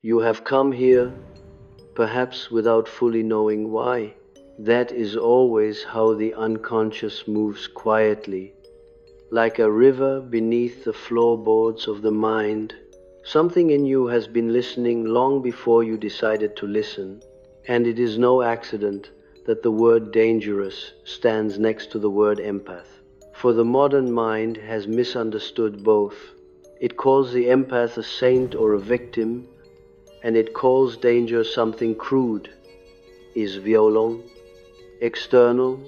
You have come here, perhaps without fully knowing why. That is always how the unconscious moves quietly, like a river beneath the floorboards of the mind. Something in you has been listening long before you decided to listen, and it is no accident that the word dangerous stands next to the word empath. For the modern mind has misunderstood both. It calls the empath a saint or a victim, and it calls danger something crude, is violent, external,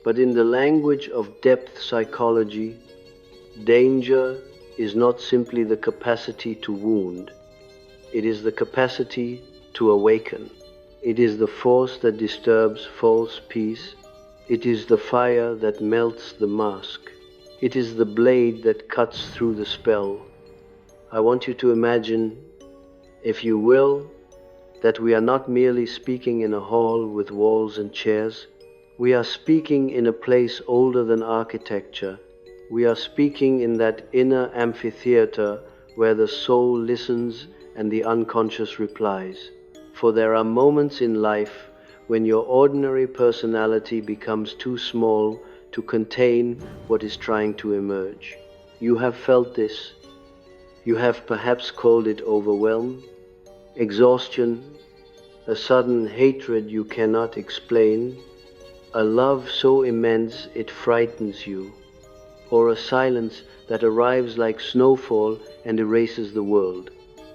but in the language of depth psychology, danger is not simply the capacity to wound, it is the capacity to awaken. It is the force that disturbs false peace. It is the fire that melts the mask. It is the blade that cuts through the spell. I want you to imagine, if you will, that we are not merely speaking in a hall with walls and chairs. We are speaking in a place older than architecture. We are speaking in that inner amphitheater where the soul listens and the unconscious replies. For there are moments in life when your ordinary personality becomes too small to contain what is trying to emerge. You have felt this. You have perhaps called it overwhelm, exhaustion, a sudden hatred you cannot explain, a love so immense it frightens you, or a silence that arrives like snowfall and erases the world.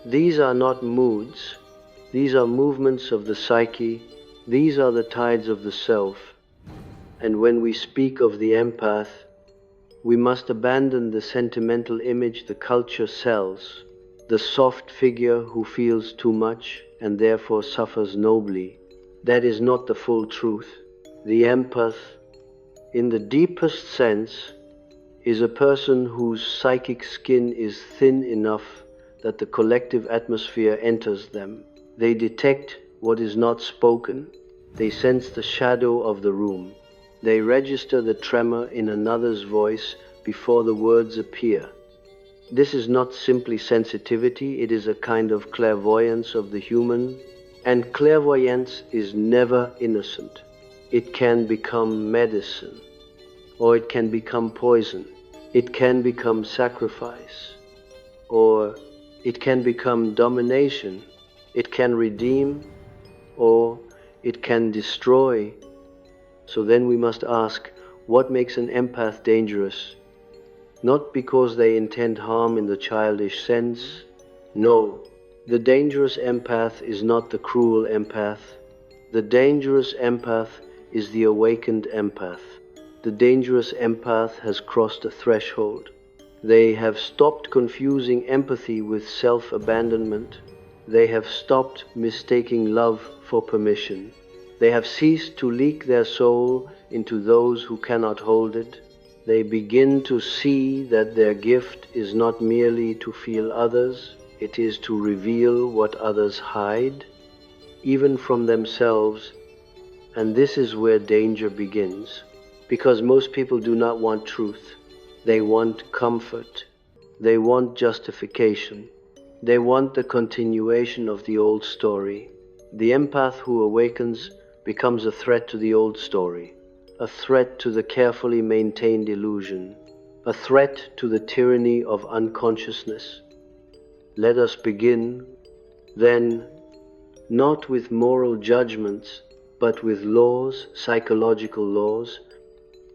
These are not moods. These are movements of the psyche. These are the tides of the self. And when we speak of the empath, we must abandon the sentimental image the culture sells, the soft figure who feels too much and therefore suffers nobly. That is not the full truth. The empath, in the deepest sense, is a person whose psychic skin is thin enough that the collective atmosphere enters them. They detect what is not spoken. They sense the shadow of the room. They register the tremor in another's voice before the words appear. This is not simply sensitivity, it is a kind of clairvoyance of the human, and clairvoyance is never innocent. It can become medicine, or it can become poison. It can become sacrifice, or it can become domination. It can redeem, or it can destroy. So then we must ask, what makes an empath dangerous? Not because they intend harm in the childish sense. No, the dangerous empath is not the cruel empath. The dangerous empath is the awakened empath. The dangerous empath has crossed a threshold. They have stopped confusing empathy with self-abandonment. They have stopped mistaking love for permission. They have ceased to leak their soul into those who cannot hold it. They begin to see that their gift is not merely to feel others, it is to reveal what others hide, even from themselves. And this is where danger begins, because most people do not want truth. They want comfort. They want justification. They want the continuation of the old story. The empath who awakens becomes a threat to the old story, a threat to the carefully maintained illusion, a threat to the tyranny of unconsciousness. Let us begin, then, not with moral judgments, but with laws, psychological laws,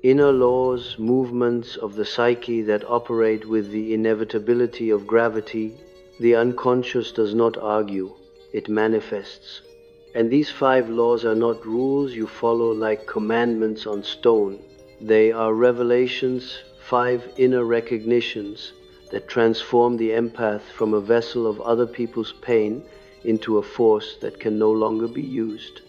inner laws, movements of the psyche that operate with the inevitability of gravity. The unconscious does not argue, it manifests. And these 5 laws are not rules you follow like commandments on stone. They are revelations, 5 inner recognitions that transform the empath from a vessel of other people's pain into a force that can no longer be used.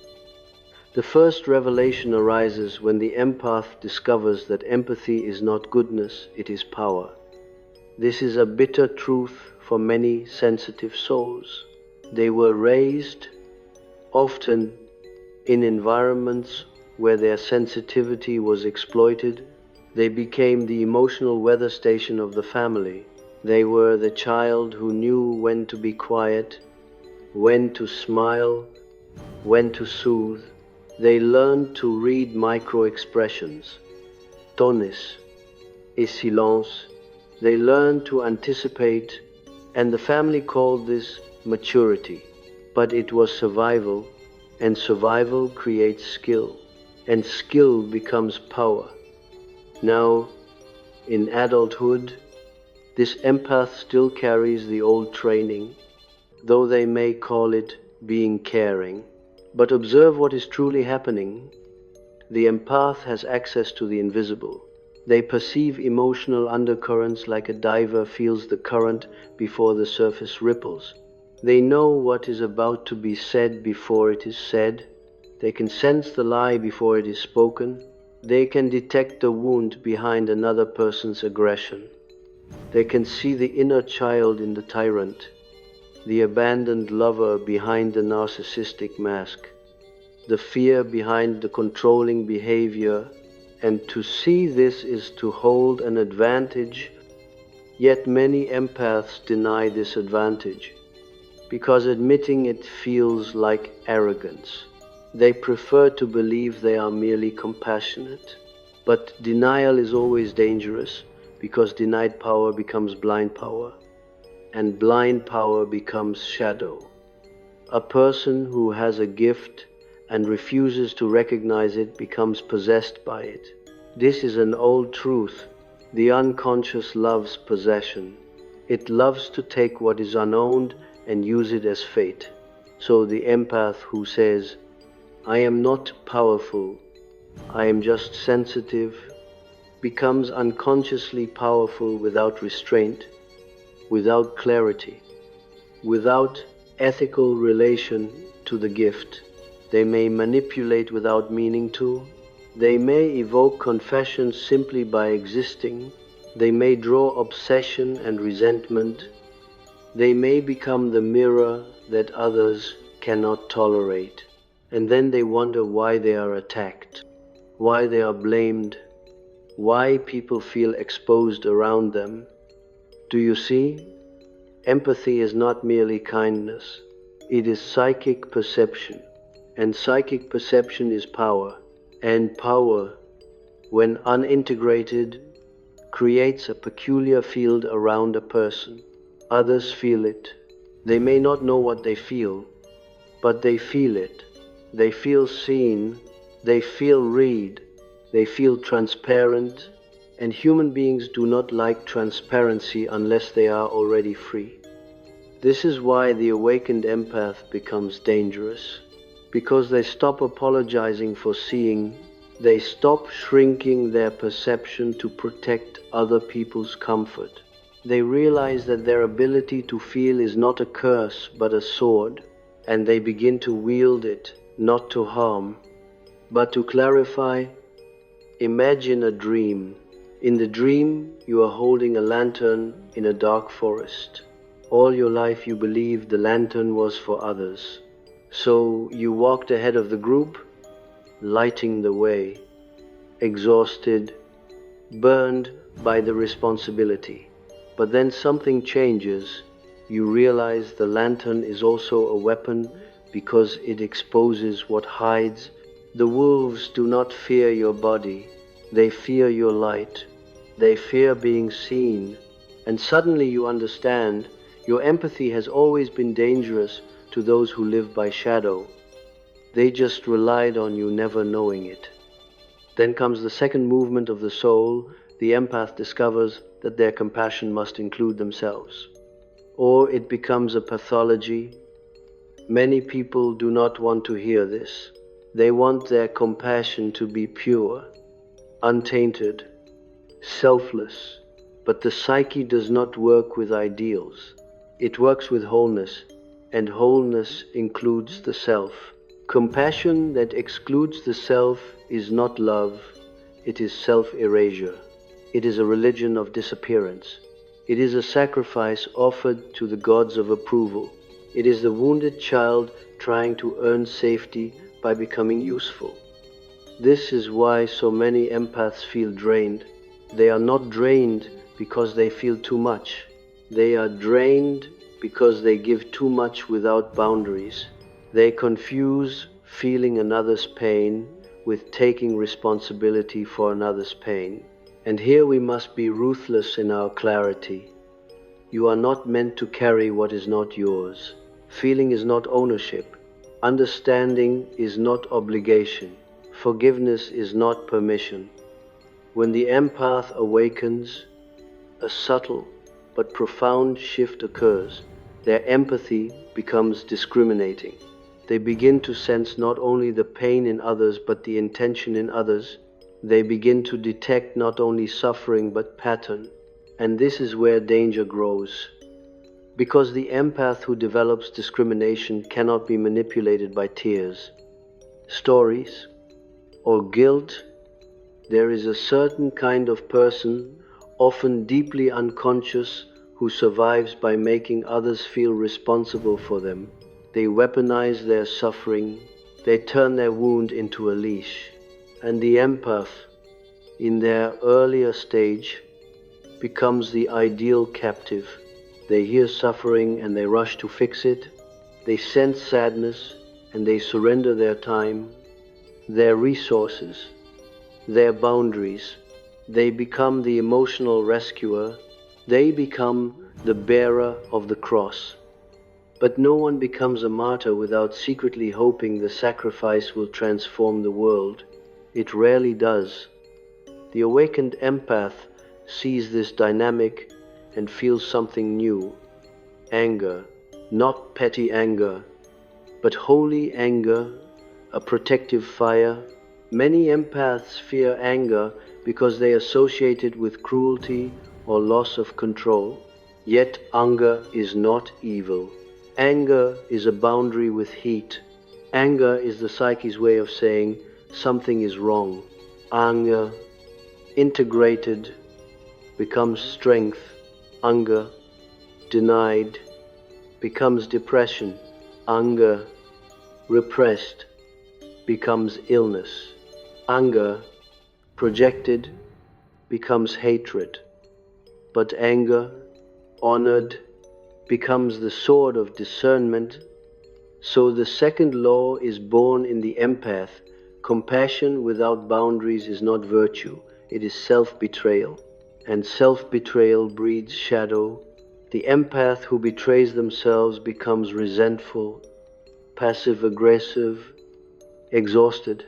The first revelation arises when the empath discovers that empathy is not goodness, it is power. This is a bitter truth for many sensitive souls. They were raised, often in environments where their sensitivity was exploited. They became the emotional weather station of the family. They were the child who knew when to be quiet when to smile, when to soothe. They learn to read micro-expressions, tones et silence. They learn to anticipate, and the family called this maturity. But it was survival, and survival creates skill, and skill becomes power. Now, in adulthood, this empath still carries the old training, though they may call it being caring. But observe what is truly happening. The empath has access to the invisible. They perceive emotional undercurrents like a diver feels the current before the surface ripples. They know what is about to be said before it is said. They can sense the lie before it is spoken. They can detect the wound behind another person's aggression. They can see the inner child in the tyrant, the abandoned lover behind the narcissistic mask, the fear behind the controlling behavior, and to see this is to hold an advantage. Yet many empaths deny this advantage, because admitting it feels like arrogance. They prefer to believe they are merely compassionate. But denial is always dangerous, because denied power becomes blind power, and blind power becomes shadow. A person who has a gift and refuses to recognize it becomes possessed by it. This is an old truth. The unconscious loves possession. It loves to take what is unowned and use it as fate. So the empath who says, "I am not powerful, I am just sensitive," becomes unconsciously powerful without restraint, without clarity, without ethical relation to the gift. They may manipulate without meaning to. They may evoke confession simply by existing. They may draw obsession and resentment. They may become the mirror that others cannot tolerate. And then they wonder why they are attacked, why they are blamed, why people feel exposed around them. Do you see? Empathy is not merely kindness. It is psychic perception. And psychic perception is power. And power, when unintegrated, creates a peculiar field around a person. Others feel it. They may not know what they feel, but they feel it. They feel seen. They feel read. They feel transparent. And human beings do not like transparency unless they are already free. This is why the awakened empath becomes dangerous. Because they stop apologizing for seeing. They stop shrinking their perception to protect other people's comfort. They realize that their ability to feel is not a curse but a sword, and they begin to wield it, not to harm, but to clarify. Imagine a dream. In the dream, you are holding a lantern in a dark forest. All your life you believed the lantern was for others. So you walked ahead of the group, lighting the way, exhausted, burned by the responsibility. But then something changes. You realize the lantern is also a weapon because it exposes what hides. The wolves do not fear your body. They fear your light. They fear being seen. And suddenly you understand your empathy has always been dangerous to those who live by shadow. They just relied on you never knowing it. Then comes the second movement of the soul. The empath discovers that their compassion must include themselves. Or it becomes a pathology. Many people do not want to hear this. They want their compassion to be pure, untainted, selfless. But the psyche does not work with ideals. It works with wholeness, and wholeness includes the self. Compassion that excludes the self is not love, it is self-erasure. It is a religion of disappearance. It is a sacrifice offered to the gods of approval. It is the wounded child trying to earn safety by becoming useful. This is why so many empaths feel drained. They are not drained because they feel too much. They are drained because they give too much without boundaries. They confuse feeling another's pain with taking responsibility for another's pain. And here we must be ruthless in our clarity. You are not meant to carry what is not yours. Feeling is not ownership. Understanding is not obligation. Forgiveness is not permission. When the empath awakens, a subtle but profound shift occurs. Their empathy becomes discriminating. They begin to sense not only the pain in others but the intention in others. They begin to detect not only suffering but pattern. And this is where danger grows. Because the empath who develops discrimination cannot be manipulated by tears, stories, or guilt. There is a certain kind of person, often deeply unconscious, who survives by making others feel responsible for them. They weaponize their suffering, they turn their wound into a leash. And the empath, in their earlier stage, becomes the ideal captive. They hear suffering and they rush to fix it. They sense sadness and they surrender their time, their resources, their boundaries. They become the emotional rescuer. They become the bearer of the cross. But no one becomes a martyr without secretly hoping the sacrifice will transform the world. It rarely does. The awakened empath sees this dynamic and feels something new. Anger, not petty anger, but holy anger, a protective fire. Many empaths fear anger because they associate it with cruelty or loss of control. Yet anger is not evil. Anger is a boundary with heat. Anger is the psyche's way of saying something is wrong. Anger, integrated, becomes strength. Anger, denied, becomes depression. Anger, repressed, becomes illness. Anger, projected, becomes hatred. But anger, honored, becomes the sword of discernment. So the second law is born in the empath. Compassion without boundaries is not virtue, it is self-betrayal. And self-betrayal breeds shadow. The empath who betrays themselves becomes resentful, passive-aggressive, exhausted,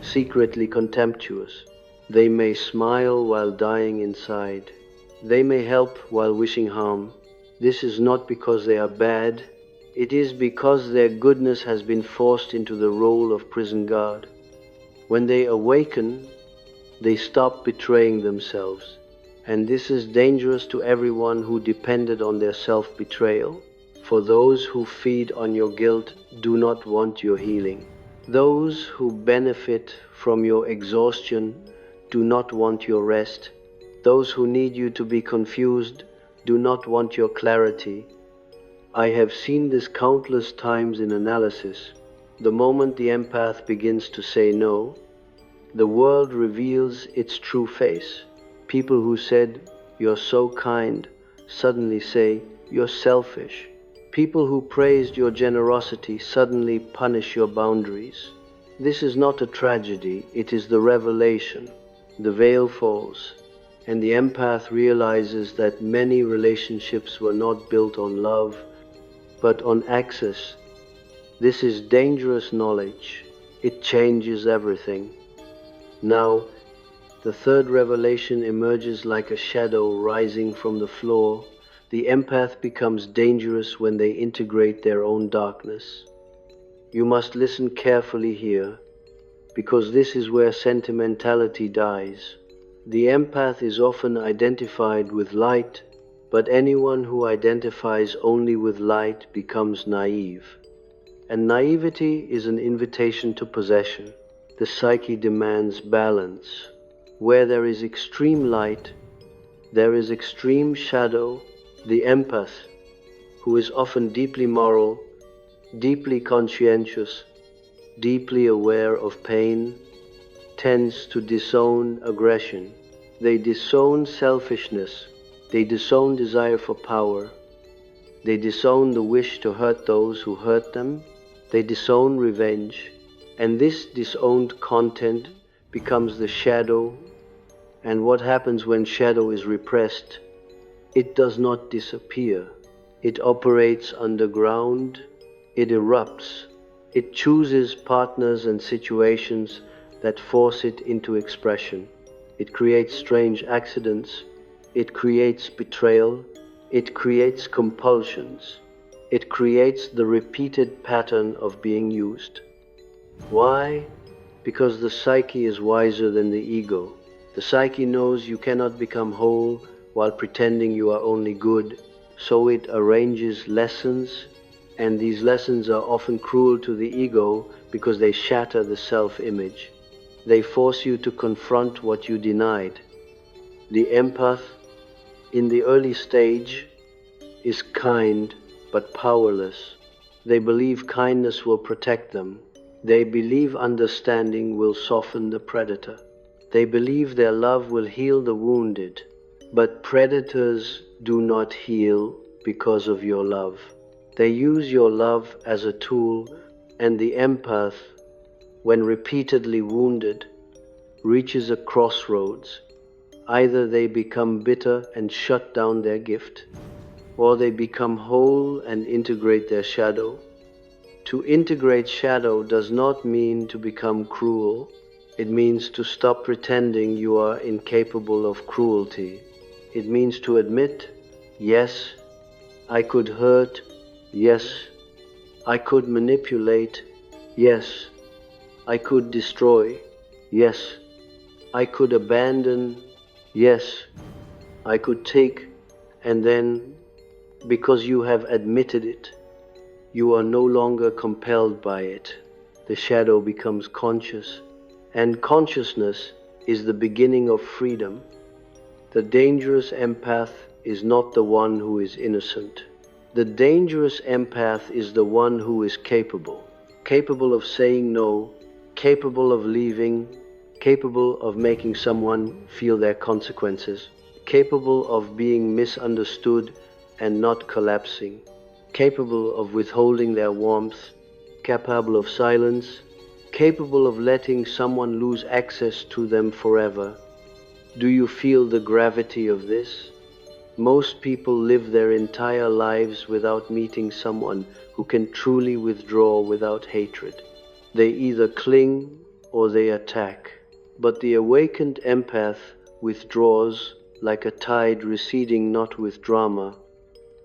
secretly contemptuous. They may smile while dying inside. They may help while wishing harm. This is not because they are bad. It is because their goodness has been forced into the role of prison guard. When they awaken, they stop betraying themselves. And this is dangerous to everyone who depended on their self-betrayal. For those who feed on your guilt do not want your healing. Those who benefit from your exhaustion do not want your rest. Those who need you to be confused do not want your clarity. I have seen this countless times in analysis. The moment the empath begins to say no, the world reveals its true face. People who said, "You're so kind," suddenly say, "You're selfish." People who praised your generosity suddenly punish your boundaries. This is not a tragedy, it is the revelation. The veil falls, and the empath realizes that many relationships were not built on love, but on access. This is dangerous knowledge. It changes everything. Now, the third revelation emerges like a shadow rising from the floor. The empath becomes dangerous when they integrate their own darkness. You must listen carefully here, because this is where sentimentality dies. The empath is often identified with light, but anyone who identifies only with light becomes naive. And naivety is an invitation to possession. The psyche demands balance. Where there is extreme light, there is extreme shadow. The empath, who is often deeply moral, deeply conscientious, deeply aware of pain, tends to disown aggression. They disown selfishness. They disown desire for power. They disown the wish to hurt those who hurt them. They disown revenge. And this disowned content becomes the shadow. And what happens when shadow is repressed? It does not disappear. It operates underground. It erupts. It chooses partners and situations that force it into expression. It creates strange accidents. It creates betrayal. It creates compulsions. It creates the repeated pattern of being used. Why? Because the psyche is wiser than the ego. The psyche knows you cannot become whole while pretending you are only good, so it arranges lessons, and these lessons are often cruel to the ego because they shatter the self-image. They force you to confront what you denied. The empath, in the early stage, is kind but powerless. They believe kindness will protect them. They believe understanding will soften the predator. They believe their love will heal the wounded. But predators do not heal because of your love. They use your love as a tool, and the empath, when repeatedly wounded, reaches a crossroads. Either they become bitter and shut down their gift, or they become whole and integrate their shadow. To integrate shadow does not mean to become cruel. It means to stop pretending you are incapable of cruelty. It means to admit, yes, I could hurt, yes, I could manipulate, yes, I could destroy, yes, I could abandon, yes, I could take, and then, because you have admitted it, you are no longer compelled by it. The shadow becomes conscious, and consciousness is the beginning of freedom. The dangerous empath is not the one who is innocent. The dangerous empath is the one who is capable of saying no, capable of leaving, capable of making someone feel their consequences, capable of being misunderstood and not collapsing, capable of withholding their warmth, capable of silence, capable of letting someone lose access to them forever. Do you feel the gravity of this? Most people live their entire lives without meeting someone who can truly withdraw without hatred. They either cling or they attack. But the awakened empath withdraws like a tide receding, not with drama,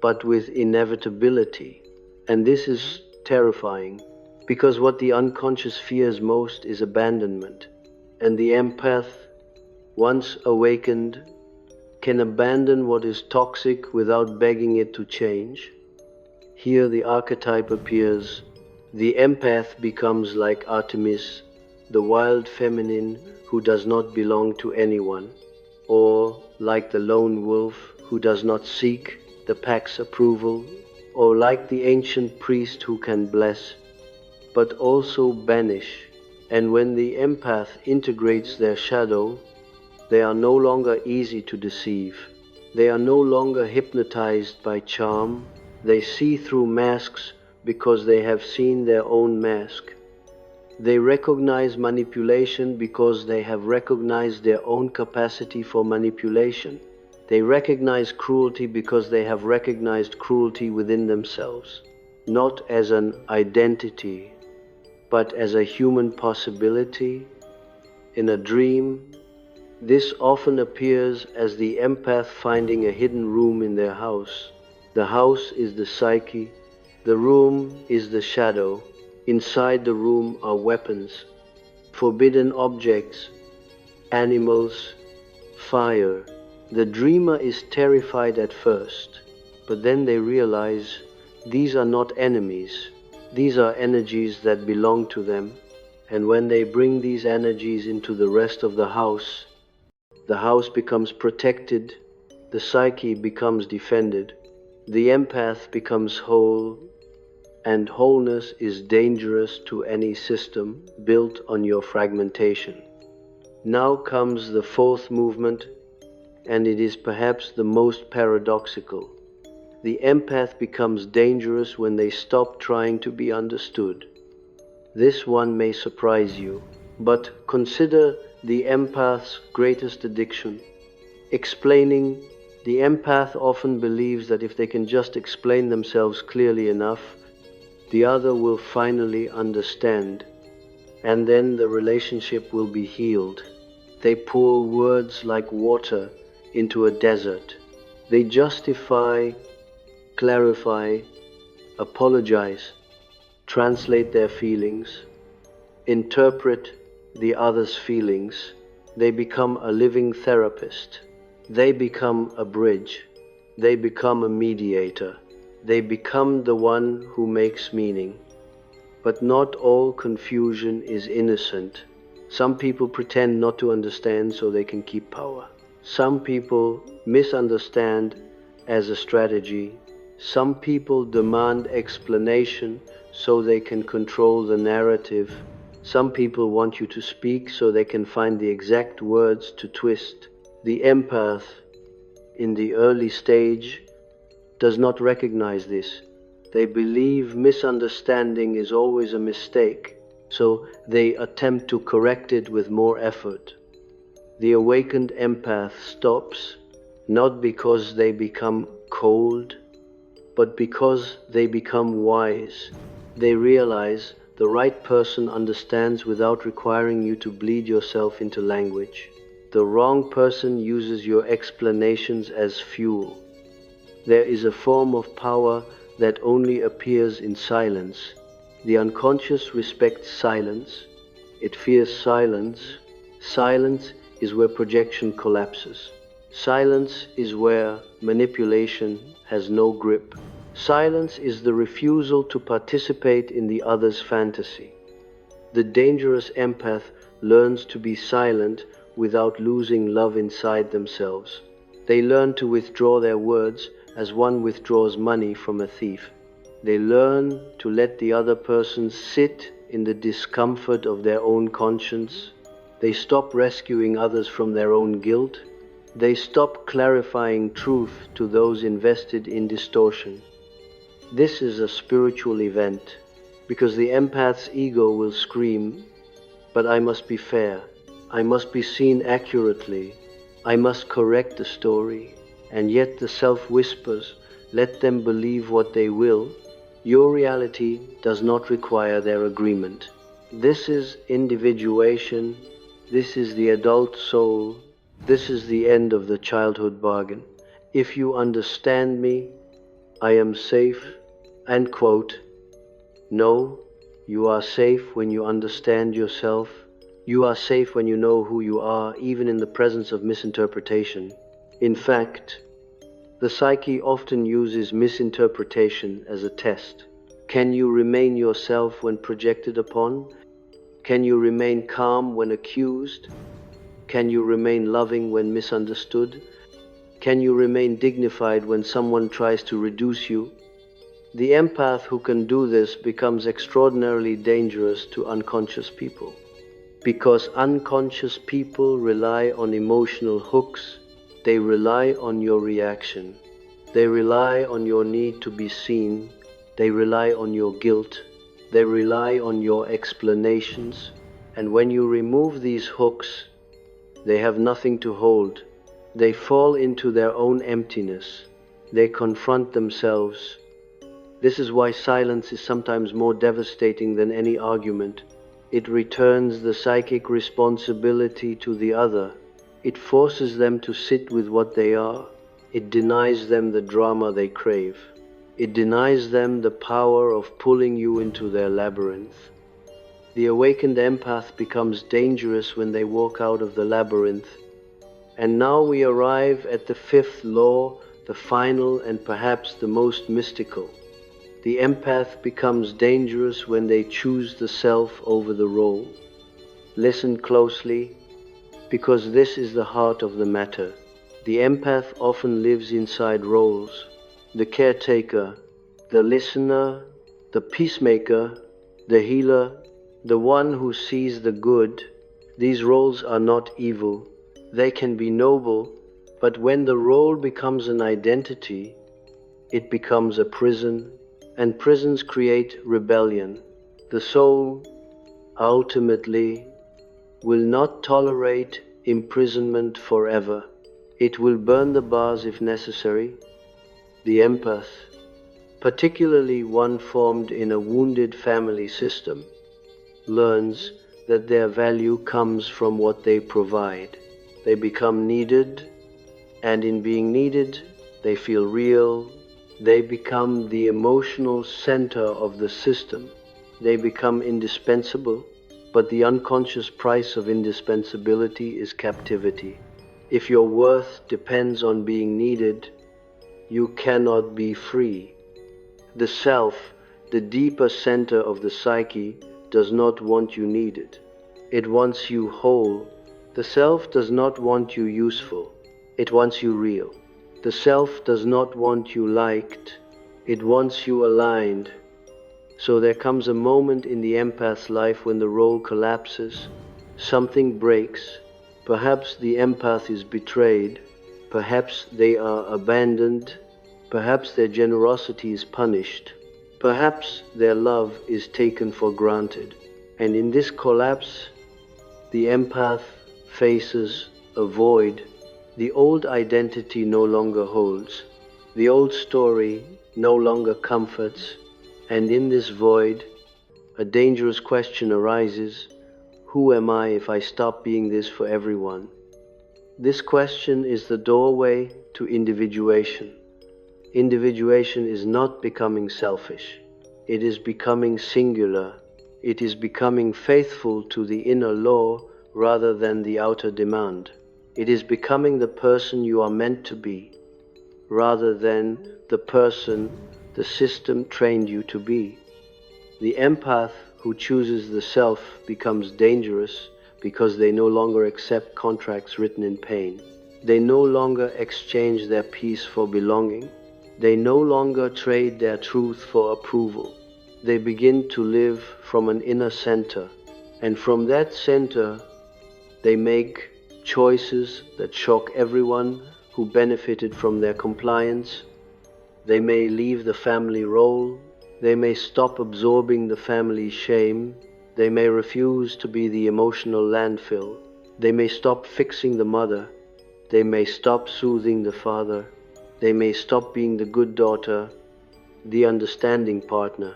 but with inevitability. And this is terrifying, because what the unconscious fears most is abandonment. And the empath, once awakened, can abandon what is toxic without begging it to change. Here the archetype appears. The empath becomes like Artemis, the wild feminine who does not belong to anyone, or like the lone wolf who does not seek the pack's approval, or like the ancient priest who can bless, but also banish. And when the empath integrates their shadow, they are no longer easy to deceive. They are no longer hypnotized by charm. They see through masks because they have seen their own mask. They recognize manipulation because they have recognized their own capacity for manipulation. They recognize cruelty because they have recognized cruelty within themselves, not as an identity, but as a human possibility, in a dream. This often appears as the empath finding a hidden room in their house. The house is the psyche, the room is the shadow. Inside the room are weapons, forbidden objects, animals, fire. The dreamer is terrified at first, but then they realize these are not enemies. These are energies that belong to them, and when they bring these energies into the rest of the house becomes protected, the psyche becomes defended, the empath becomes whole, and wholeness is dangerous to any system built on your fragmentation. Now comes the fourth movement, and it is perhaps the most paradoxical. The empath becomes dangerous when they stop trying to be understood. This one may surprise you, but consider the empath's greatest addiction: explaining. The empath often believes that if they can just explain themselves clearly enough, the other will finally understand, and then the relationship will be healed. They pour words like water into a desert. They justify, clarify, apologize, translate their feelings, interpret the other's feelings. They become a living therapist. They become a bridge. They become a mediator. They become the one who makes meaning. But not all confusion is innocent. Some people pretend not to understand so they can keep power. Some people misunderstand as a strategy. Some people demand explanation so they can control the narrative. Some people want you to speak so they can find the exact words to twist. The empath, in the early stage, does not recognize this. They believe misunderstanding is always a mistake, so they attempt to correct it with more effort. The awakened empath stops, not because they become cold, but because they become wise. They realize the right person understands without requiring you to bleed yourself into language. The wrong person uses your explanations as fuel. There is a form of power that only appears in silence. The unconscious respects silence. It fears silence. Silence is where projection collapses. Silence is where manipulation has no grip. Silence is the refusal to participate in the other's fantasy. The dangerous empath learns to be silent without losing love inside themselves. They learn to withdraw their words as one withdraws money from a thief. They learn to let the other person sit in the discomfort of their own conscience. They stop rescuing others from their own guilt. They stop clarifying truth to those invested in distortion. This is a spiritual event, because the empath's ego will scream, "But I must be fair. I must be seen accurately. I must correct the story." And yet the self whispers, "Let them believe what they will. Your reality does not require their agreement." This is individuation. This is the adult soul. This is the end of the childhood bargain. If you understand me, I am safe. End quote. No, you are safe when you understand yourself. You are safe when you know who you are, even in the presence of misinterpretation. In fact, the psyche often uses misinterpretation as a test. Can you remain yourself when projected upon? Can you remain calm when accused? Can you remain loving when misunderstood? Can you remain dignified when someone tries to reduce you? The empath who can do this becomes extraordinarily dangerous to unconscious people, because unconscious people rely on emotional hooks. They rely on your reaction. They rely on your need to be seen. They rely on your guilt. They rely on your explanations. And when you remove these hooks, they have nothing to hold. They fall into their own emptiness. They confront themselves. This is why silence is sometimes more devastating than any argument. It returns the psychic responsibility to the other. It forces them to sit with what they are. It denies them the drama they crave. It denies them the power of pulling you into their labyrinth. The awakened empath becomes dangerous when they walk out of the labyrinth. And now we arrive at the fifth law, the final and perhaps the most mystical. The empath becomes dangerous when they choose the self over the role. Listen closely, because this is the heart of the matter. The empath often lives inside roles: the caretaker, the listener, the peacemaker, the healer, the one who sees the good. These roles are not evil. They can be noble, but when the role becomes an identity, it becomes a prison, and prisons create rebellion. The soul, ultimately, will not tolerate imprisonment forever. It will burn the bars if necessary. The empath, particularly one formed in a wounded family system, learns that their value comes from what they provide. They become needed, and in being needed, they feel real. They become the emotional center of the system. They become indispensable, but the unconscious price of indispensability is captivity. If your worth depends on being needed, you cannot be free. The self, the deeper center of the psyche, does not want you needed. It wants you whole. The self does not want you useful. It wants you real. The self does not want you liked. It wants you aligned. So there comes a moment in the empath's life when the role collapses, something breaks. Perhaps the empath is betrayed. Perhaps they are abandoned. Perhaps their generosity is punished. Perhaps their love is taken for granted. And in this collapse, the empath faces a void. The old identity no longer holds. The old story no longer comforts. And in this void, a dangerous question arises: who am I if I stop being this for everyone? This question is the doorway to individuation. Individuation is not becoming selfish. It is becoming singular. It is becoming faithful to the inner law rather than the outer demand. It is becoming the person you are meant to be, rather than the person the system trained you to be. The empath who chooses the self becomes dangerous because they no longer accept contracts written in pain. They no longer exchange their peace for belonging. They no longer trade their truth for approval. They begin to live from an inner center, and from that center, they make choices that shock everyone who benefited from their compliance. They may leave the family role. They may stop absorbing the family shame. They may refuse to be the emotional landfill. They may stop fixing the mother. They may stop soothing the father. They may stop being the good daughter, the understanding partner,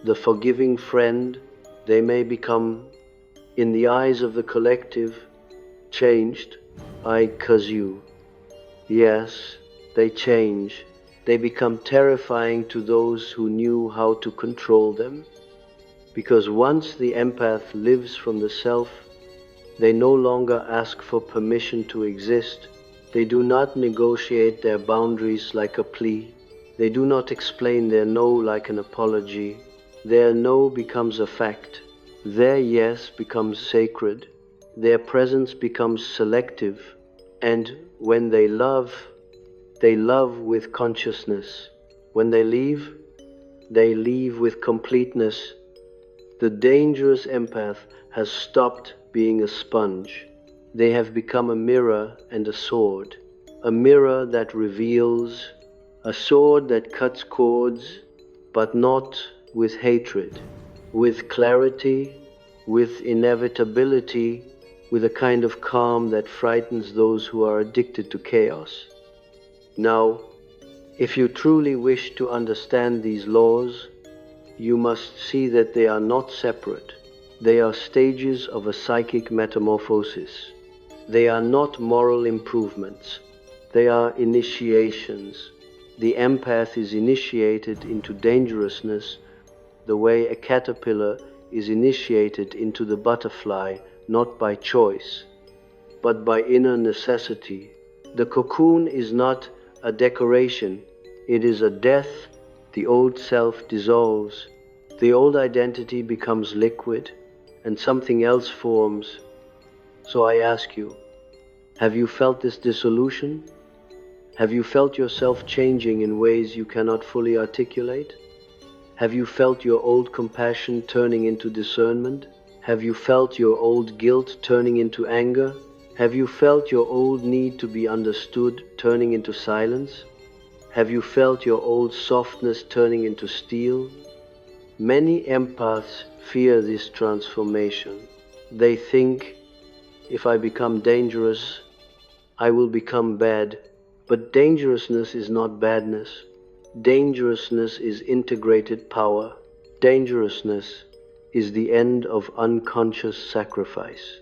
the forgiving friend. They may become, in the eyes of the collective, changed. I cause you. Yes, they change. They become terrifying to those who knew how to control them. Because once the empath lives from the self, they no longer ask for permission to exist. They do not negotiate their boundaries like a plea. They do not explain their no like an apology. Their no becomes a fact. Their yes becomes sacred. Their presence becomes selective. And when they love with consciousness. When they leave with completeness. The dangerous empath has stopped being a sponge. They have become a mirror and a sword. A mirror that reveals, a sword that cuts cords, but not with hatred, with clarity, with inevitability, with a kind of calm that frightens those who are addicted to chaos. Now, if you truly wish to understand these laws, you must see that they are not separate. They are stages of a psychic metamorphosis. They are not moral improvements. They are initiations. The empath is initiated into dangerousness the way a caterpillar is initiated into the butterfly, not by choice, but by inner necessity. The cocoon is not a decoration. It is a death. The old self dissolves. The old identity becomes liquid, and something else forms. So I ask you, have you felt this dissolution? Have you felt yourself changing in ways you cannot fully articulate? Have you felt your old compassion turning into discernment? Have you felt your old guilt turning into anger? Have you felt your old need to be understood turning into silence? Have you felt your old softness turning into steel? Many empaths fear this transformation. They think, if I become dangerous, I will become bad. But dangerousness is not badness. Dangerousness is integrated power. Dangerousness is the end of unconscious sacrifice.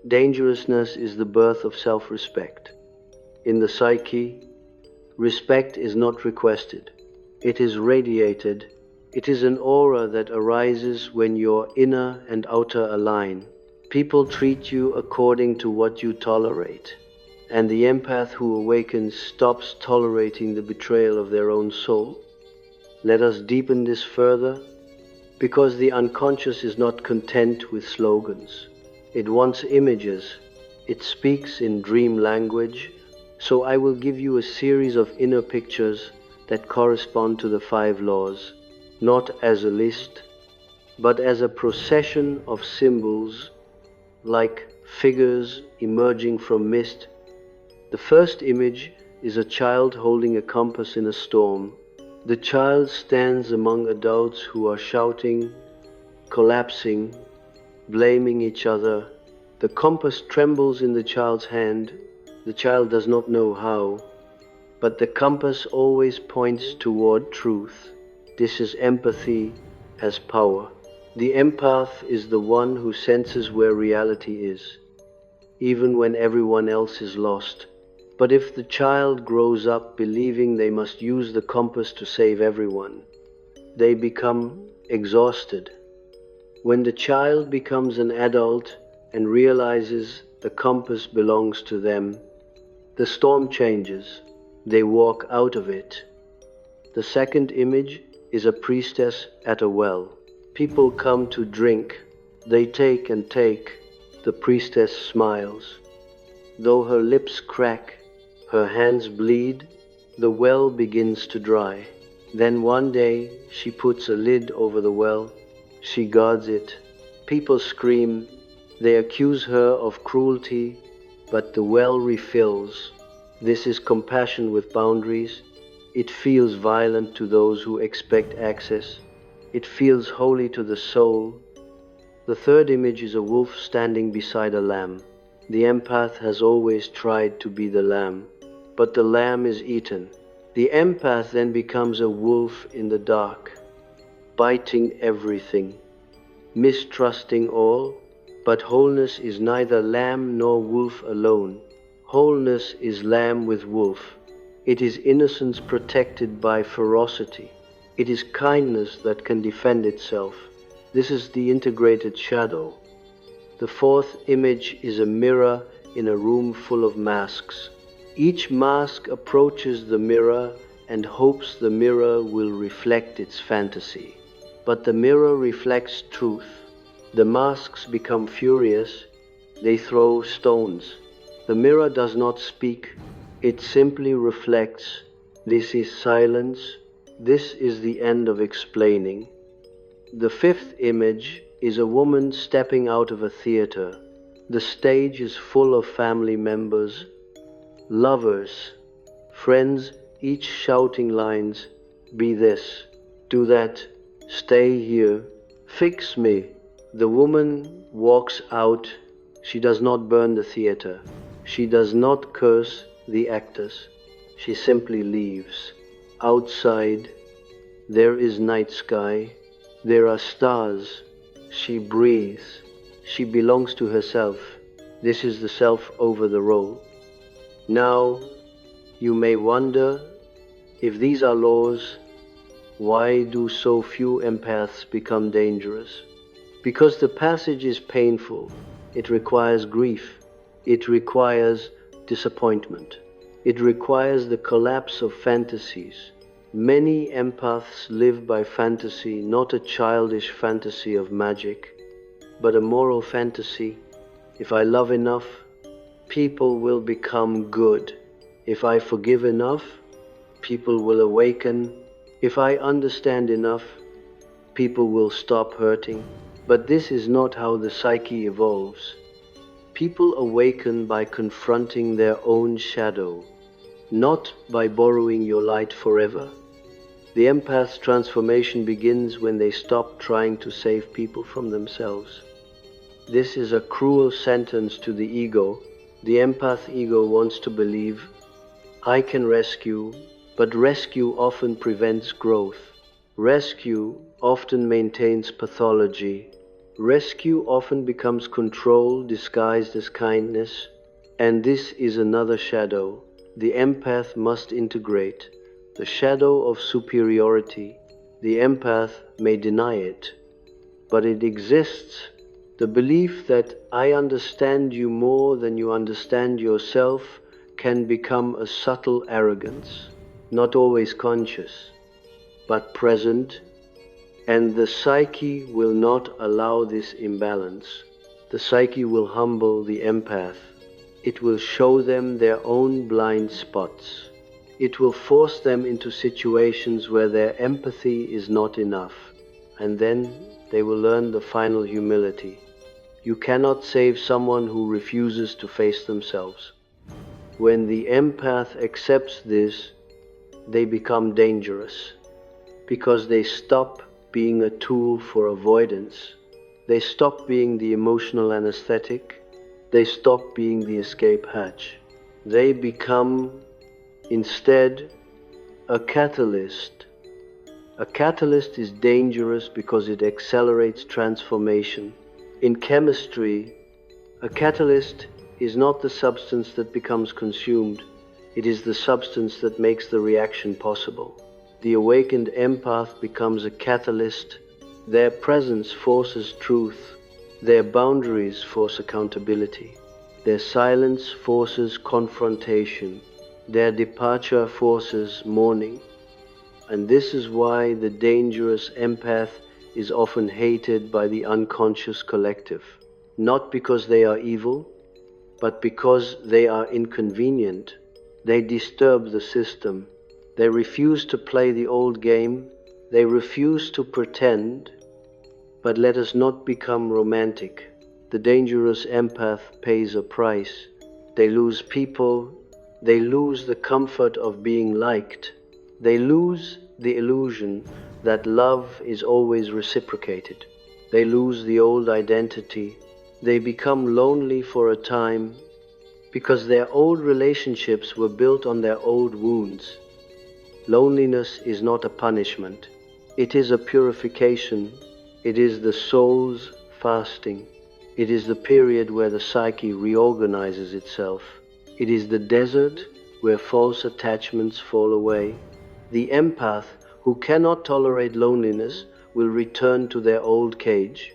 Dangerousness is the birth of self-respect. In the psyche, respect is not requested. It is radiated. It is an aura that arises when your inner and outer align. People treat you according to what you tolerate. And the empath who awakens stops tolerating the betrayal of their own soul. Let us deepen this further, because the unconscious is not content with slogans. It wants images. It speaks in dream language. So I will give you a series of inner pictures that correspond to the 5 laws, not as a list, but as a procession of symbols, like figures emerging from mist. The first image is a child holding a compass in a storm. The child stands among adults who are shouting, collapsing, blaming each other. The compass trembles in the child's hand. The child does not know how, but the compass always points toward truth. This is empathy as power. The empath is the one who senses where reality is, even when everyone else is lost. But if the child grows up believing they must use the compass to save everyone, they become exhausted. When the child becomes an adult and realizes the compass belongs to them, the storm changes. They walk out of it. The second image is a priestess at a well. People come to drink. They take and take. The priestess smiles. Though her lips crack, her hands bleed, the well begins to dry. Then one day she puts a lid over the well. She guards it. People scream. They accuse her of cruelty, but the well refills. This is compassion with boundaries. It feels violent to those who expect access. It feels holy to the soul. The third image is a wolf standing beside a lamb. The empath has always tried to be the lamb, but the lamb is eaten. The empath then becomes a wolf in the dark, biting everything, mistrusting all. But wholeness is neither lamb nor wolf alone. Wholeness is lamb with wolf. It is innocence protected by ferocity. It is kindness that can defend itself. This is the integrated shadow. The fourth image is a mirror in a room full of masks. Each mask approaches the mirror and hopes the mirror will reflect its fantasy. But the mirror reflects truth. The masks become furious. They throw stones. The mirror does not speak. It simply reflects. This is silence. This is the end of explaining. The fifth image is a woman stepping out of a theater. The stage is full of family members, lovers, friends, each shouting lines, "Be this, do that, stay here, fix me." The woman walks out. She does not burn the theater. She does not curse the actors. She simply leaves. Outside, there is night sky. There are stars. She breathes. She belongs to herself. This is the self over the role. Now, you may wonder, if these are laws, why do so few empaths become dangerous? Because the passage is painful. It requires grief. It requires disappointment. It requires the collapse of fantasies. Many empaths live by fantasy, not a childish fantasy of magic, but a moral fantasy. If I love enough, people will become good. If I forgive enough, people will awaken. If I understand enough, people will stop hurting. But this is not how the psyche evolves. People awaken by confronting their own shadow. not by borrowing your light forever. The empath's transformation begins when they stop trying to save people from themselves. This is a cruel sentence to the ego. The empath ego wants to believe, I can rescue, but rescue often prevents growth. Rescue often maintains pathology. Rescue often becomes control disguised as kindness, and this is another shadow the empath must integrate, the shadow of superiority. The empath may deny it, but it exists. The belief that I understand you more than you understand yourself can become a subtle arrogance, not always conscious, but present, and the psyche will not allow this imbalance. The psyche will humble the empath. It will show them their own blind spots. It will force them into situations where their empathy is not enough, and then they will learn the final humility. You cannot save someone who refuses to face themselves. When the empath accepts this, they become dangerous, because they stop being a tool for avoidance. They stop being the emotional anesthetic. They stop being the escape hatch. They become, instead, a catalyst. A catalyst is dangerous because it accelerates transformation. In chemistry, a catalyst is not the substance that becomes consumed. It is the substance that makes the reaction possible. The awakened empath becomes a catalyst. Their presence forces truth. Their boundaries force accountability. Their silence forces confrontation. Their departure forces mourning. And this is why the dangerous empath is often hated by the unconscious collective. Not because they are evil, but because they are inconvenient. They disturb the system. They refuse to play the old game. They refuse to pretend. But let us not become romantic. The dangerous empath pays a price. They lose people. They lose the comfort of being liked. They lose the illusion that love is always reciprocated. They lose the old identity. They become lonely for a time because their old relationships were built on their old wounds. Loneliness is not a punishment. It is a purification. It is the soul's fasting. It is the period where the psyche reorganizes itself. It is the desert where false attachments fall away. The empath who cannot tolerate loneliness will return to their old cage,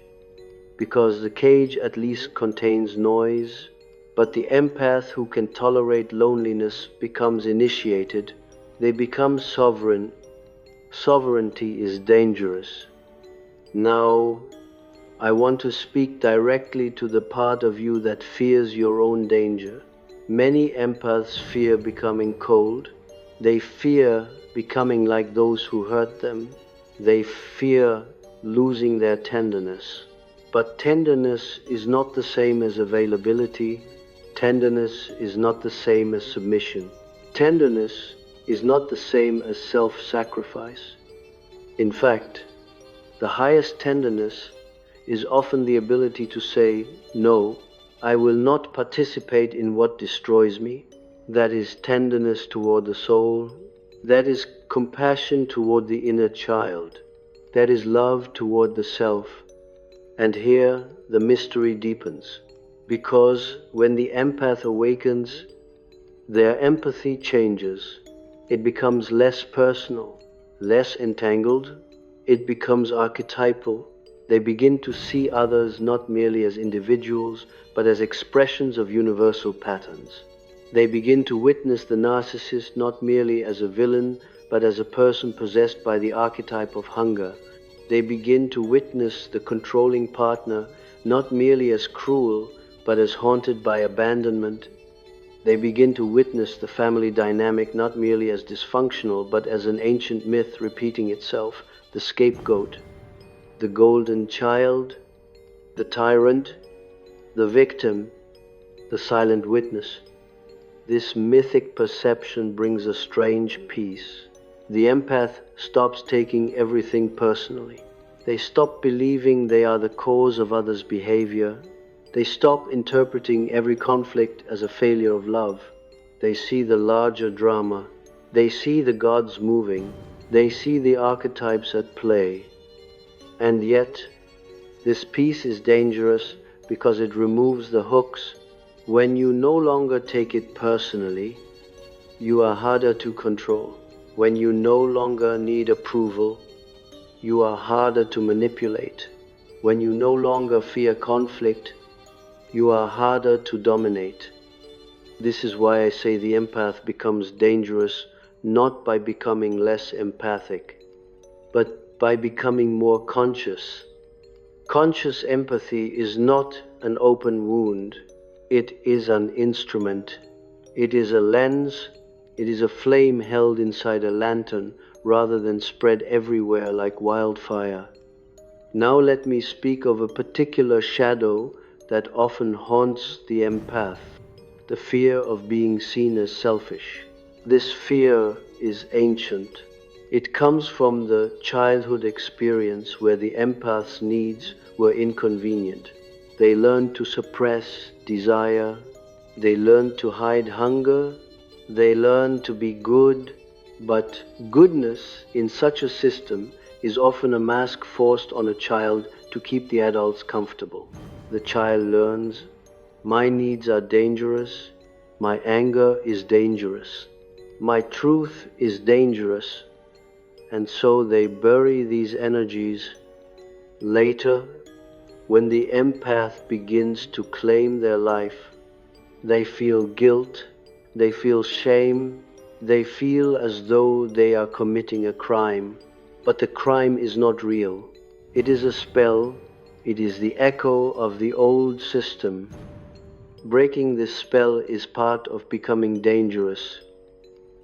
because the cage at least contains noise. But the empath who can tolerate loneliness becomes initiated. They become sovereign. Sovereignty is dangerous. Now, I want to speak directly to the part of you that fears your own danger. Many empaths fear becoming cold. They fear becoming like those who hurt them. They fear losing their tenderness. But tenderness is not the same as availability. Tenderness is not the same as submission. Tenderness is not the same as self-sacrifice. In fact, the highest tenderness is often the ability to say, no, I will not participate in what destroys me. That is tenderness toward the soul. That is compassion toward the inner child. That is love toward the self. And here the mystery deepens, because when the empath awakens, their empathy changes. It becomes less personal, less entangled. It becomes archetypal. They begin to see others not merely as individuals, but as expressions of universal patterns. They begin to witness the narcissist not merely as a villain, but as a person possessed by the archetype of hunger. They begin to witness the controlling partner not merely as cruel, but as haunted by abandonment. They begin to witness the family dynamic not merely as dysfunctional, but as an ancient myth repeating itself, the scapegoat, the golden child, the tyrant, the victim, the silent witness. This mythic perception brings a strange peace. The empath stops taking everything personally. They stop believing they are the cause of others' behavior. They stop interpreting every conflict as a failure of love. They see the larger drama. They see the gods moving. They see the archetypes at play. And yet, this peace is dangerous because it removes the hooks. When you no longer take it personally, you are harder to control. When you no longer need approval, you are harder to manipulate. When you no longer fear conflict, you are harder to dominate. This is why I say the empath becomes dangerous not by becoming less empathic, but by becoming more conscious. Conscious empathy is not an open wound. It is an instrument. It is a lens. It is a flame held inside a lantern rather than spread everywhere like wildfire. Now let me speak of a particular shadow that often haunts the empath, the fear of being seen as selfish. This fear is ancient. It comes from the childhood experience where the empath's needs were inconvenient. They learned to suppress desire. They learned to hide hunger. They learned to be good. But goodness in such a system is often a mask forced on a child to keep the adults comfortable. The child learns, my needs are dangerous. My anger is dangerous. My truth is dangerous. And so they bury these energies. Later, when the empath begins to claim their life, they feel guilt, they feel shame, they feel as though they are committing a crime. But the crime is not real. It is a spell. It is the echo of the old system. Breaking this spell is part of becoming dangerous.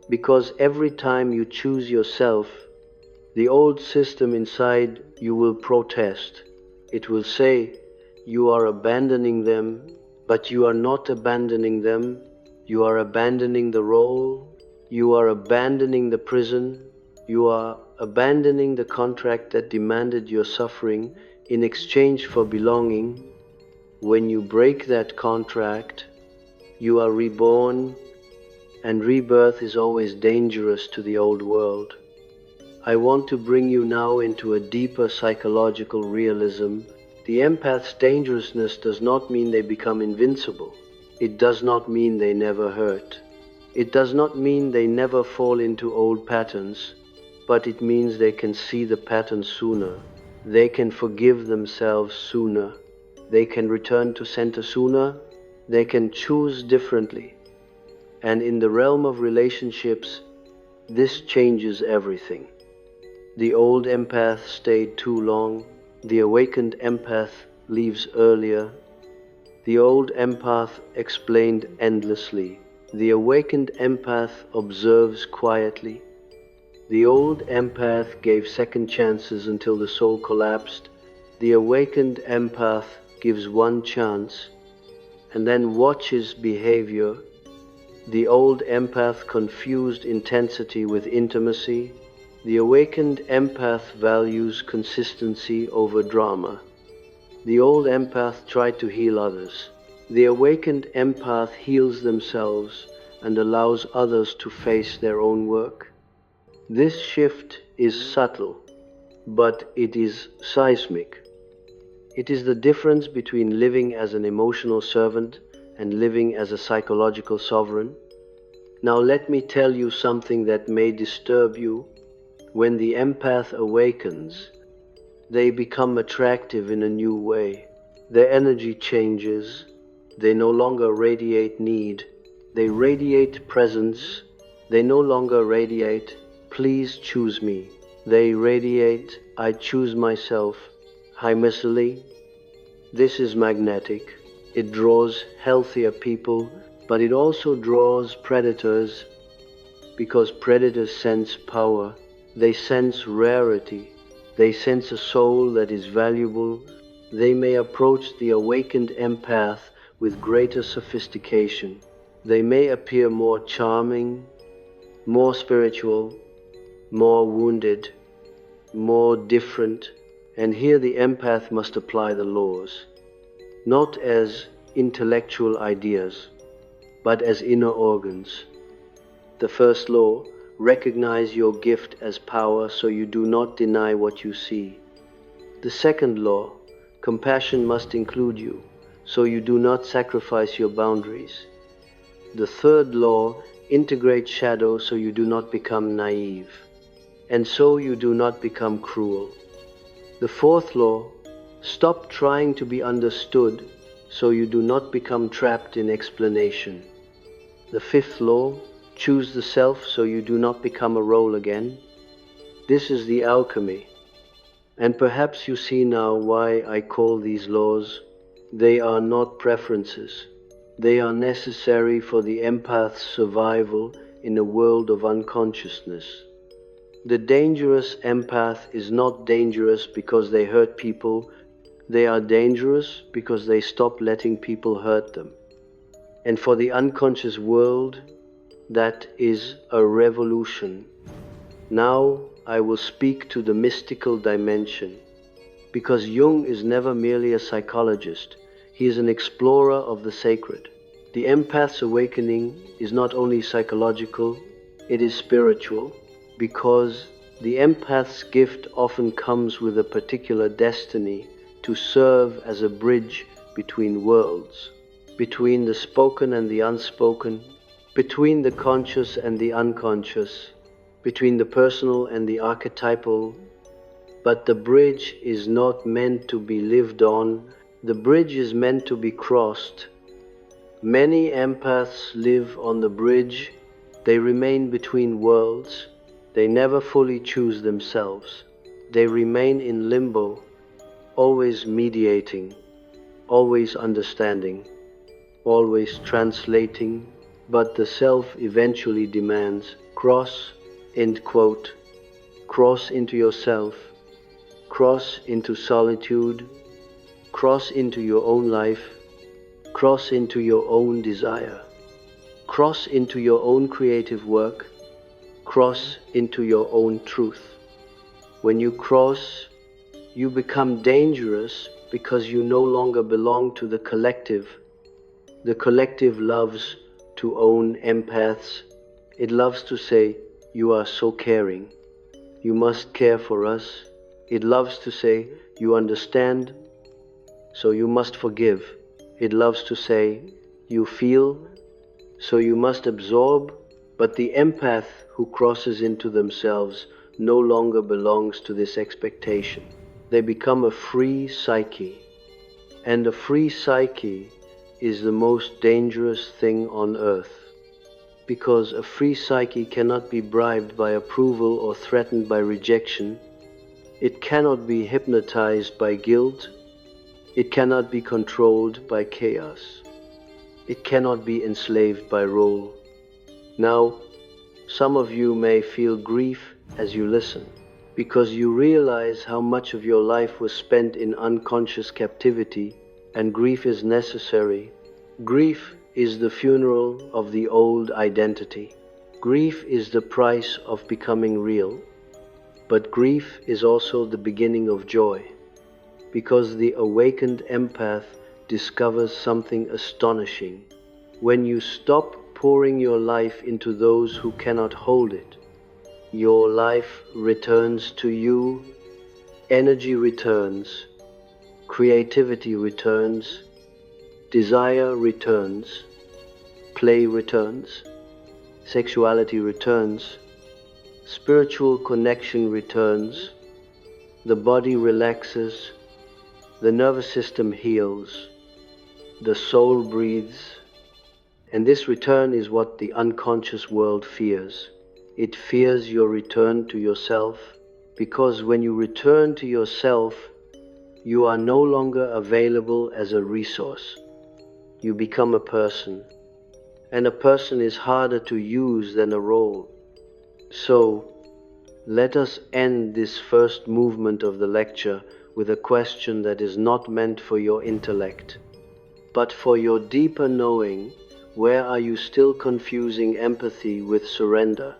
Because every time you choose yourself, the old system inside you will protest. It will say, you are abandoning them, but you are not abandoning them. You are abandoning the role. You are abandoning the prison. You are abandoning the contract that demanded your suffering in exchange for belonging. When you break that contract, you are reborn, and rebirth is always dangerous to the old world. I want to bring you now into a deeper psychological realism. The empath's dangerousness does not mean they become invincible. It does not mean they never hurt. It does not mean they never fall into old patterns, but it means they can see the pattern sooner. They can forgive themselves sooner. They can return to center sooner. They can choose differently. And in the realm of relationships, this changes everything. The old empath stayed too long. The awakened empath leaves earlier. The old empath explained endlessly. The awakened empath observes quietly. The old empath gave second chances until the soul collapsed. The awakened empath gives one chance and then watches behavior. The old empath confused intensity with intimacy. The awakened empath values consistency over drama. The old empath tried to heal others. The awakened empath heals themselves and allows others to face their own work. This shift is subtle, but it is seismic. It is the difference between living as an emotional servant and living as a psychological sovereign. Now let me tell you something that may disturb you. When the empath awakens, they become attractive in a new way. Their energy changes. They no longer radiate need. They radiate presence. They no longer radiate, please choose me. They radiate, I choose myself. Hymiscally. This is magnetic. It draws healthier people, but it also draws predators, because predators sense power. They sense rarity. They sense a soul that is valuable. They may approach the awakened empath with greater sophistication. They may appear more charming, more spiritual, more wounded, more different, and here the empath must apply the laws, not as intellectual ideas, but as inner organs. The first law, recognize your gift as power so you do not deny what you see. The second law, compassion must include you, so you do not sacrifice your boundaries. The third law, integrate shadow so you do not become naive, and so you do not become cruel. The fourth law, stop trying to be understood so you do not become trapped in explanation. The fifth law, choose the self so you do not become a role again. This is the alchemy. And perhaps you see now why I call these laws. They are not preferences. They are necessary for the empath's survival in a world of unconsciousness. The dangerous empath is not dangerous because they hurt people. They are dangerous because they stop letting people hurt them. And for the unconscious world, that is a revolution. Now I will speak to the mystical dimension, because Jung is never merely a psychologist. He is an explorer of the sacred. The empath's awakening is not only psychological, it is spiritual, because the empath's gift often comes with a particular destiny to serve as a bridge between worlds, between the spoken and the unspoken, between the conscious and the unconscious, between the personal and the archetypal. But the bridge is not meant to be lived on, the bridge is meant to be crossed. Many empaths live on the bridge, they remain between worlds, they never fully choose themselves. They remain in limbo, always mediating, always understanding, always translating, but the self eventually demands, cross, end quote, cross into yourself, cross into solitude, cross into your own life, cross into your own desire, cross into your own creative work, cross into your own truth. When you cross, you become dangerous because you no longer belong to the collective. The collective loves to own empaths. It loves to say, you are so caring. You must care for us. It loves to say, you understand, so you must forgive. It loves to say, you feel, so you must absorb. But the empath who crosses into themselves no longer belongs to this expectation. They become a free psyche. And a free psyche is the most dangerous thing on earth, because a free psyche cannot be bribed by approval or threatened by rejection. It cannot be hypnotized by guilt. It cannot be controlled by chaos. It cannot be enslaved by role. Now, some of you may feel grief as you listen, because you realize how much of your life was spent in unconscious captivity, and grief is necessary. Grief is the funeral of the old identity. Grief is the price of becoming real. But grief is also the beginning of joy, because the awakened empath discovers something astonishing. When you stop pouring your life into those who cannot hold it, your life returns to you, energy returns, creativity returns, desire returns, play returns, sexuality returns, spiritual connection returns, the body relaxes, the nervous system heals, the soul breathes, and this return is what the unconscious world fears. It fears your return to yourself, because when you return to yourself, you are no longer available as a resource. You become a person, and a person is harder to use than a role. So, let us end this first movement of the lecture with a question that is not meant for your intellect, but for your deeper knowing, Where are you still confusing empathy with surrender?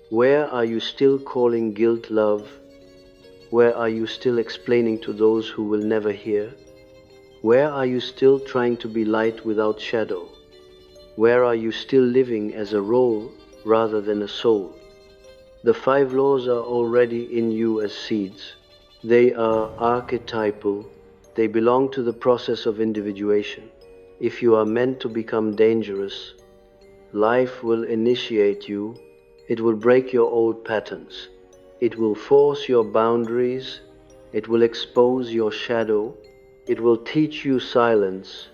Where are you still calling guilt love? Where are you still explaining to those who will never hear? Where are you still trying to be light without shadow? Where are you still living as a role rather than a soul? The 5 laws are already in you as seeds. They are archetypal. They belong to the process of individuation. If you are meant to become dangerous, life will initiate you. It will break your old patterns. It will force your boundaries. It will expose your shadow. It will teach you silence.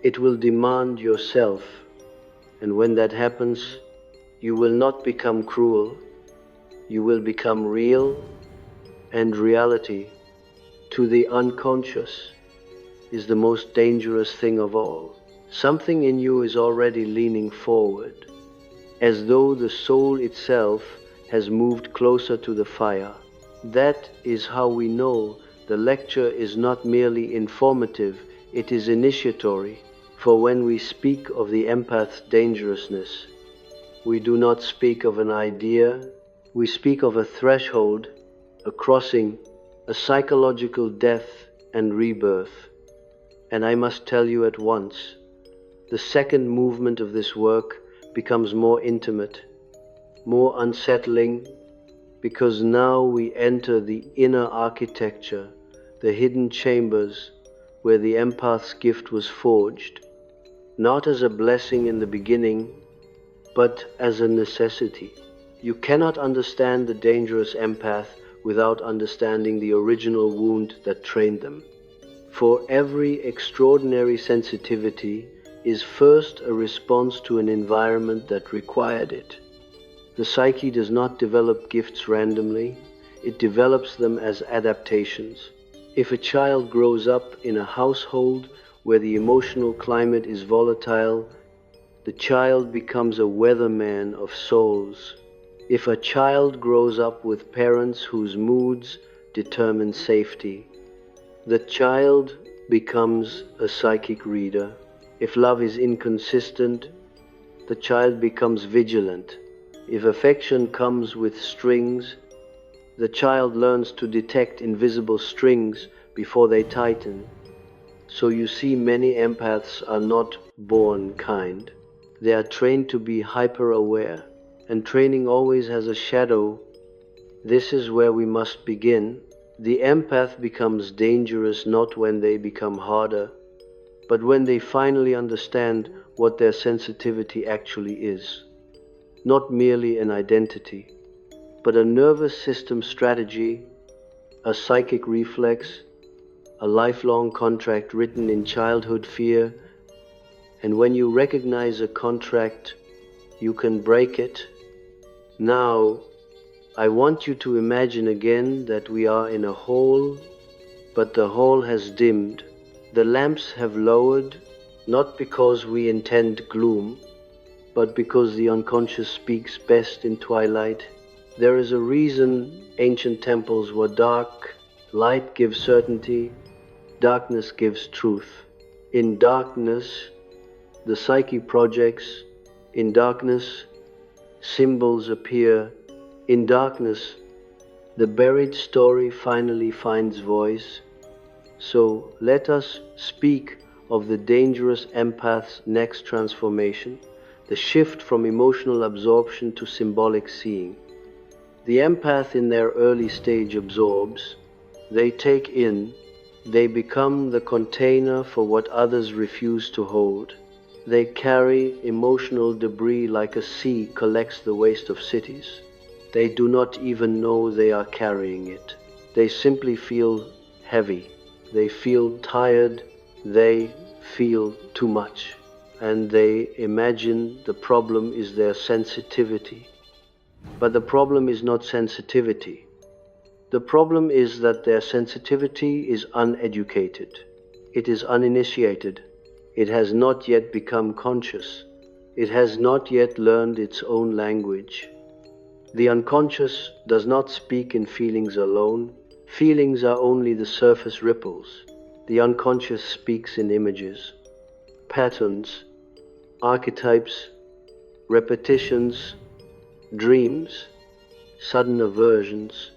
It will demand yourself. And when that happens, you will not become cruel. You will become real, and reality, to the unconscious, is the most dangerous thing of all. Something in you is already leaning forward, as though the soul itself has moved closer to the fire. That is how we know the lecture is not merely informative, it is initiatory. For when we speak of the empath's dangerousness, we do not speak of an idea, we speak of a threshold, a crossing, a psychological death and rebirth. And I must tell you at once, the second movement of this work becomes more intimate, more unsettling, because now we enter the inner architecture, the hidden chambers where the empath's gift was forged, not as a blessing in the beginning, but as a necessity. You cannot understand the dangerous empath without understanding the original wound that trained them. For every extraordinary sensitivity is first a response to an environment that required it. The psyche does not develop gifts randomly, it develops them as adaptations. If a child grows up in a household where the emotional climate is volatile, the child becomes a weatherman of souls. If a child grows up with parents whose moods determine safety, the child becomes a psychic reader. If love is inconsistent, the child becomes vigilant. If affection comes with strings, the child learns to detect invisible strings before they tighten. So you see, many empaths are not born kind. They are trained to be hyper-aware, and training always has a shadow. This is where we must begin. The empath becomes dangerous not when they become harder, but when they finally understand what their sensitivity actually is. Not merely an identity, but a nervous system strategy, a psychic reflex, a lifelong contract written in childhood fear. And when you recognize a contract, you can break it. Now, I want you to imagine again that we are in a hall, but the hall has dimmed. The lamps have lowered, not because we intend gloom, but because the unconscious speaks best in twilight. There is a reason ancient temples were dark. Light gives certainty, darkness gives truth. In darkness, the psyche projects. In darkness, symbols appear. In darkness, the buried story finally finds voice. So let us speak of the dangerous empath's next transformation, the shift from emotional absorption to symbolic seeing. The empath in their early stage absorbs, they take in, they become the container for what others refuse to hold. They carry emotional debris like a sea collects the waste of cities. They do not even know they are carrying it. They simply feel heavy. They feel tired. They feel too much. And they imagine the problem is their sensitivity. But the problem is not sensitivity. The problem is that their sensitivity is uneducated. It is uninitiated. It has not yet become conscious. It has not yet learned its own language. The unconscious does not speak in feelings alone. Feelings are only the surface ripples. The unconscious speaks in images, patterns, archetypes, repetitions, dreams, sudden aversions,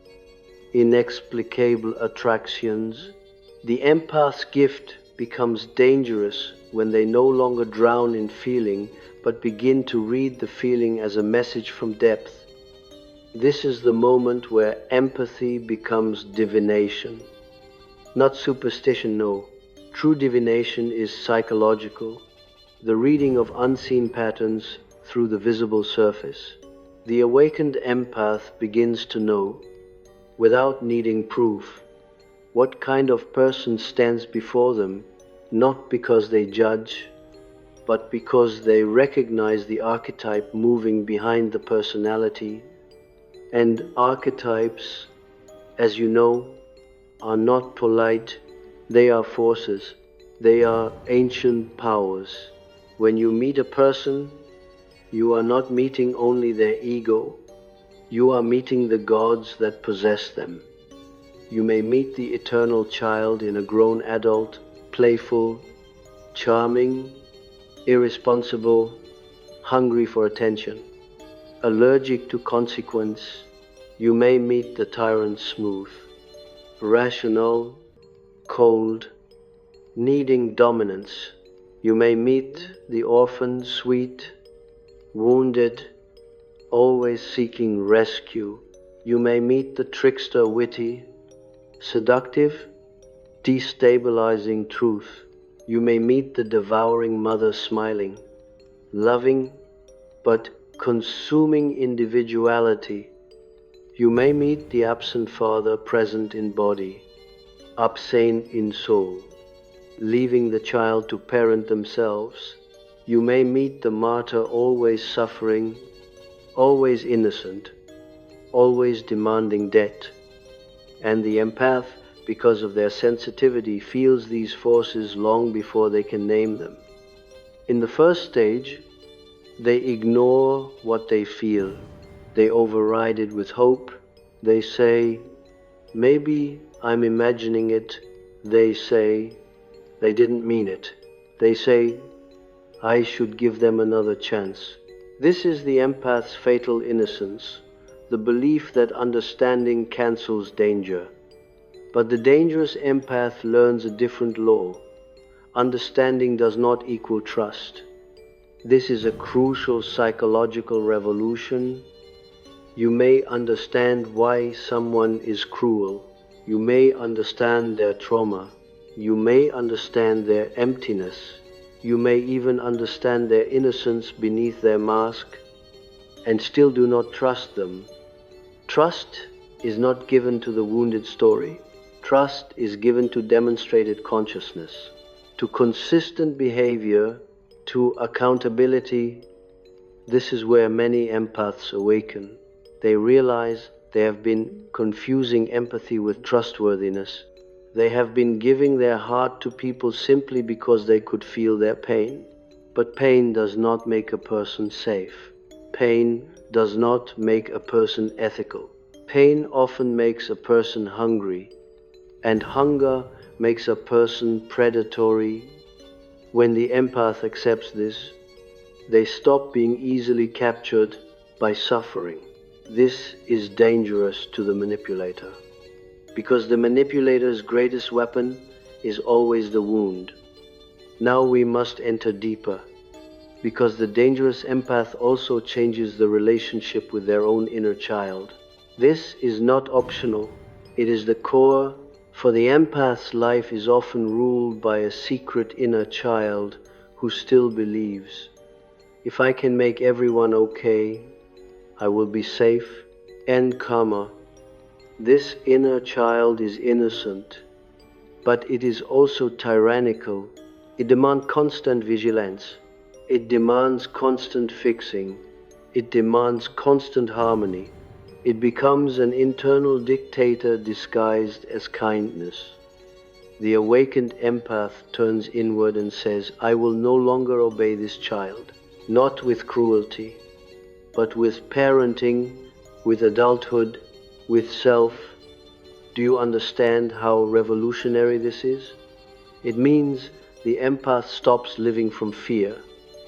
inexplicable attractions. The empath's gift becomes dangerous when they no longer drown in feeling, but begin to read the feeling as a message from depth. This is the moment where empathy becomes divination. Not superstition, no. True divination is psychological, the reading of unseen patterns through the visible surface. The awakened empath begins to know, without needing proof, what kind of person stands before them, not because they judge, but because they recognize the archetype moving behind the personality. And archetypes, as you know, are not polite, they are forces, they are ancient powers. When you meet a person, you are not meeting only their ego, you are meeting the gods that possess them. You may meet the eternal child in a grown adult, playful, charming, irresponsible, hungry for attention, allergic to consequence. You may meet the tyrant smooth, rational, cold, needing dominance. You may meet the orphan sweet, wounded, always seeking rescue. You may meet the trickster witty, seductive, destabilizing truth. You may meet the devouring mother smiling, loving, but consuming individuality. You may meet the absent father present in body, absent in soul, leaving the child to parent themselves. You may meet the martyr always suffering, always innocent, always demanding debt. And the empath, because of their sensitivity, feels these forces long before they can name them. In the first stage, they ignore what they feel. They override it with hope. They say, maybe I'm imagining it. They say, they didn't mean it. They say, I should give them another chance. This is the empath's fatal innocence, the belief that understanding cancels danger. But the dangerous empath learns a different law. Understanding does not equal trust. This is a crucial psychological revolution. You may understand why someone is cruel. You may understand their trauma. You may understand their emptiness. You may even understand their innocence beneath their mask, and still do not trust them. Trust is not given to the wounded story. Trust is given to demonstrated consciousness, to consistent behavior, to accountability. This is where many empaths awaken. They realize they have been confusing empathy with trustworthiness. They have been giving their heart to people simply because they could feel their pain. But pain does not make a person safe. Pain does not make a person ethical. Pain often makes a person hungry, and hunger makes a person predatory. When the empath accepts this, they stop being easily captured by suffering. This is dangerous to the manipulator, because the manipulator's greatest weapon is always the wound. Now we must enter deeper, because the dangerous empath also changes the relationship with their own inner child. This is not optional, it is the core, for the empath's life is often ruled by a secret inner child who still believes, if I can make everyone okay, I will be safe. End comma. This inner child is innocent, but it is also tyrannical. It demands constant vigilance. It demands constant fixing. It demands constant harmony. It becomes an internal dictator disguised as kindness. The awakened empath turns inward and says, I will no longer obey this child, not with cruelty, but with parenting, with adulthood, with self. Do you understand how revolutionary this is? It means the empath stops living from fear.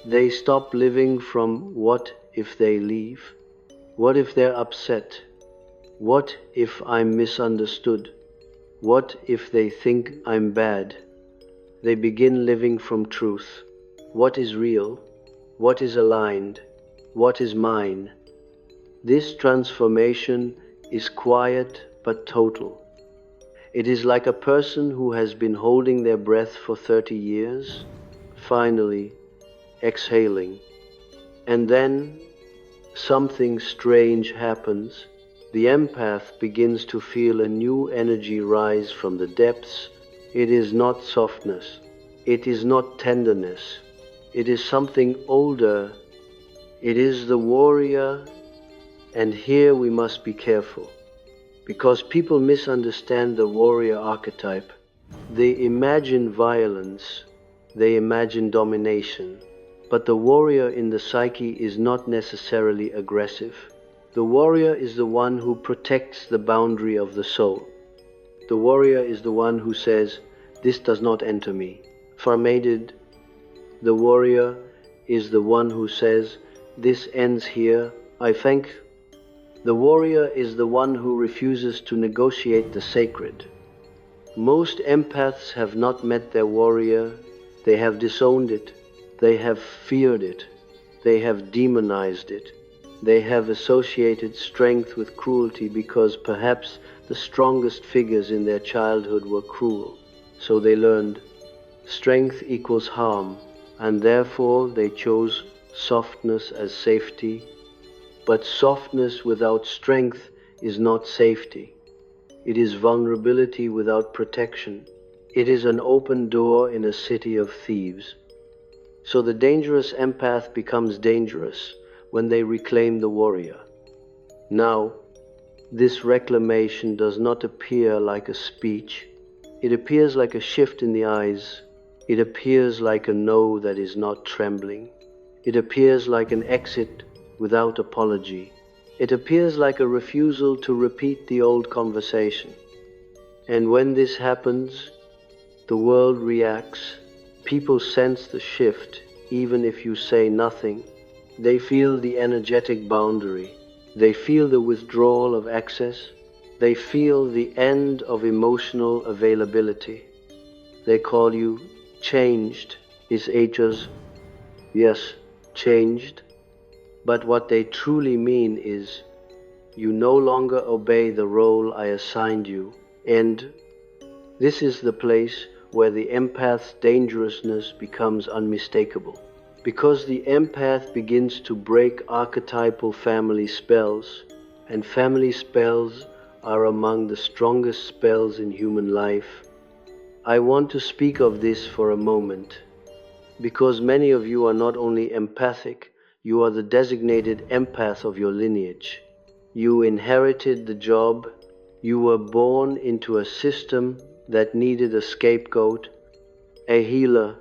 They stop living from what if they leave? What if they're upset? What if I'm misunderstood? What if they think I'm bad? They begin living from truth. What is real? What is aligned? What is mine? This transformation is quiet but total. It is like a person who has been holding their breath for 30 years, finally exhaling. And then something strange happens. The empath begins to feel a new energy rise from the depths. It is not softness. It is not tenderness. It is something older. It is the warrior. And here we must be careful, because people misunderstand the warrior archetype. They imagine violence. They imagine domination. But the warrior in the psyche is not necessarily aggressive. The warrior is the one who protects the boundary of the soul. The warrior is the one who says, "This does not enter me." Farmadid, the warrior is the one who says, "This ends here, I thank." The warrior is the one who refuses to negotiate the sacred. Most empaths have not met their warrior. They have disowned it. They have feared it. They have demonized it. They have associated strength with cruelty because perhaps the strongest figures in their childhood were cruel. So they learned strength equals harm, and therefore they chose softness as safety. But softness without strength is not safety. It is vulnerability without protection. It is an open door in a city of thieves. So the dangerous empath becomes dangerous when they reclaim the warrior. Now, this reclamation does not appear like a speech. It appears like a shift in the eyes. It appears like a no that is not trembling. It appears like an exit without apology. It appears like a refusal to repeat the old conversation. And when this happens, the world reacts. People sense the shift, even if you say nothing. They feel the energetic boundary. They feel the withdrawal of access. They feel the end of emotional availability. They call you changed. Is H's? Yes, changed. But what they truly mean is, you no longer obey the role I assigned you. And this is the place where the empath's dangerousness becomes unmistakable. Because the empath begins to break archetypal family spells, and family spells are among the strongest spells in human life. I want to speak of this for a moment, because many of you are not only empathic, you are the designated empath of your lineage. You inherited the job. You were born into a system that needed a scapegoat, a healer,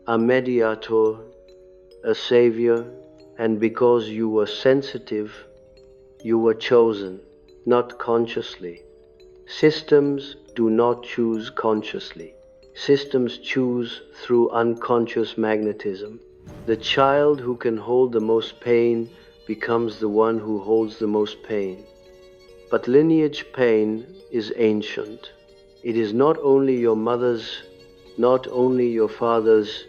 a mediator, a savior, and because you were sensitive, you were chosen, not consciously. Systems do not choose consciously. Systems choose through unconscious magnetism. The child who can hold the most pain becomes the one who holds the most pain. But lineage pain is ancient. It is not only your mother's, not only your father's,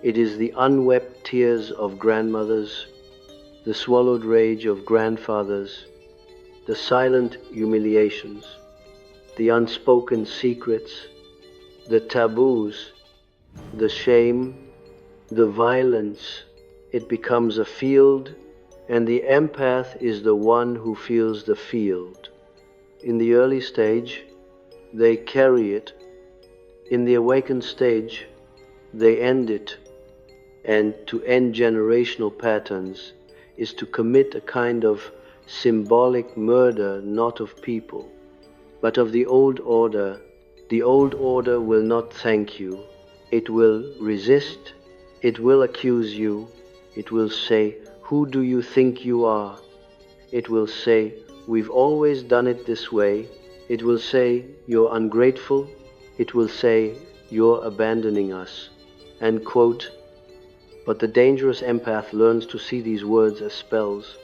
it is the unwept tears of grandmothers, the swallowed rage of grandfathers, the silent humiliations, the unspoken secrets, the taboos, the shame, the violence. It becomes a field, and the empath is the one who feels the field. In the early stage, they carry it. In the awakened stage, they end it. And to end generational patterns is to commit a kind of symbolic murder, not of people, but of the old order. The old order will not thank you. It will resist. It will accuse you. It will say, "Who do you think you are?" It will say, "We've always done it this way." It will say, "You're ungrateful." It will say, "You're abandoning us." And quote, But the dangerous empath learns to see these words as spells,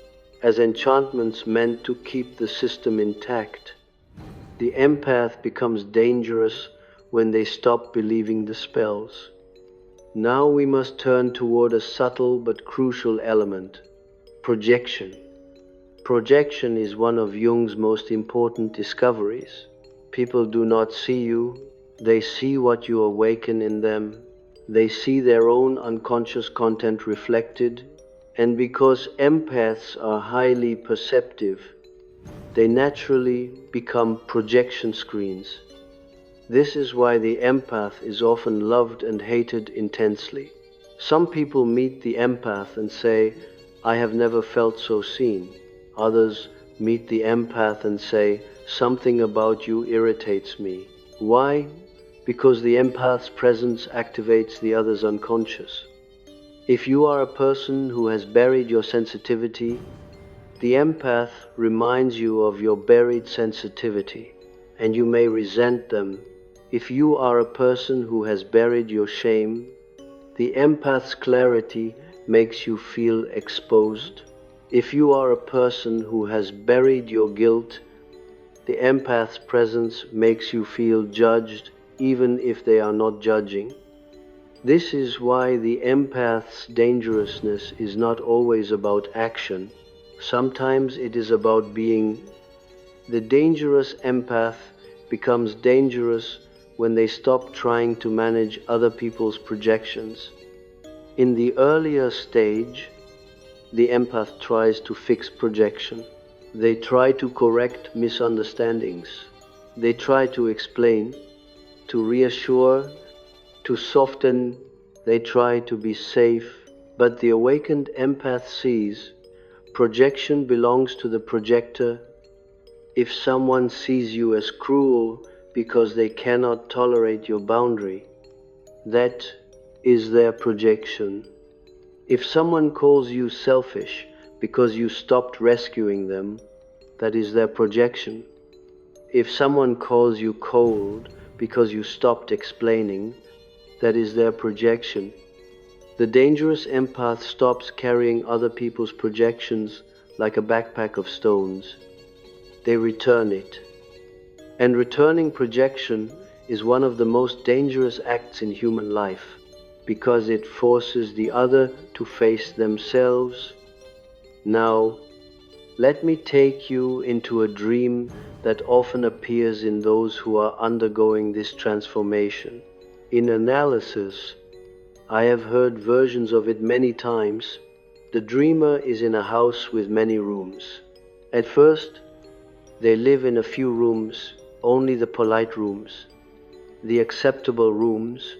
as enchantments meant to keep the system intact. The empath becomes dangerous when they stop believing the spells. Now we must turn toward a subtle but crucial element: projection. Projection is one of Jung's most important discoveries. People do not see you, they see what you awaken in them. They see their own unconscious content reflected, and because empaths are highly perceptive, they naturally become projection screens. This is why the empath is often loved and hated intensely. Some people meet the empath and say, "I have never felt so seen." Others meet the empath and say, "Something about you irritates me." Why? Because the empath's presence activates the other's unconscious. If you are a person who has buried your sensitivity, the empath reminds you of your buried sensitivity, and you may resent them. If you are a person who has buried your shame, the empath's clarity makes you feel exposed. If you are a person who has buried your guilt, the empath's presence makes you feel judged, even if they are not judging. This is why the empath's dangerousness is not always about action. Sometimes it is about being. The dangerous empath becomes dangerous when they stop trying to manage other people's projections. In the earlier stage, the empath tries to fix projection. They try to correct misunderstandings. They try to explain, to reassure, to soften. They try to be safe. But the awakened empath sees projection belongs to the projector. If someone sees you as cruel because they cannot tolerate your boundary, that is their projection. If someone calls you selfish because you stopped rescuing them, that is their projection. If someone calls you cold because you stopped explaining, that is their projection. The dangerous empath stops carrying other people's projections like a backpack of stones. They return it. And returning projection is one of the most dangerous acts in human life, because it forces the other to face themselves. Now, let me take you into a dream that often appears in those who are undergoing this transformation. In analysis, I have heard versions of it many times. The dreamer is in a house with many rooms. At first, they live in a few rooms, only the polite rooms, the acceptable rooms,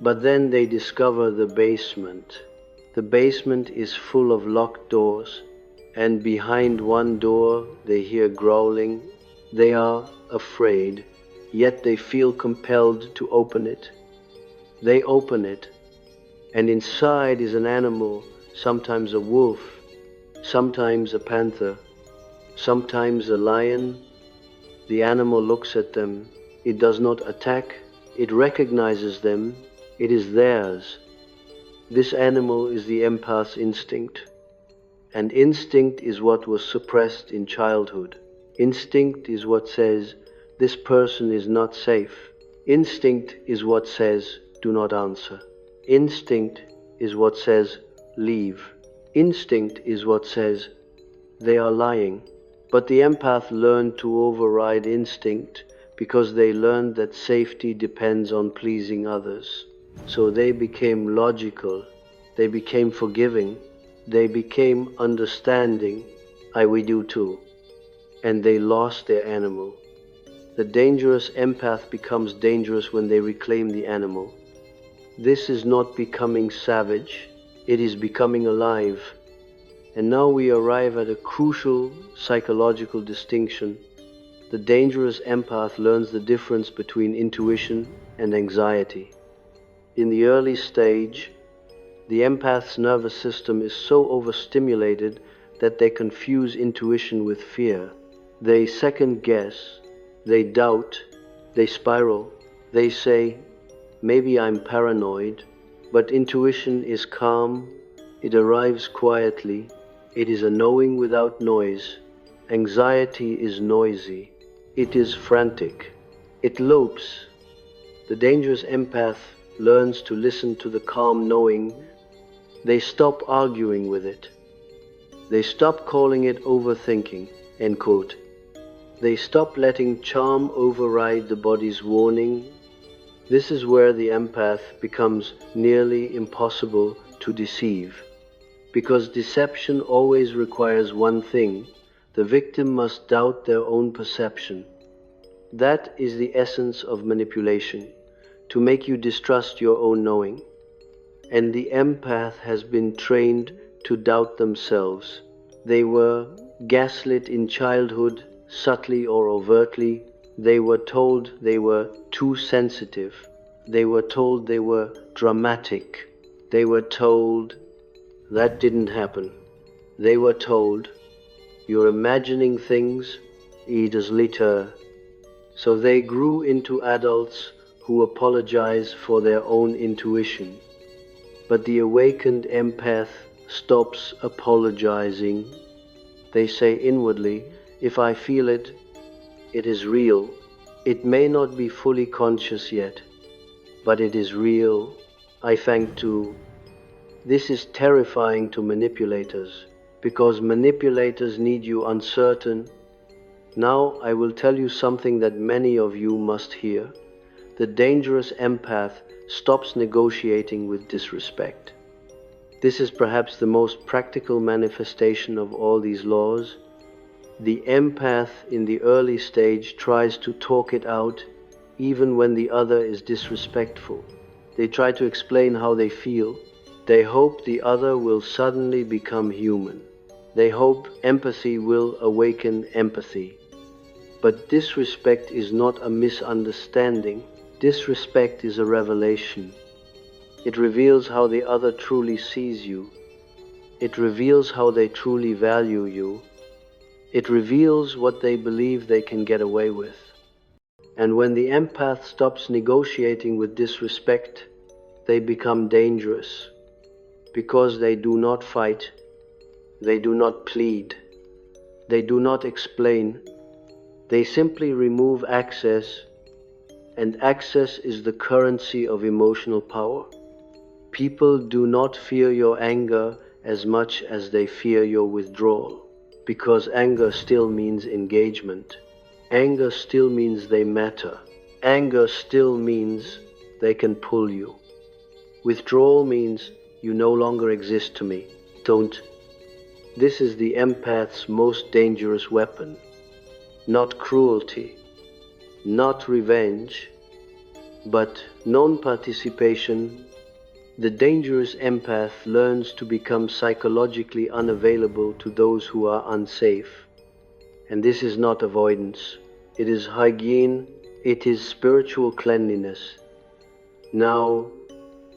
but then they discover the basement. The basement is full of locked doors, and behind one door they hear growling. They are afraid, yet they feel compelled to open it. They open it, and inside is an animal, sometimes a wolf, sometimes a panther, sometimes a lion. The animal looks at them. It does not attack. It recognizes them. It is theirs. This animal is the empath's instinct. And instinct is what was suppressed in childhood. Instinct is what says, this person is not safe. Instinct is what says, do not answer. Instinct is what says, leave. Instinct is what says, they are lying. But the empath learned to override instinct because they learned that safety depends on pleasing others. So they became logical, they became forgiving, they became understanding. We do too. And they lost their animal. The dangerous empath becomes dangerous when they reclaim the animal. This is not becoming savage, it is becoming alive. And now we arrive at a crucial psychological distinction. The dangerous empath learns the difference between intuition and anxiety. In the early stage, the empath's nervous system is so overstimulated that they confuse intuition with fear. They second guess, they doubt, they spiral, they say, maybe I'm paranoid, But intuition is calm, it arrives quietly, it is a knowing without noise. Anxiety is noisy, it is frantic, it lopes. The dangerous empath learns to listen to the calm knowing. They stop arguing with it. They stop calling it overthinking, end quote. They stop letting charm override the body's warning. This is where the empath becomes nearly impossible to deceive. Because deception always requires one thing: the victim must doubt their own perception. That is the essence of manipulation, to make you distrust your own knowing. And the empath has been trained to doubt themselves. They were gaslit in childhood, subtly or overtly. They were told they were too sensitive. They were told they were dramatic. They were told that didn't happen. They were told you're imagining things, Eda's litter. So they grew into adults who apologize for their own intuition. But the awakened empath stops apologizing. They say inwardly, if I feel it, it is real. It may not be fully conscious yet, but it is real. I thank to. This is terrifying to manipulators, because manipulators need you uncertain. Now I will tell you something that many of you must hear. The dangerous empath stops negotiating with disrespect. This is perhaps the most practical manifestation of all these laws. The empath in the early stage tries to talk it out, even when the other is disrespectful. They try to explain how they feel. They hope the other will suddenly become human. They hope empathy will awaken empathy. But disrespect is not a misunderstanding. Disrespect is a revelation. It reveals how the other truly sees you. It reveals how they truly value you. It reveals what they believe they can get away with. And when the empath stops negotiating with disrespect, they become dangerous. Because they do not fight, they do not plead, they do not explain, they simply remove access, and access is the currency of emotional power. People do not fear your anger as much as they fear your withdrawal, because anger still means engagement. Anger still means they matter. Anger still means they can pull you. Withdrawal means you no longer exist to me. Don't. This is the empath's most dangerous weapon. Not cruelty, not revenge, but non-participation. The dangerous empath learns to become psychologically unavailable to those who are unsafe. And this is not avoidance. It is hygiene. It is spiritual cleanliness. Now,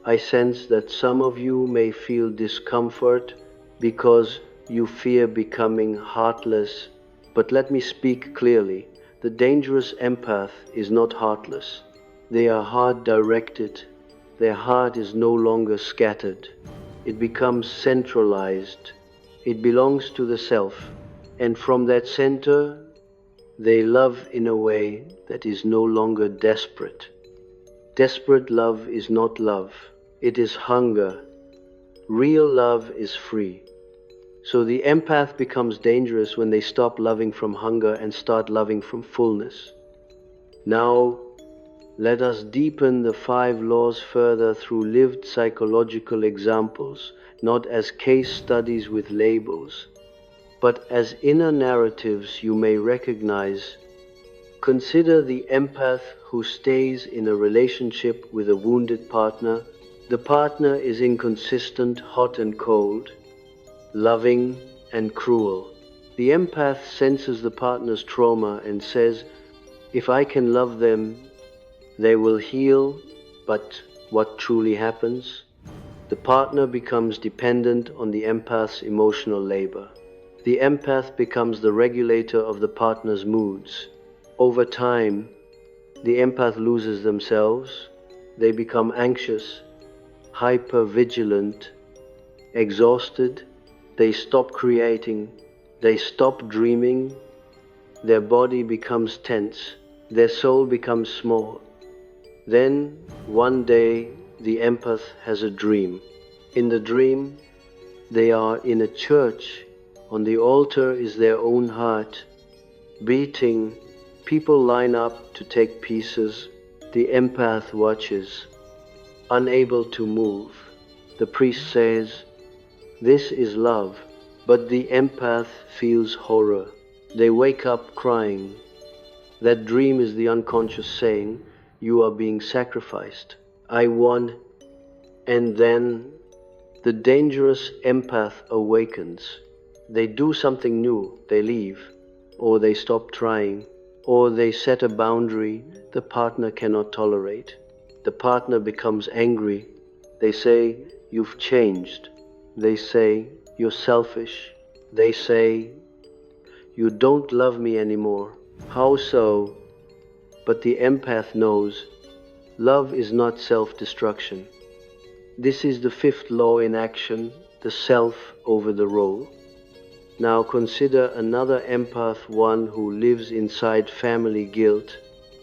I sense that some of you may feel discomfort because you fear becoming heartless. But let me speak clearly. The dangerous empath is not heartless. They are heart-directed. Their heart is no longer scattered. It becomes centralized. It belongs to the self. And from that center, they love in a way that is no longer desperate. Desperate love is not love. It is hunger. Real love is free. So the empath becomes dangerous when they stop loving from hunger and start loving from fullness. Now, let us deepen the 5 laws further through lived psychological examples, not as case studies with labels, but as inner narratives you may recognize. Consider the empath who stays in a relationship with a wounded partner. The partner is inconsistent, hot and cold, loving and cruel. The empath senses the partner's trauma and says, if I can love them, they will heal. But what truly happens? The partner becomes dependent on the empath's emotional labor. The empath becomes the regulator of the partner's moods. Over time, the empath loses themselves. They become anxious, hyper-vigilant, exhausted. They stop creating, they stop dreaming, their body becomes tense, their soul becomes small. Then, one day, the empath has a dream. In the dream, they are in a church. On the altar is their own heart, beating. People line up to take pieces. The empath watches, unable to move. The priest says, "This is love," but the empath feels horror. They wake up crying. That dream is the unconscious saying, "You are being sacrificed. I won." And then the dangerous empath awakens. They do something new, they leave, or they stop trying, or they set a boundary the partner cannot tolerate. The partner becomes angry. They say, "You've changed." They say, "You're selfish." They say, "You don't love me anymore." How so? But the empath knows love is not self-destruction. This is the fifth law in action, the self over the role. Now consider another empath, one who lives inside family guilt.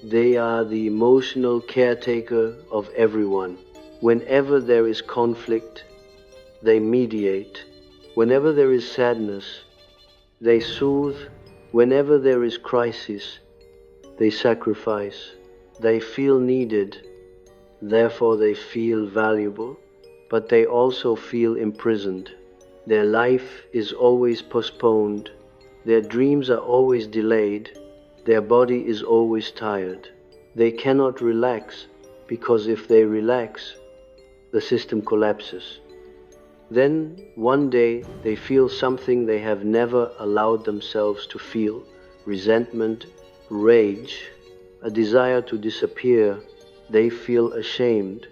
They are the emotional caretaker of everyone. Whenever there is conflict, they mediate. Whenever there is sadness, they soothe. Whenever there is crisis, they sacrifice. They feel needed, therefore they feel valuable, but they also feel imprisoned. Their life is always postponed. Their dreams are always delayed. Their body is always tired. They cannot relax, because if they relax, the system collapses. Then, one day, they feel something they have never allowed themselves to feel: resentment, rage, a desire to disappear. They feel ashamed.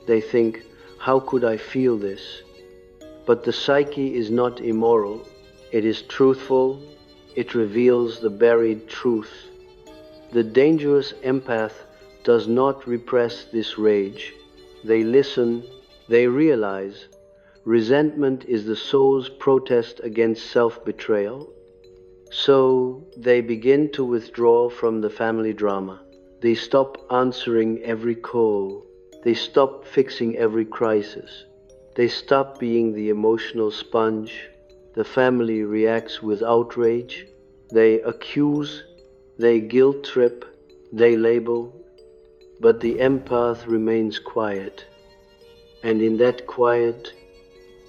They think, "How could I feel this?" But the psyche is not immoral. It is truthful. It reveals the buried truth. The dangerous empath does not repress this rage. They listen. They realize resentment is the soul's protest against self-betrayal. So they begin to withdraw from the family drama. They stop answering every call. They stop fixing every crisis. They stop being the emotional sponge. The family reacts with outrage. They accuse. They guilt trip. They label. But the empath remains quiet. And in that quiet,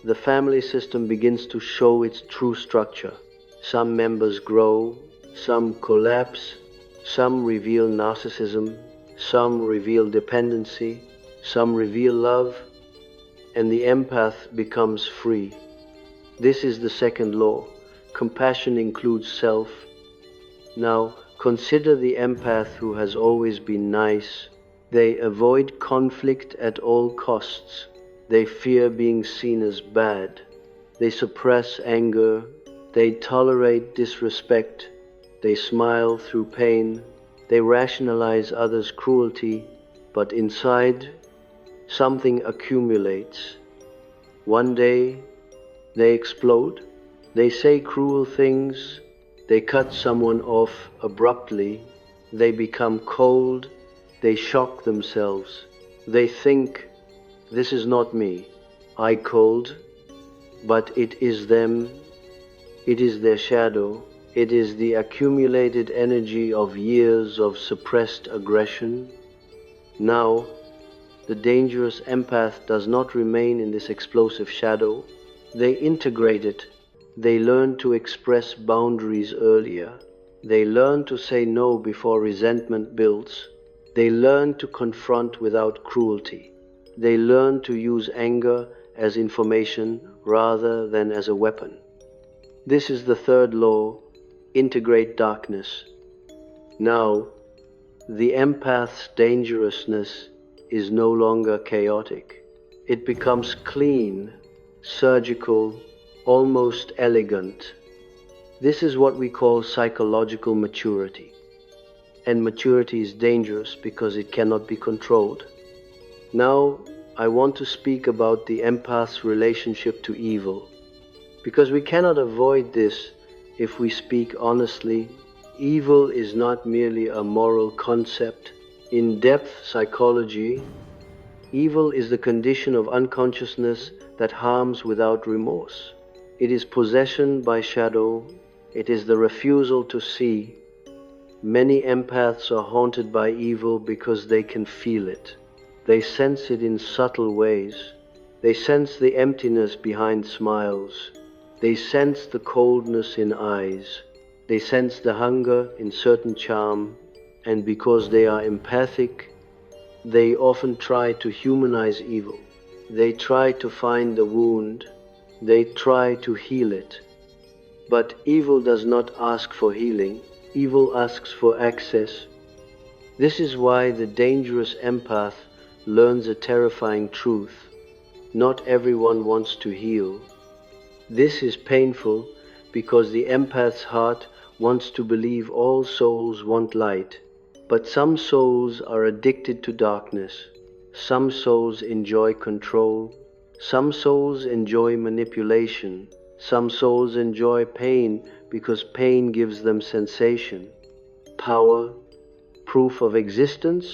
the family system begins to show its true structure. Some members grow, some collapse, some reveal narcissism, some reveal dependency, some reveal love, and the empath becomes free. This is the second law. Compassion includes self. Now, consider the empath who has always been nice. They avoid conflict at all costs. They fear being seen as bad. They suppress anger. They tolerate disrespect. They smile through pain. They rationalize others' cruelty. But inside, something accumulates. One day, they explode. They say cruel things. They cut someone off abruptly. They become cold. They shock themselves. They think, "This is not me. I cold." But it is them. It is their shadow. It is the accumulated energy of years of suppressed aggression. Now, the dangerous empath does not remain in this explosive shadow. They integrate it. They learn to express boundaries earlier. They learn to say no before resentment builds. They learn to confront without cruelty. They learn to use anger as information rather than as a weapon. This is the third law: integrate darkness. Now, the empath's dangerousness is no longer chaotic. It becomes clean, surgical, almost elegant. This is what we call psychological maturity. And maturity is dangerous because it cannot be controlled. Now, I want to speak about the empath's relationship to evil, because we cannot avoid this if we speak honestly. Evil is not merely a moral concept. In depth psychology, evil is the condition of unconsciousness that harms without remorse. It is possession by shadow. It is the refusal to see. Many empaths are haunted by evil because they can feel it. They sense it in subtle ways. They sense the emptiness behind smiles. They sense the coldness in eyes. They sense the hunger in certain charm. And because they are empathic, they often try to humanize evil. They try to find the wound. They try to heal it. But evil does not ask for healing. Evil asks for access. This is why the dangerous empath learns a terrifying truth. Not everyone wants to heal. This is painful because the empath's heart wants to believe all souls want light. But some souls are addicted to darkness. Some souls enjoy control. Some souls enjoy manipulation. Some souls enjoy pain because pain gives them sensation, power, proof of existence.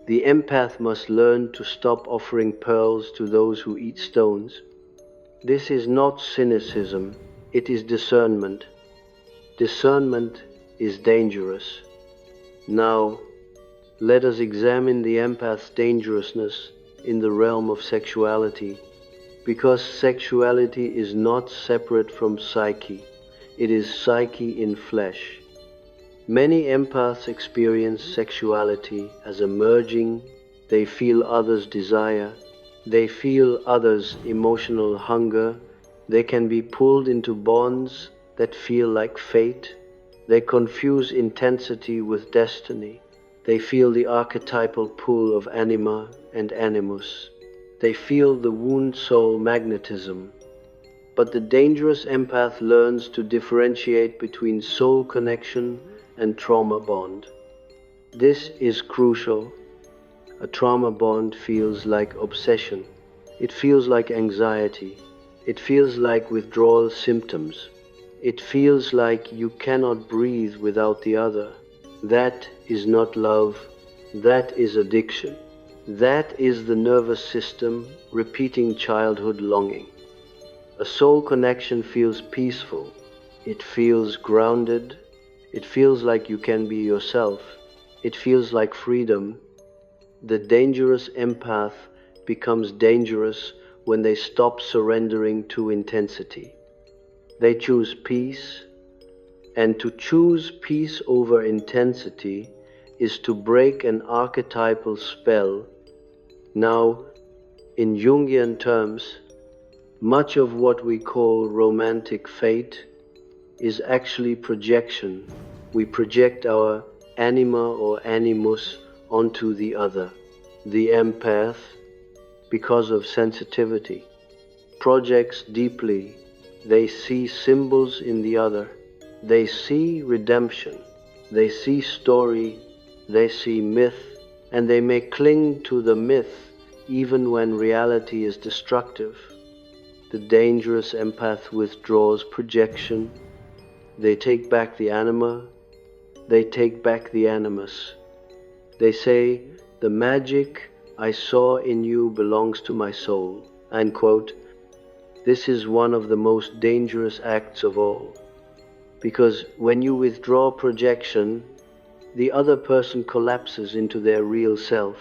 The empath must learn to stop offering pearls to those who eat stones. This is not cynicism, it is discernment. Discernment is dangerous. Now, let us examine the empath's dangerousness in the realm of sexuality, because sexuality is not separate from psyche. It is psyche in flesh. Many empaths experience sexuality as a merging. They feel others' desire. They feel others' emotional hunger. They can be pulled into bonds that feel like fate. They confuse intensity with destiny. They feel the archetypal pull of anima and animus. They feel the wound soul magnetism. But the dangerous empath learns to differentiate between soul connection and trauma bond. This is crucial. A trauma bond feels like obsession. It feels like anxiety. It feels like withdrawal symptoms. It feels like you cannot breathe without the other. That is not love. That is addiction. That is the nervous system repeating childhood longing. A soul connection feels peaceful. It feels grounded. It feels like you can be yourself. It feels like freedom. The dangerous empath becomes dangerous when they stop surrendering to intensity. They choose peace, and to choose peace over intensity is to break an archetypal spell. Now, in Jungian terms, much of what we call romantic fate is actually projection. We project our anima or animus onto the other. The empath, because of sensitivity, projects deeply. They see symbols in the other. They see redemption. They see story. They see myth. And they may cling to the myth even when reality is destructive. The dangerous empath withdraws projection. They take back the anima. They take back the animus. They say, "The magic I saw in you belongs to my soul." Unquote. This is one of the most dangerous acts of all. Because when you withdraw projection, the other person collapses into their real self.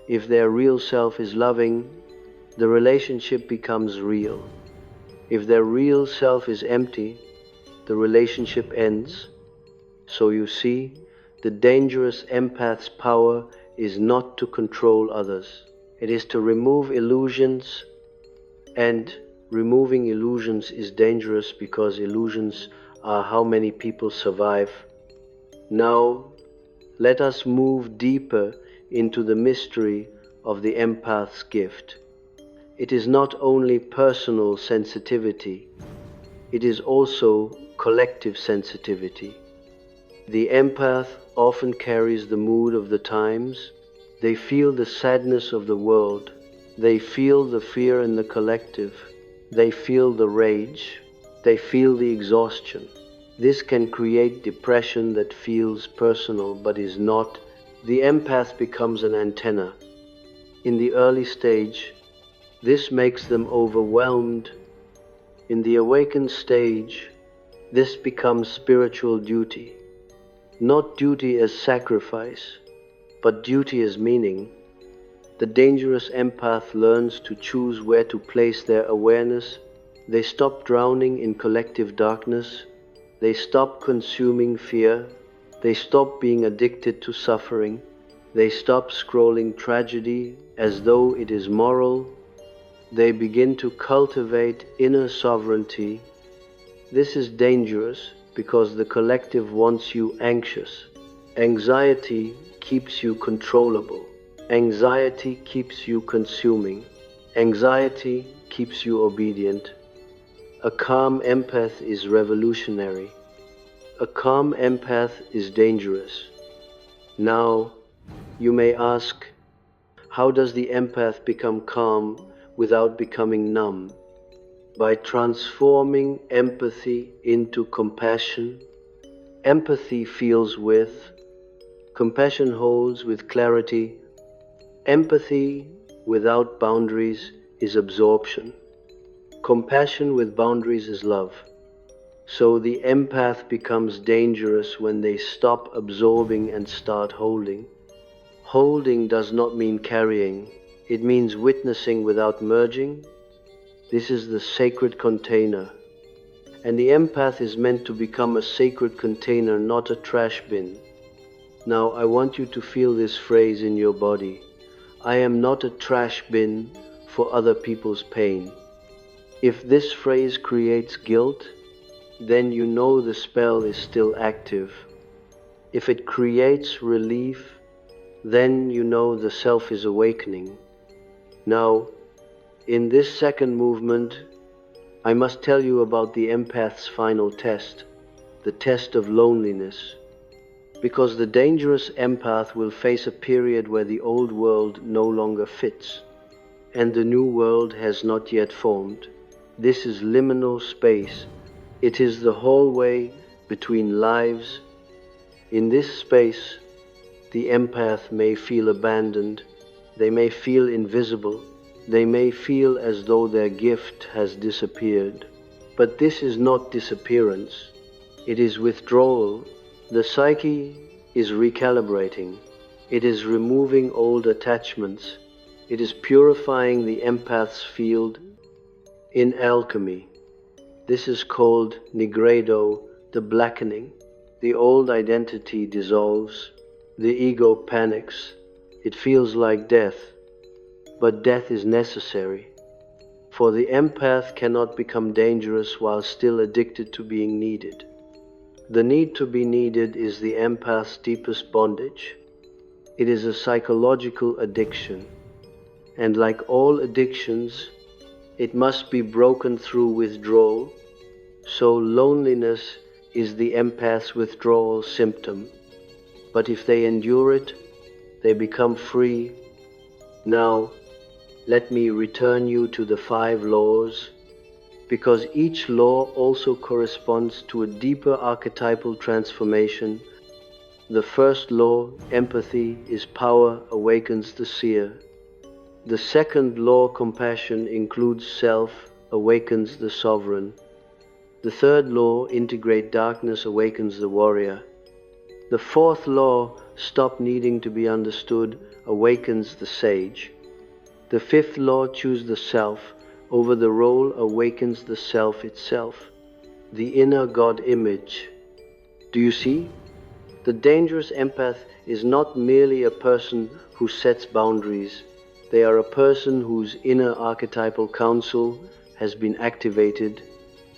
If their real self is loving, the relationship becomes real. If their real self is empty, the relationship ends. So you see, the dangerous empath's power is not to control others. It is to remove illusions, and removing illusions is dangerous because illusions are how many people survive. Now, let us move deeper into the mystery of the empath's gift. It is not only personal sensitivity, it is also collective sensitivity. The empath often carries the mood of the times. They feel the sadness of the world. They feel the fear in the collective. They feel the rage. They feel the exhaustion. This can create depression that feels personal but is not. The empath becomes an antenna. In the early stage, this makes them overwhelmed. In the awakened stage, this becomes spiritual duty. Not duty as sacrifice, but duty as meaning. The dangerous empath learns to choose where to place their awareness. They stop drowning in collective darkness. They stop consuming fear. They stop being addicted to suffering. They stop scrolling tragedy as though it is moral. They begin to cultivate inner sovereignty. This is dangerous because the collective wants you anxious. Anxiety keeps you controllable. Anxiety keeps you consuming. Anxiety keeps you obedient. A calm empath is revolutionary. A calm empath is dangerous. Now, you may ask, how does the empath become calm without becoming numb? By transforming empathy into compassion. Empathy feels with, compassion holds with clarity. Empathy without boundaries is absorption. Compassion with boundaries is love. So the empath becomes dangerous when they stop absorbing and start holding. Holding does not mean carrying. It means witnessing without merging. This is the sacred container. And the empath is meant to become a sacred container, not a trash bin. Now I want you to feel this phrase in your body. I am not a trash bin for other people's pain. If this phrase creates guilt, then you know the spell is still active. If it creates relief, then you know the self is awakening. Now, in this second movement, I must tell you about the empath's final test, the test of loneliness. Because the dangerous empath will face a period where the old world no longer fits, and the new world has not yet formed. This is liminal space. It is the hallway between lives. In this space, the empath may feel abandoned. They may feel invisible. They may feel as though their gift has disappeared. But this is not disappearance. It is withdrawal. The psyche is recalibrating. It is removing old attachments. It is purifying the empath's field. In alchemy, this is called nigredo, the blackening. The old identity dissolves. The ego panics. It feels like death. But death is necessary. For the empath cannot become dangerous while still addicted to being needed. The need to be needed is the empath's deepest bondage. It is a psychological addiction. And like all addictions, it must be broken through withdrawal. So loneliness is the empath's withdrawal symptom. But if they endure it, they become free. Now, let me return you to the 5 laws, because each law also corresponds to a deeper archetypal transformation. The first law, empathy, is power, awakens the seer. The second law, compassion, includes self, awakens the sovereign. The third law, integrate darkness, awakens the warrior. The fourth law, stop needing to be understood, awakens the sage. The fifth law, choose the self over the role, awakens the self itself, the inner God image. Do you see? The dangerous empath is not merely a person who sets boundaries. They are a person whose inner archetypal council has been activated.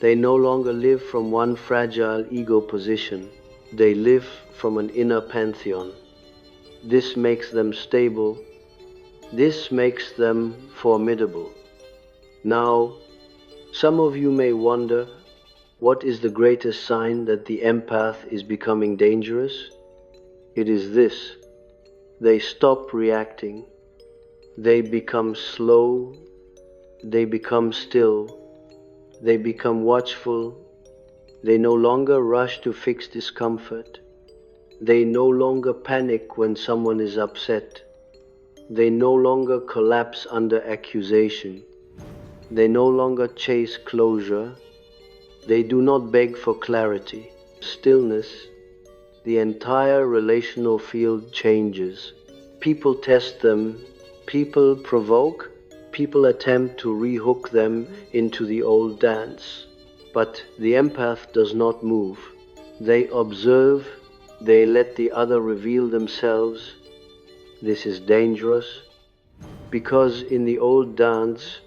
They no longer live from one fragile ego position. They live from an inner pantheon. This makes them stable. This makes them formidable. Now, some of you may wonder, what is the greatest sign that the empath is becoming dangerous? It is this. They stop reacting. They become slow. They become still. They become watchful. They no longer rush to fix discomfort. They no longer panic when someone is upset. They no longer collapse under accusation. They no longer chase closure. They do not beg for clarity. Stillness, the entire relational field changes. People test them, people provoke, people attempt to rehook them into the old dance. But the empath does not move. They observe, they let the other reveal themselves. This is dangerous, because in the old dance,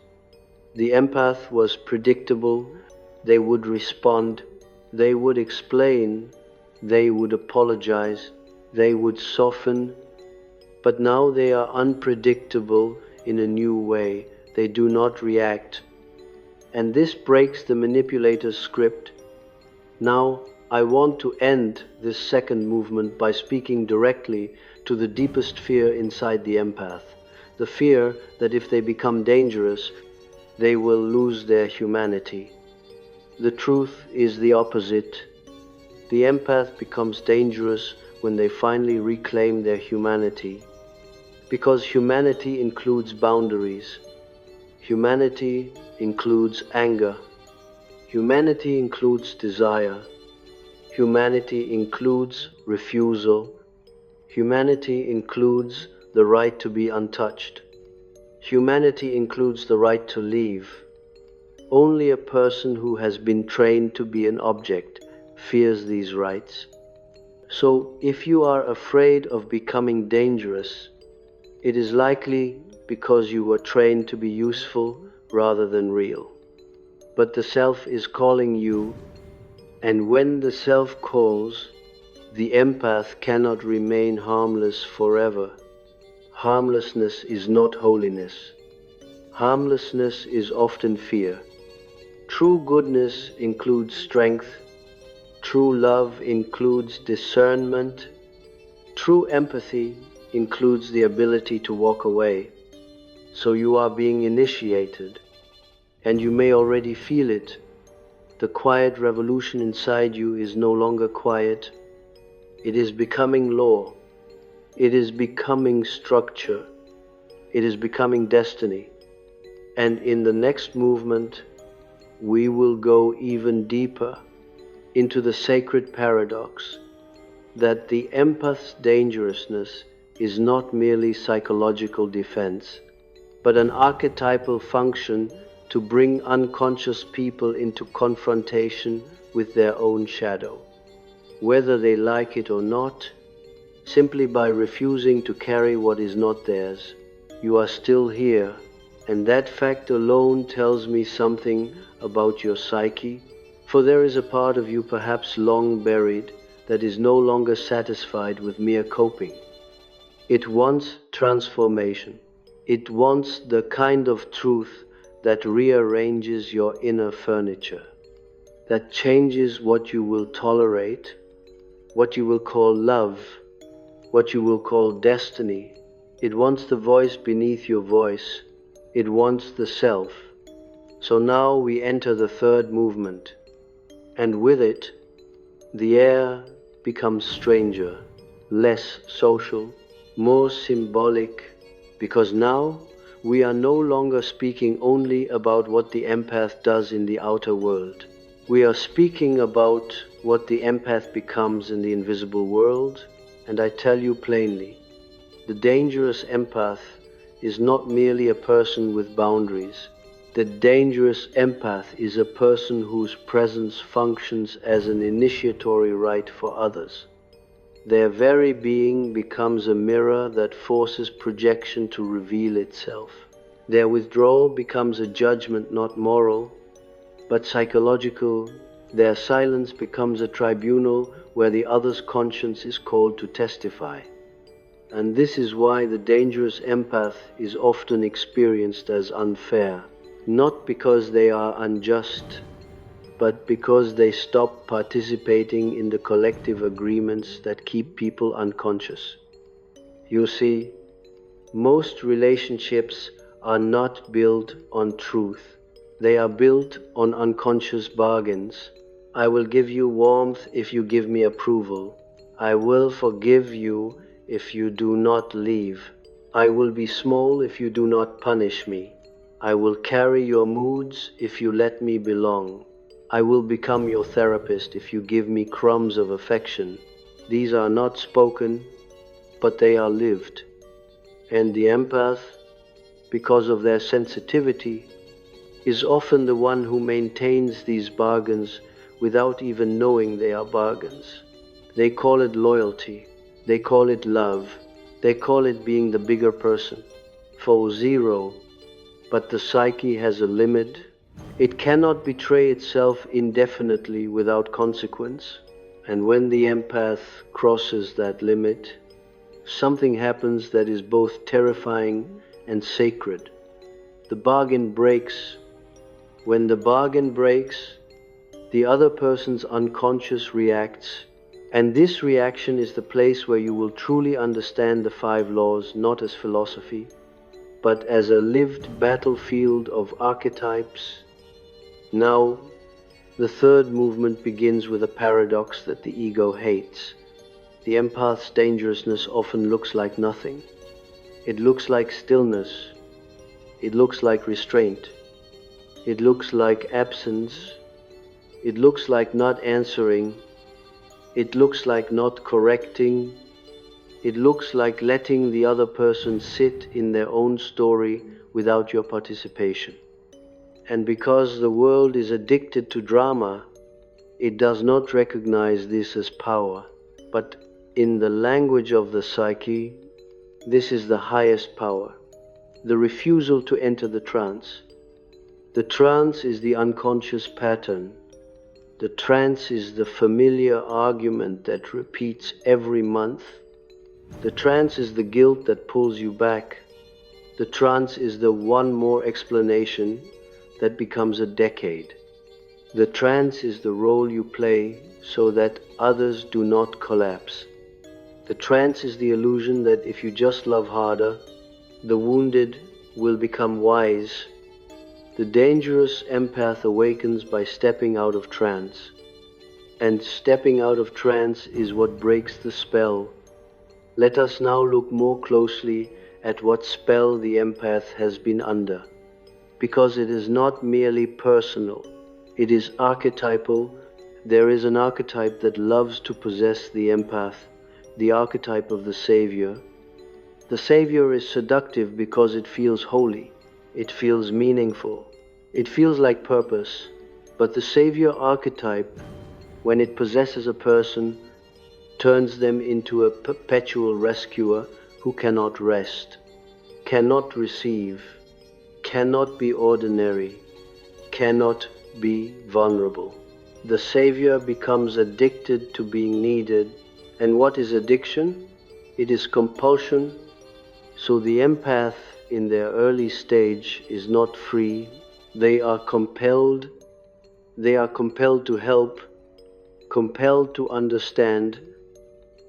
the empath was predictable. They would respond, they would explain, they would apologize, they would soften, but now they are unpredictable in a new way. They do not react. And this breaks the manipulator's script. Now, I want to end this second movement by speaking directly to the deepest fear inside the empath, the fear that if they become dangerous, they will lose their humanity. The truth is the opposite. The empath becomes dangerous when they finally reclaim their humanity, because humanity includes boundaries. Humanity includes anger. Humanity includes desire. Humanity includes refusal. Humanity includes the right to be untouched. Humanity includes the right to leave. Only a person who has been trained to be an object fears these rights. So, if you are afraid of becoming dangerous, it is likely because you were trained to be useful rather than real. But the self is calling you, and when the self calls, the empath cannot remain harmless forever. Harmlessness is not holiness. Harmlessness is often fear. True goodness includes strength. True love includes discernment. True empathy includes the ability to walk away. So you are being initiated, and you may already feel it. The quiet revolution inside you is no longer quiet. It is becoming law. It is becoming structure. It is becoming destiny. And in the next movement, we will go even deeper into the sacred paradox that the empath's dangerousness is not merely psychological defense, but an archetypal function to bring unconscious people into confrontation with their own shadow. Whether they like it or not, simply by refusing to carry what is not theirs, you are still here, and that fact alone tells me something about your psyche, for there is a part of you perhaps long buried that is no longer satisfied with mere coping. It wants transformation. It wants the kind of truth that rearranges your inner furniture, that changes what you will tolerate, what you will call love, what you will call destiny. It wants the voice beneath your voice. It wants the self. So now we enter the third movement, and with it, the air becomes stranger, less social, more symbolic, because now we are no longer speaking only about what the empath does in the outer world. We are speaking about what the empath becomes in the invisible world, and I tell you plainly, the dangerous empath is not merely a person with boundaries. The dangerous empath is a person whose presence functions as an initiatory rite for others. Their very being becomes a mirror that forces projection to reveal itself. Their withdrawal becomes a judgment not moral, but psychological. Their silence becomes a tribunal where the other's conscience is called to testify. And this is why the dangerous empath is often experienced as unfair, not because they are unjust, but because they stop participating in the collective agreements that keep people unconscious. You see, most relationships are not built on truth. They are built on unconscious bargains. I will give you warmth if you give me approval. I will forgive you if you do not leave. I will be small if you do not punish me. I will carry your moods if you let me belong. I will become your therapist if you give me crumbs of affection. These are not spoken, but they are lived. And the empath, because of their sensitivity, is often the one who maintains these bargains without even knowing they are bargains. They call it loyalty, they call it love, they call it being the bigger person. For zero, but the psyche has a limit. It cannot betray itself indefinitely without consequence. And when the empath crosses that limit, something happens that is both terrifying and sacred. The bargain breaks. When the bargain breaks, the other person's unconscious reacts, and this reaction is the place where you will truly understand the 5 laws, not as philosophy, but as a lived battlefield of archetypes. Now, the third movement begins with a paradox that the ego hates. The empath's dangerousness often looks like nothing. It looks like stillness. It looks like restraint. It looks like absence. It looks like not answering. It looks like not correcting. It looks like letting the other person sit in their own story without your participation. And because the world is addicted to drama, it does not recognize this as power. But in the language of the psyche, this is the highest power, the refusal to enter the trance. The trance is the unconscious pattern. The trance is the familiar argument that repeats every month. The trance is the guilt that pulls you back. The trance is the one more explanation that becomes a decade. The trance is the role you play so that others do not collapse. The trance is the illusion that if you just love harder, the wounded will become wise. The dangerous empath awakens by stepping out of trance. And stepping out of trance is what breaks the spell. Let us now look more closely at what spell the empath has been under. Because it is not merely personal, it is archetypal. There is an archetype that loves to possess the empath, the archetype of the savior. The savior is seductive because it feels holy, it feels meaningful, it feels like purpose. But the savior archetype, when it possesses a person, turns them into a perpetual rescuer who cannot rest, cannot receive, cannot be ordinary, cannot be vulnerable. The savior becomes addicted to being needed. And what is addiction? It is compulsion. So the empath in their early stage is not free. They are compelled. They are compelled to help, compelled to understand,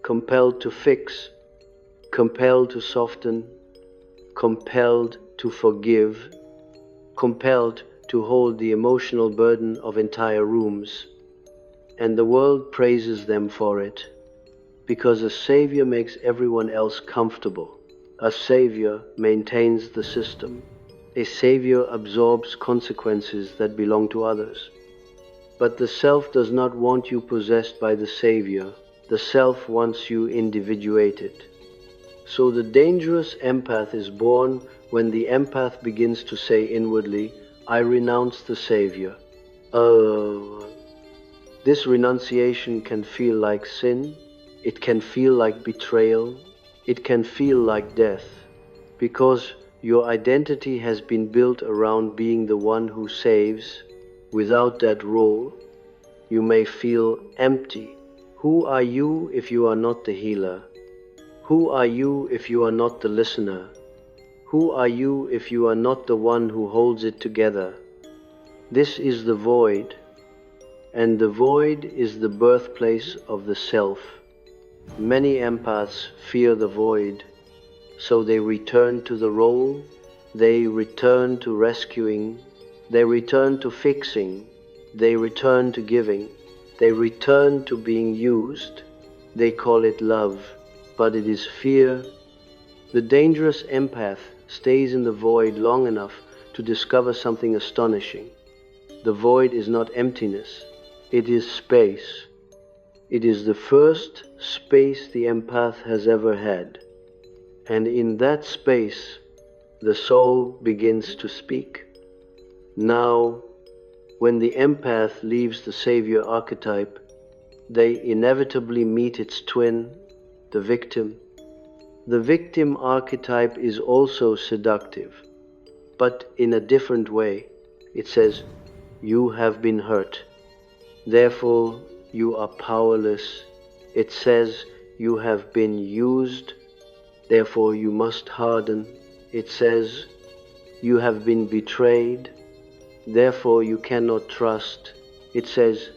compelled to fix, compelled to soften, compelled to forgive, compelled to hold the emotional burden of entire rooms. And the world praises them for it, because a savior makes everyone else comfortable. A savior maintains the system. A savior absorbs consequences that belong to others. But the self does not want you possessed by the savior. The self wants you individuated. So the dangerous empath is born when the empath begins to say inwardly, I renounce the savior. This renunciation can feel like sin. It can feel like betrayal. It can feel like death. Because your identity has been built around being the one who saves. Without that role, you may feel empty. Who are you if you are not the healer? Who are you if you are not the listener? Who are you if you are not the one who holds it together? This is the void, and the void is the birthplace of the self. Many empaths fear the void. So they return to the role, they return to rescuing, they return to fixing, they return to giving, they return to being used. They call it love, but it is fear. The dangerous empath stays in the void long enough to discover something astonishing. The void is not emptiness, it is space. It is the first space the empath has ever had. And in that space, the soul begins to speak. Now, when the empath leaves the savior archetype, they inevitably meet its twin, the victim. The victim archetype is also seductive, but in a different way. It says, "You have been hurt, therefore you are powerless." It says, "You have been used, therefore you must harden." It says, "You have been betrayed, therefore you cannot trust." It says,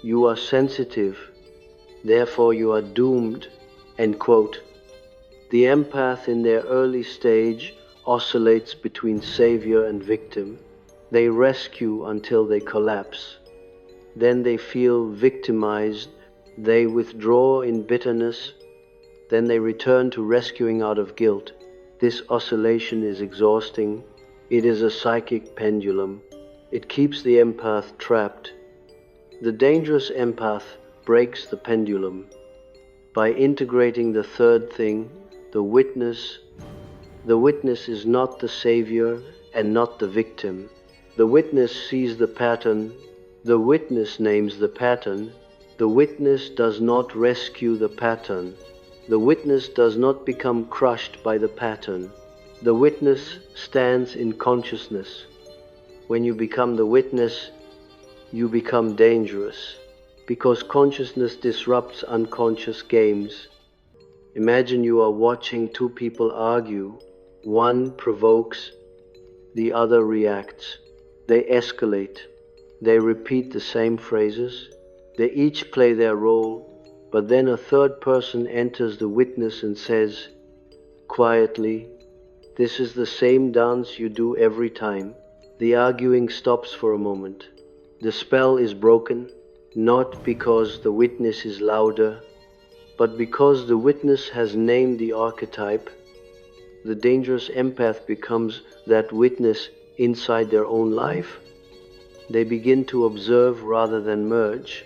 "You are sensitive, therefore you are doomed." End quote. The empath in their early stage oscillates between savior and victim. They rescue until they collapse. Then they feel victimized. They withdraw in bitterness. Then they return to rescuing out of guilt. This oscillation is exhausting. It is a psychic pendulum. It keeps the empath trapped. The dangerous empath breaks the pendulum by integrating the third thing, the witness. The witness is not the savior and not the victim. The witness sees the pattern. The witness names the pattern. The witness does not rescue the pattern. The witness does not become crushed by the pattern. The witness stands in consciousness. When you become the witness, you become dangerous, because consciousness disrupts unconscious games. Imagine you are watching two people argue. One provokes, the other reacts. They escalate. They repeat the same phrases. They each play their role, but then a third person enters the witness and says, quietly, "This is the same dance you do every time." The arguing stops for a moment. The spell is broken, not because the witness is louder, but because the witness has named the archetype. The dangerous empath becomes that witness inside their own life. They begin to observe rather than merge.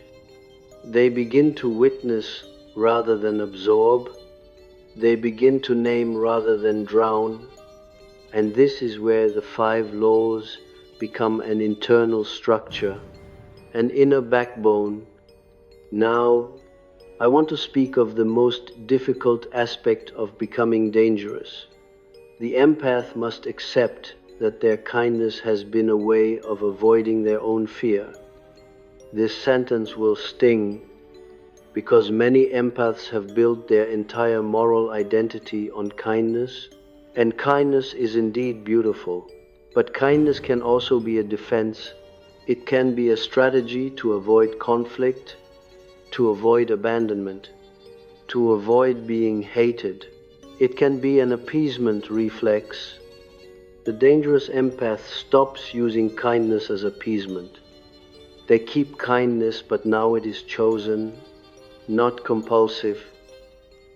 They begin to witness rather than absorb. They begin to name rather than drown. And this is where the 5 laws become an internal structure, an inner backbone. Now, I want to speak of the most difficult aspect of becoming dangerous. The empath must accept that their kindness has been a way of avoiding their own fear. This sentence will sting, because many empaths have built their entire moral identity on kindness, and kindness is indeed beautiful. But kindness can also be a defense. It can be a strategy to avoid conflict, to avoid abandonment, to avoid being hated. It can be an appeasement reflex. The dangerous empath stops using kindness as appeasement. They keep kindness, but now it is chosen, not compulsive.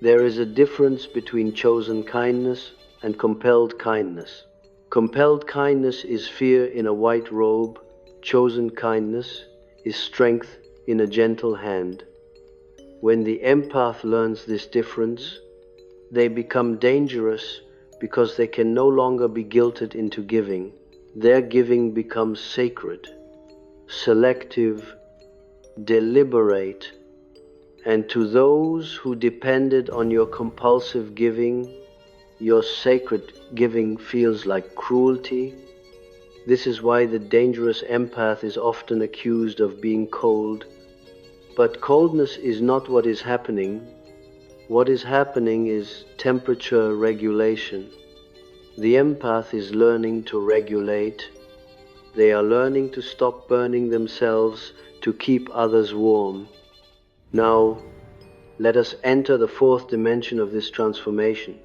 There is a difference between chosen kindness and compelled kindness. Compelled kindness is fear in a white robe. Chosen kindness is strength in a gentle hand. When the empath learns this difference, they become dangerous because they can no longer be guilted into giving. Their giving becomes sacred, selective, deliberate. And to those who depended on your compulsive giving, your sacred giving feels like cruelty. This is why the dangerous empath is often accused of being cold. But coldness is not what is happening. What is happening is temperature regulation. The empath is learning to regulate. They are learning to stop burning themselves to keep others warm. Now, let us enter the 4th dimension of this transformation,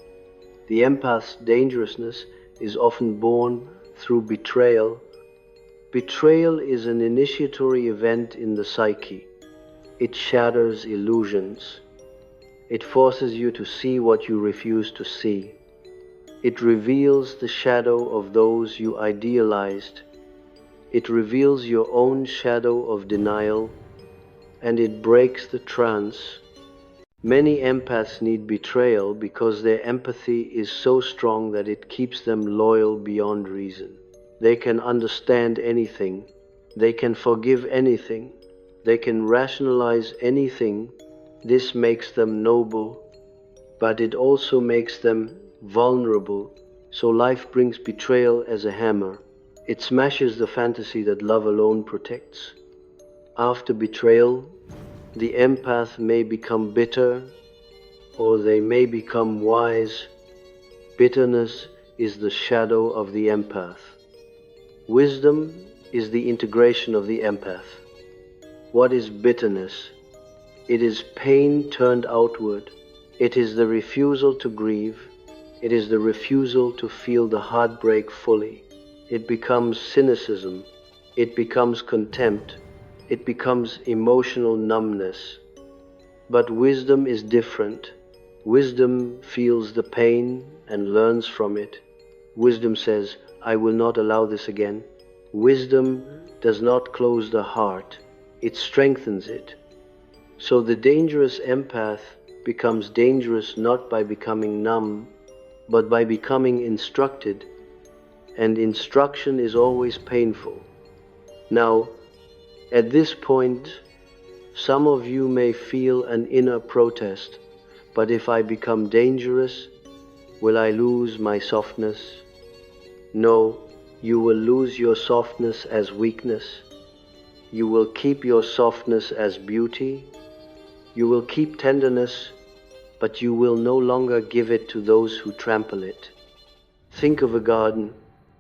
The empath's dangerousness is often born through betrayal. Betrayal is an initiatory event in the psyche. It shatters illusions. It forces you to see what you refuse to see. It reveals the shadow of those you idealized. It reveals your own shadow of denial, and it breaks the trance. Many empaths need betrayal because their empathy is so strong that it keeps them loyal beyond reason. They can understand anything. They can forgive anything. They can rationalize anything. This makes them noble, but it also makes them vulnerable. So life brings betrayal as a hammer. It smashes the fantasy that love alone protects. After betrayal, the empath may become bitter, or they may become wise. Bitterness is the shadow of the empath. Wisdom is the integration of the empath. What is bitterness? It is pain turned outward. It is the refusal to grieve. It is the refusal to feel the heartbreak fully. It becomes cynicism. It becomes contempt. It becomes emotional numbness. But wisdom is different. Wisdom feels the pain and learns from it. Wisdom says, I will not allow this again. Wisdom does not close the heart. It strengthens it. So the dangerous empath becomes dangerous not by becoming numb, but by becoming instructed. And instruction is always painful. Now, at this point, some of you may feel an inner protest, but if I become dangerous, will I lose my softness? No, you will lose your softness as weakness. You will keep your softness as beauty. You will keep tenderness, but you will no longer give it to those who trample it. Think of a garden.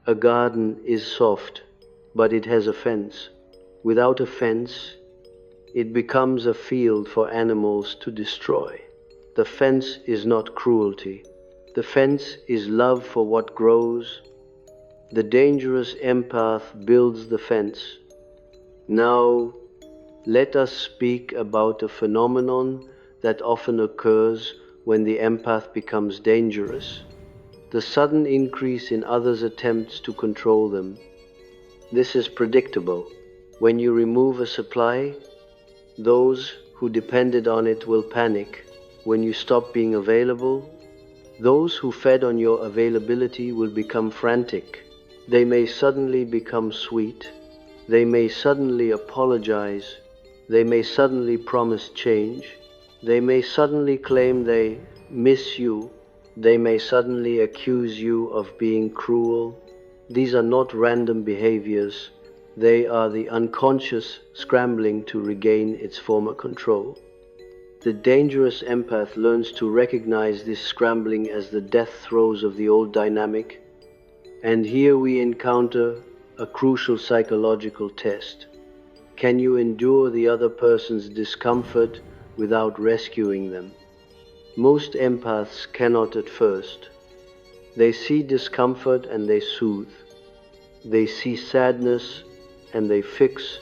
A garden is soft, but it has a fence. Without a fence, it becomes a field for animals to destroy. The fence is not cruelty. The fence is love for what grows. The dangerous empath builds the fence. Now, let us speak about a phenomenon that often occurs when the empath becomes dangerous: the sudden increase in others' attempts to control them. This is predictable. When you remove a supply, those who depended on it will panic. When you stop being available, those who fed on your availability will become frantic. They may suddenly become sweet. They may suddenly apologize. They may suddenly promise change. They may suddenly claim they miss you. They may suddenly accuse you of being cruel. These are not random behaviors. They are the unconscious scrambling to regain its former control. The dangerous empath learns to recognize this scrambling as the death throes of the old dynamic. And here we encounter a crucial psychological test. Can you endure the other person's discomfort without rescuing them? Most empaths cannot at first. They see discomfort and they soothe. They see sadness and they fix.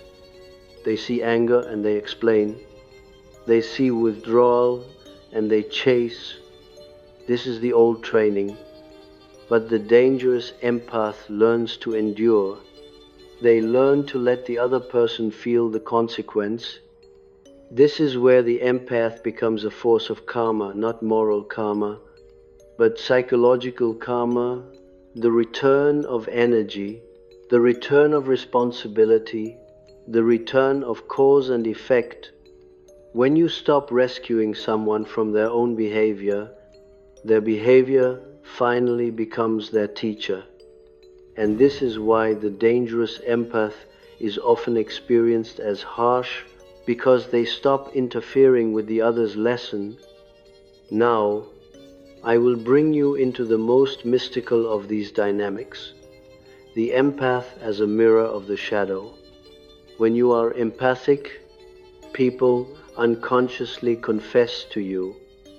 They see anger and they explain. They see withdrawal and they chase. This is the old training. But the dangerous empath learns to endure. They learn to let the other person feel the consequence. This is where the empath becomes a force of karma, not moral karma, but psychological karma, the return of energy, the return of responsibility, the return of cause and effect. When you stop rescuing someone from their own behavior, their behavior finally becomes their teacher. And this is why the dangerous empath is often experienced as harsh, because they stop interfering with the other's lesson. Now, I will bring you into the most mystical of these dynamics, the empath as a mirror of the shadow. When you are empathic, people unconsciously confess to you.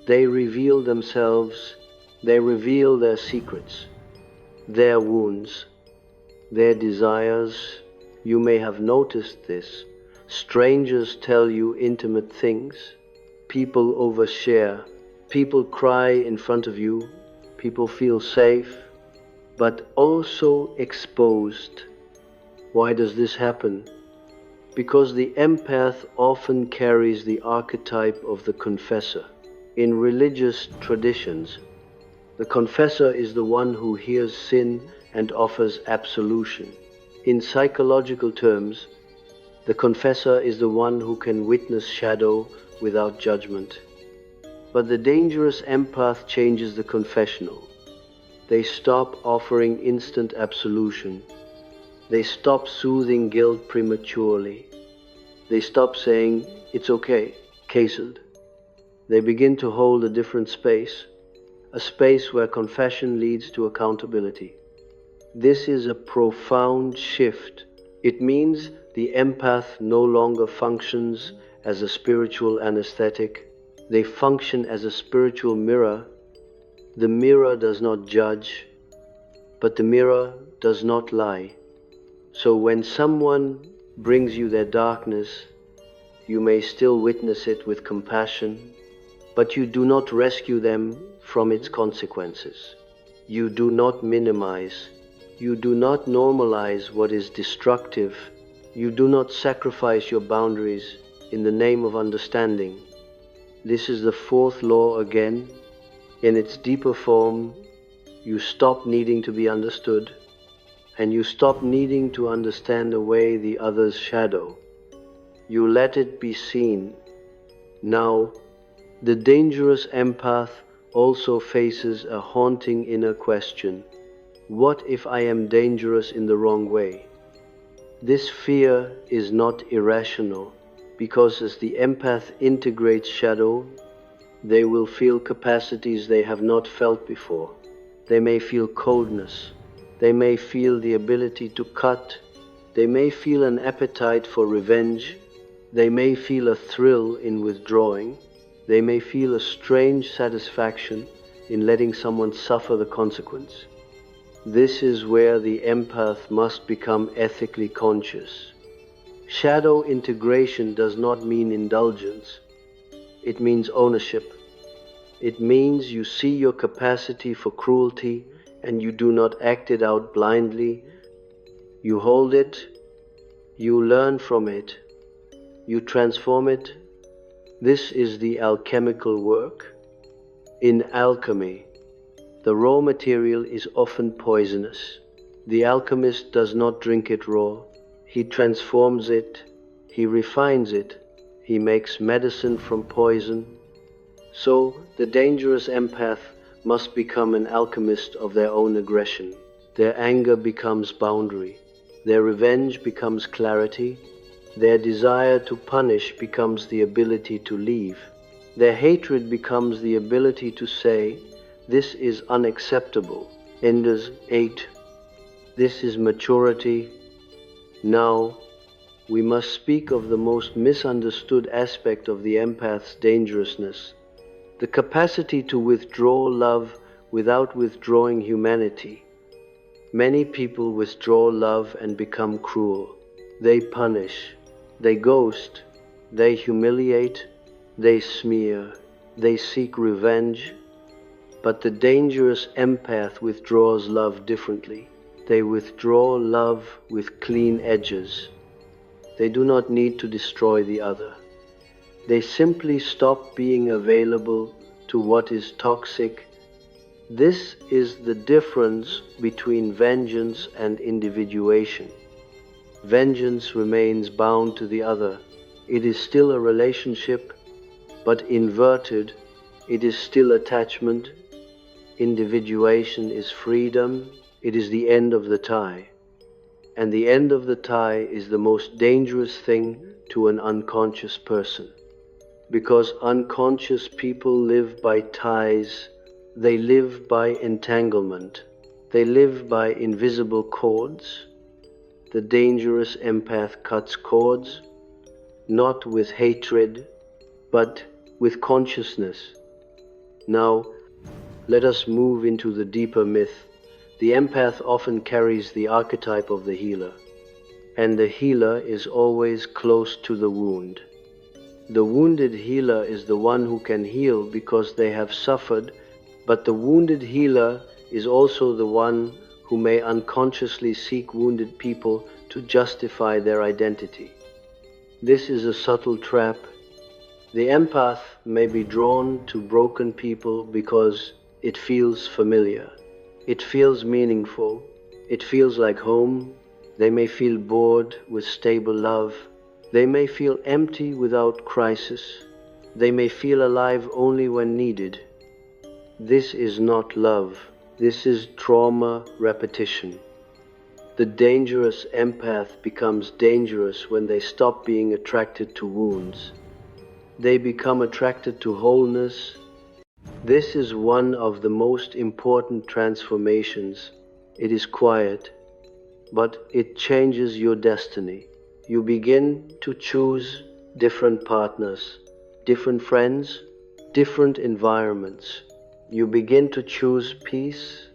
They reveal themselves They reveal their secrets, their wounds, their desires. You may have noticed this. Strangers tell you intimate things. People overshare. People cry in front of you. People feel safe, but also exposed. Why does this happen? Because the empath often carries the archetype of the confessor. In religious traditions, the confessor is the one who hears sin and offers absolution. In psychological terms, the confessor is the one who can witness shadow without judgment. But the dangerous empath changes the confessional. They stop offering instant absolution. They stop soothing guilt prematurely. They stop saying, "It's okay, cancelled." They begin to hold a different space, a space where confession leads to accountability. This is a profound shift. It means the empath no longer functions as a spiritual anesthetic. They function as a spiritual mirror. The mirror does not judge, but the mirror does not lie. So when someone brings you their darkness, you may still witness it with compassion, but you do not rescue them from its consequences. You do not minimize. You do not normalize what is destructive. You do not sacrifice your boundaries in the name of understanding. This is the fourth law again. In its deeper form, you stop needing to be understood, and you stop needing to understand away the other's shadow. You let it be seen. Now, the dangerous empath also faces a haunting inner question. What if I am dangerous in the wrong way? This fear is not irrational, because as the empath integrates shadow, they will feel capacities they have not felt before. They may feel coldness. They may feel the ability to cut. They may feel an appetite for revenge. They may feel a thrill in withdrawing. They may feel a strange satisfaction in letting someone suffer the consequence. This is where the empath must become ethically conscious. Shadow integration does not mean indulgence. It means ownership. It means you see your capacity for cruelty and you do not act it out blindly. You hold it, you learn from it, you transform it. This is the alchemical work. In alchemy, the raw material is often poisonous. The alchemist does not drink it raw. He transforms it, he refines it, he makes medicine from poison. So the dangerous empath must become an alchemist of their own aggression. Their anger becomes boundary. Their revenge becomes clarity. Their desire to punish becomes the ability to leave. Their hatred becomes the ability to say, "This is unacceptable." Enders 8. This is maturity. Now, we must speak of the most misunderstood aspect of the empath's dangerousness, the capacity to withdraw love without withdrawing humanity. Many people withdraw love and become cruel. They punish, they ghost, they humiliate, they smear, they seek revenge. But the dangerous empath withdraws love differently. They withdraw love with clean edges. They do not need to destroy the other. They simply stop being available to what is toxic. This is the difference between vengeance and individuation. Vengeance remains bound to the other. It is still a relationship, but inverted. It is still attachment. Individuation is freedom. It is the end of the tie. And the end of the tie is the most dangerous thing to an unconscious person. Because unconscious people live by ties. They live by entanglement. They live by invisible cords. The dangerous empath cuts cords, not with hatred, but with consciousness. Now, let us move into the deeper myth. The empath often carries the archetype of the healer, and the healer is always close to the wound. The wounded healer is the one who can heal because they have suffered, but the wounded healer is also the one who may unconsciously seek wounded people to justify their identity. This is a subtle trap. The empath may be drawn to broken people because it feels familiar. It feels meaningful. It feels like home. They may feel bored with stable love. They may feel empty without crisis. They may feel alive only when needed. This is not love. This is trauma repetition. The dangerous empath becomes dangerous when they stop being attracted to wounds. They become attracted to wholeness. This is one of the most important transformations. It is quiet, but it changes your destiny. You begin to choose different partners, different friends, different environments. You begin to choose peace,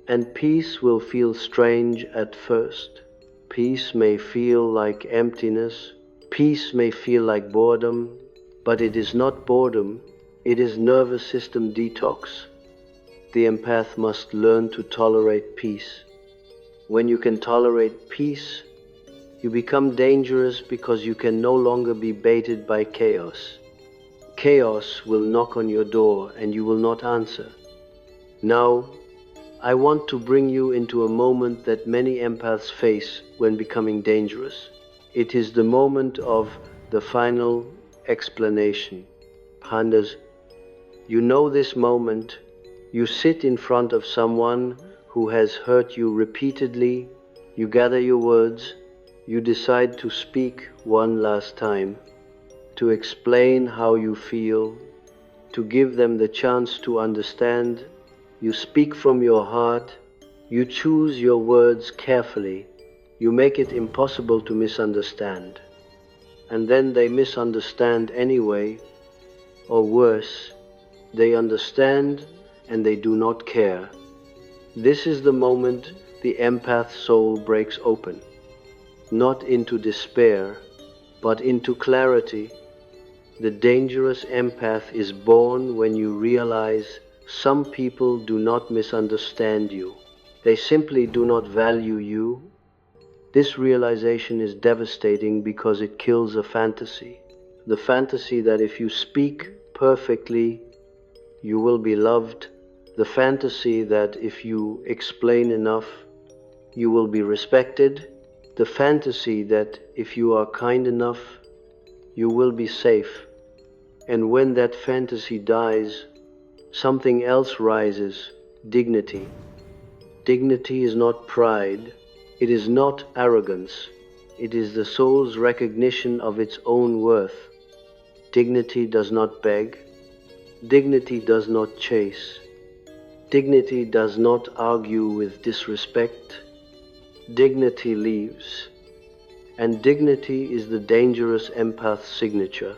and peace will feel strange at first. Peace may feel like emptiness. Peace may feel like boredom, but it is not boredom. It is nervous system detox. The empath must learn to tolerate peace. When you can tolerate peace, you become dangerous because you can no longer be baited by chaos. Chaos will knock on your door and you will not answer. Now, I want to bring you into a moment that many empaths face when becoming dangerous. It is the moment of the final explanation. Pandas, you know this moment. You sit in front of someone who has hurt you repeatedly. You gather your words. You decide to speak one last time, to explain how you feel, to give them the chance to understand. You speak from your heart. You choose your words carefully. You make it impossible to misunderstand. And then they misunderstand anyway, or worse, they understand and they do not care. This is the moment the empath soul breaks open, not into despair, but into clarity. The dangerous empath is born when you realize some people do not misunderstand you. They simply do not value you. This realization is devastating because it kills a fantasy. The fantasy that if you speak perfectly, you will be loved. The fantasy that if you explain enough, you will be respected. The fantasy that if you are kind enough, you will be safe. And when that fantasy dies, something else rises, dignity. Dignity is not pride. It is not arrogance. It is the soul's recognition of its own worth. Dignity does not beg. Dignity does not chase. Dignity does not argue with disrespect. Dignity leaves. And dignity is the dangerous empath's signature.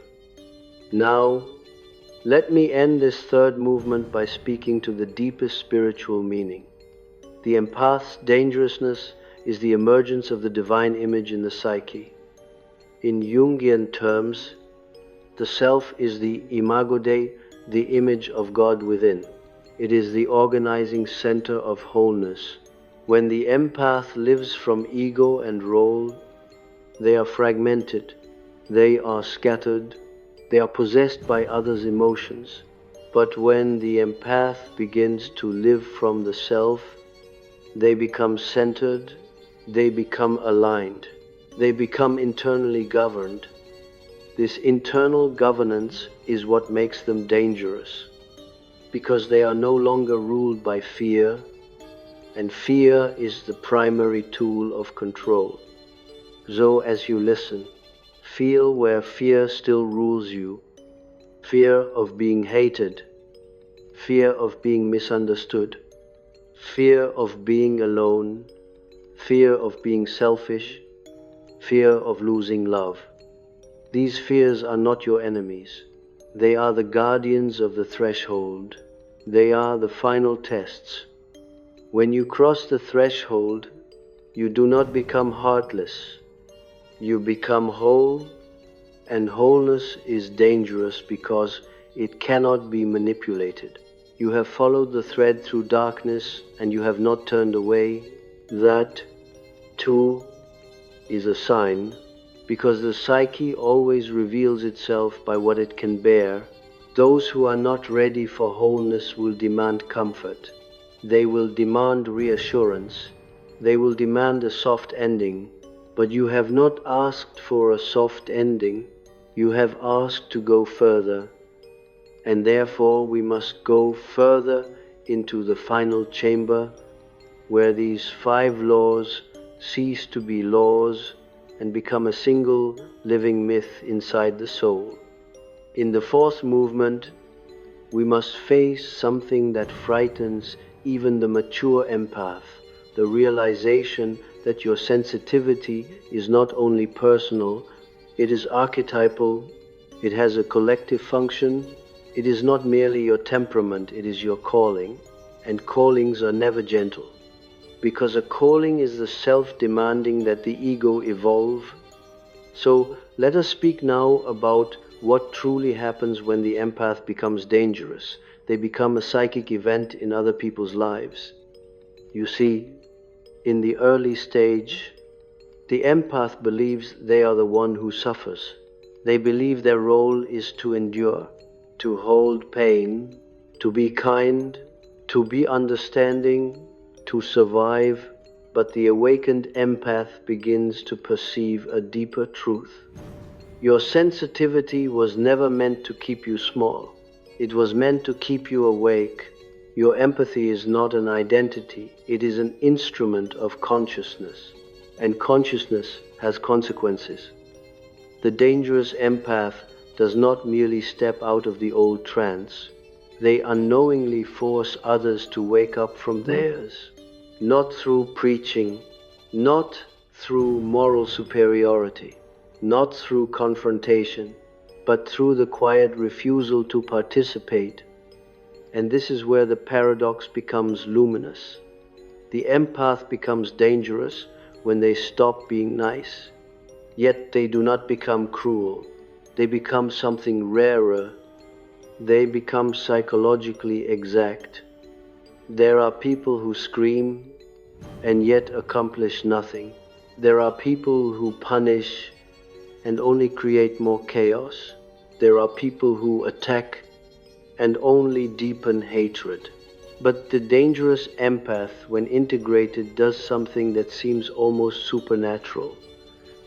Now, let me end this third movement by speaking to the deepest spiritual meaning. The empath's dangerousness is the emergence of the divine image in the psyche. In Jungian terms, the self is the imago Dei, the image of God within. It is the organizing center of wholeness. When the empath lives from ego and role, they are fragmented, they are scattered, they are possessed by others' emotions. But when the empath begins to live from the self, they become centered, they become aligned, they become internally governed. This internal governance is what makes them dangerous, because they are no longer ruled by fear, and fear is the primary tool of control. So as you listen, feel where fear still rules you. Fear of being hated, fear of being misunderstood, fear of being alone, fear of being selfish, fear of losing love. These fears are not your enemies. They are the guardians of the threshold. They are the final tests. When you cross the threshold, you do not become heartless. You become whole, and wholeness is dangerous because it cannot be manipulated. You have followed the thread through darkness and you have not turned away. That, too, is a sign, because the psyche always reveals itself by what it can bear. Those who are not ready for wholeness will demand comfort. They will demand reassurance. They will demand a soft ending. But you have not asked for a soft ending. You have asked to go further. And therefore we must go further into the final chamber, where these 5 laws cease to be laws and become a single living myth inside the soul. In the 4th movement, we must face something that frightens even the mature empath, the realization that your sensitivity is not only personal, it is archetypal, it has a collective function. It is not merely your temperament, it is your calling, and callings are never gentle. Because a calling is the self-demanding that the ego evolve. So let us speak now about what truly happens when the empath becomes dangerous. They become a psychic event in other people's lives. You see, in the early stage, the empath believes they are the one who suffers. They believe their role is to endure, to hold pain, to be kind, to be understanding, to survive. But the awakened empath begins to perceive a deeper truth. Your sensitivity was never meant to keep you small. It was meant to keep you awake. Your empathy is not an identity. It is an instrument of consciousness. And consciousness has consequences. The dangerous empath does not merely step out of the old trance. They unknowingly force others to wake up from theirs. Not through preaching, not through moral superiority, not through confrontation, but through the quiet refusal to participate. And this is where the paradox becomes luminous. The empath becomes dangerous when they stop being nice. Yet they do not become cruel. They become something rarer. They become psychologically exact. There are people who scream and yet accomplish nothing. There are people who punish and only create more chaos. There are people who attack and only deepen hatred. But the dangerous empath, when integrated, does something that seems almost supernatural.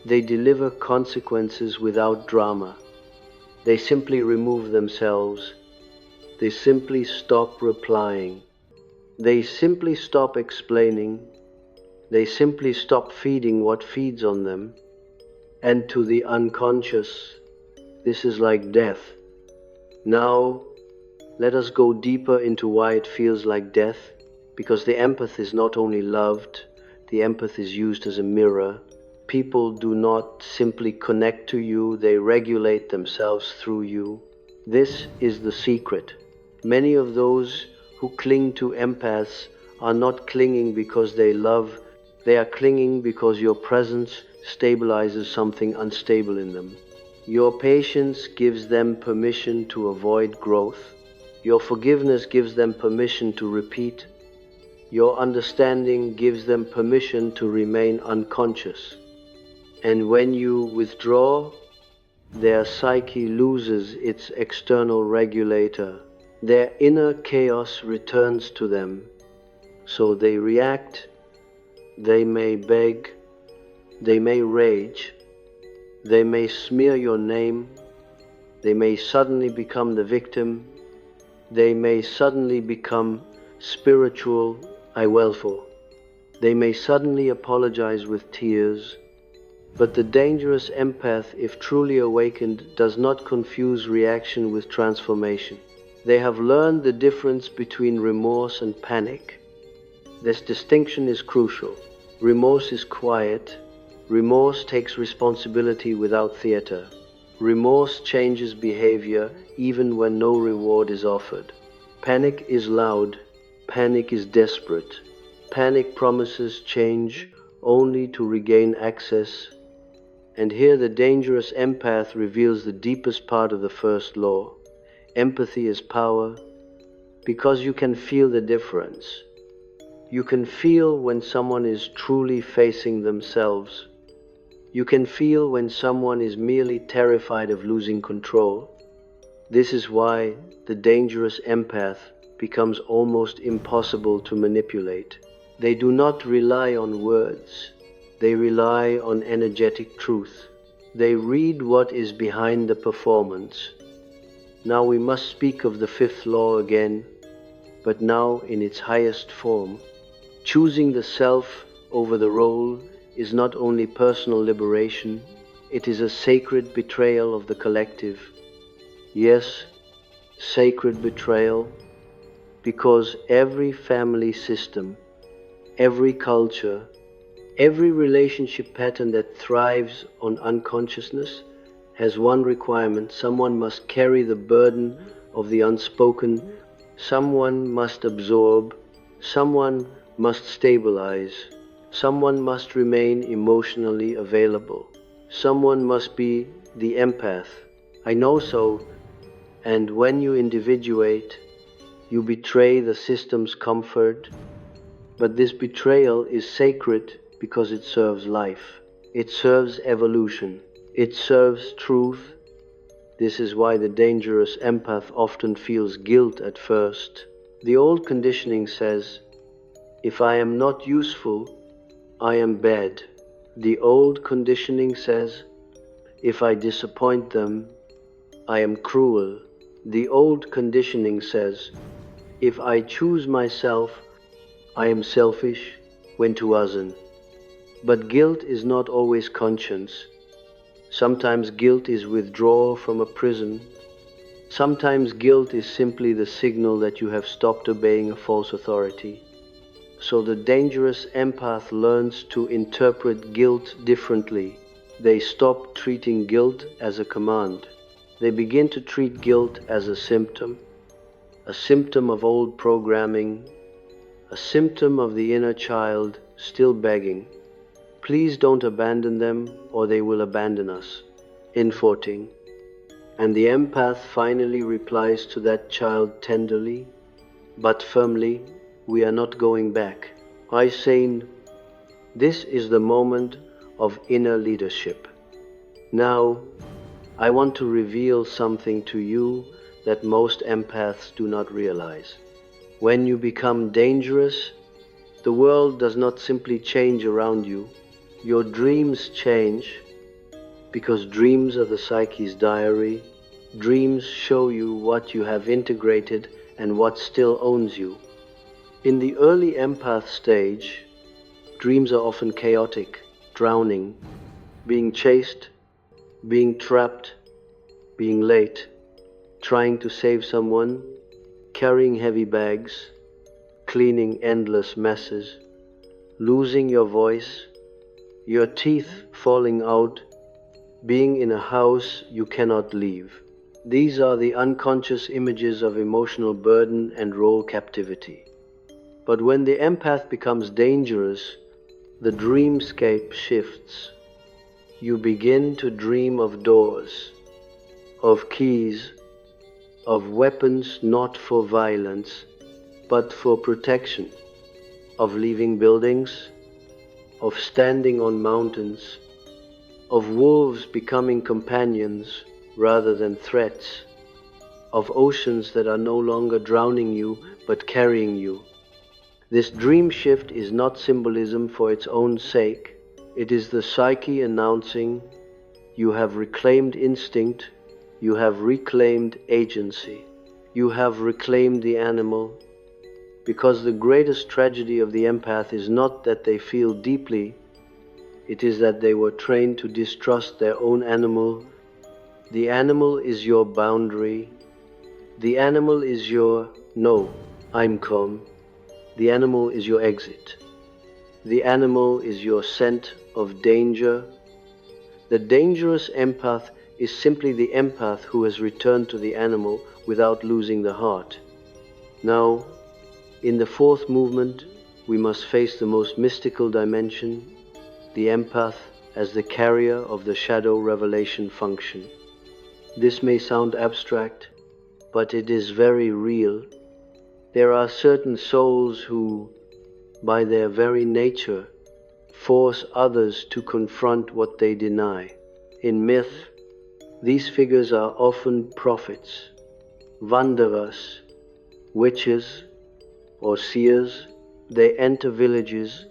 They deliver consequences without drama. They simply remove themselves. They simply stop replying. They simply stop explaining. They simply stop feeding what feeds on them. And to the unconscious, this is like death. Now, let us go deeper into why it feels like death, because the empath is not only loved, the empath is used as a mirror. People do not simply connect to you, they regulate themselves through you. This is the secret. Many of those who cling to empaths are not clinging because they love, they are clinging because your presence stabilizes something unstable in them. Your patience gives them permission to avoid growth. Your forgiveness gives them permission to repeat. Your understanding gives them permission to remain unconscious. And when you withdraw, their psyche loses its external regulator. Their inner chaos returns to them. So they react, they may beg, they may rage, they may smear your name, they may suddenly become the victim, they may suddenly become spiritual I well for. They may suddenly apologize with tears. But the dangerous empath, if truly awakened, does not confuse reaction with transformation. They have learned the difference between remorse and panic. This distinction is crucial. Remorse is quiet. Remorse takes responsibility without theater. Remorse changes behavior even when no reward is offered. Panic is loud, panic is desperate. Panic promises change only to regain access. And here the dangerous empath reveals the deepest part of the first law. Empathy is power, because you can feel the difference. You can feel when someone is truly facing themselves. You can feel when someone is merely terrified of losing control. This is why the dangerous empath becomes almost impossible to manipulate. They do not rely on words. They rely on energetic truth. They read what is behind the performance. Now we must speak of the fifth law again, but now in its highest form. Choosing the self over the role is not only personal liberation, it is a sacred betrayal of the collective. Yes, sacred betrayal, because every family system, every culture, every relationship pattern that thrives on unconsciousness has one requirement. Someone must carry the burden of the unspoken. Someone must absorb. Someone must stabilize. Someone must remain emotionally available. Someone must be the empath. I know so. And when you individuate, you betray the system's comfort. But this betrayal is sacred because it serves life. It serves evolution. It serves truth. This is why the dangerous empath often feels guilt at first. The old conditioning says, if I am not useful, I am bad. The old conditioning says, if I disappoint them, I am cruel. The old conditioning says, if I choose myself, I am selfish, when to others. But guilt is not always conscience. Sometimes guilt is withdrawal from a prison. Sometimes guilt is simply the signal that you have stopped obeying a false authority. So the dangerous empath learns to interpret guilt differently. They stop treating guilt as a command. They begin to treat guilt as a symptom of old programming, a symptom of the inner child still begging, please don't abandon them or they will abandon us. Infoting. And the empath finally replies to that child tenderly, but firmly, we are not going back. I say, this is the moment of inner leadership. Now, I want to reveal something to you that most empaths do not realize. When you become dangerous, the world does not simply change around you. Your dreams change, because dreams are the psyche's diary. Dreams show you what you have integrated and what still owns you. In the early empath stage, dreams are often chaotic, drowning, being chased, being trapped, being late, trying to save someone, carrying heavy bags, cleaning endless messes, losing your voice, your teeth falling out, being in a house you cannot leave. These are the unconscious images of emotional burden and role captivity. But when the empath becomes dangerous, the dreamscape shifts. You begin to dream of doors, of keys, of weapons not for violence, but for protection, of leaving buildings, of standing on mountains, of wolves becoming companions rather than threats, of oceans that are no longer drowning you but carrying you. This dream shift is not symbolism for its own sake. It is the psyche announcing, you have reclaimed instinct, you have reclaimed agency, you have reclaimed the animal. Because the greatest tragedy of the empath is not that they feel deeply, it is that they were trained to distrust their own animal. The animal is your boundary. The animal is your, no, I'm calm. The animal is your exit. The animal is your scent of danger. The dangerous empath is simply the empath who has returned to the animal without losing the heart. Now, in the fourth movement, we must face the most mystical dimension, the empath, as the carrier of the shadow revelation function. This may sound abstract, but it is very real. There are certain souls who, by their very nature, force others to confront what they deny. In myth, these figures are often prophets, wanderers, witches, or seers. They enter villages,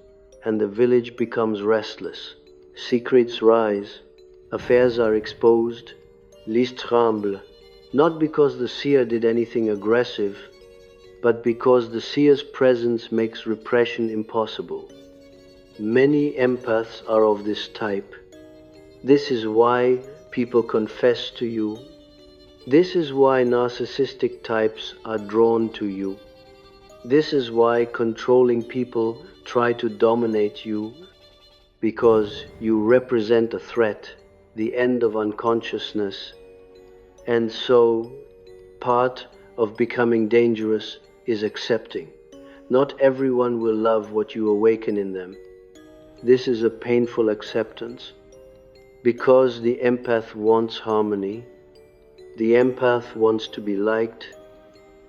and the village becomes restless. Secrets rise, affairs are exposed, lis tremble, not because the seer did anything aggressive, but because the seer's presence makes repression impossible. Many empaths are of this type. This is why people confess to you. This is why narcissistic types are drawn to you. This is why controlling people try to dominate you, because you represent a threat, the end of unconsciousness. And so, part of becoming dangerous is accepting. Not everyone will love what you awaken in them. This is a painful acceptance, because the empath wants harmony. The empath wants to be liked.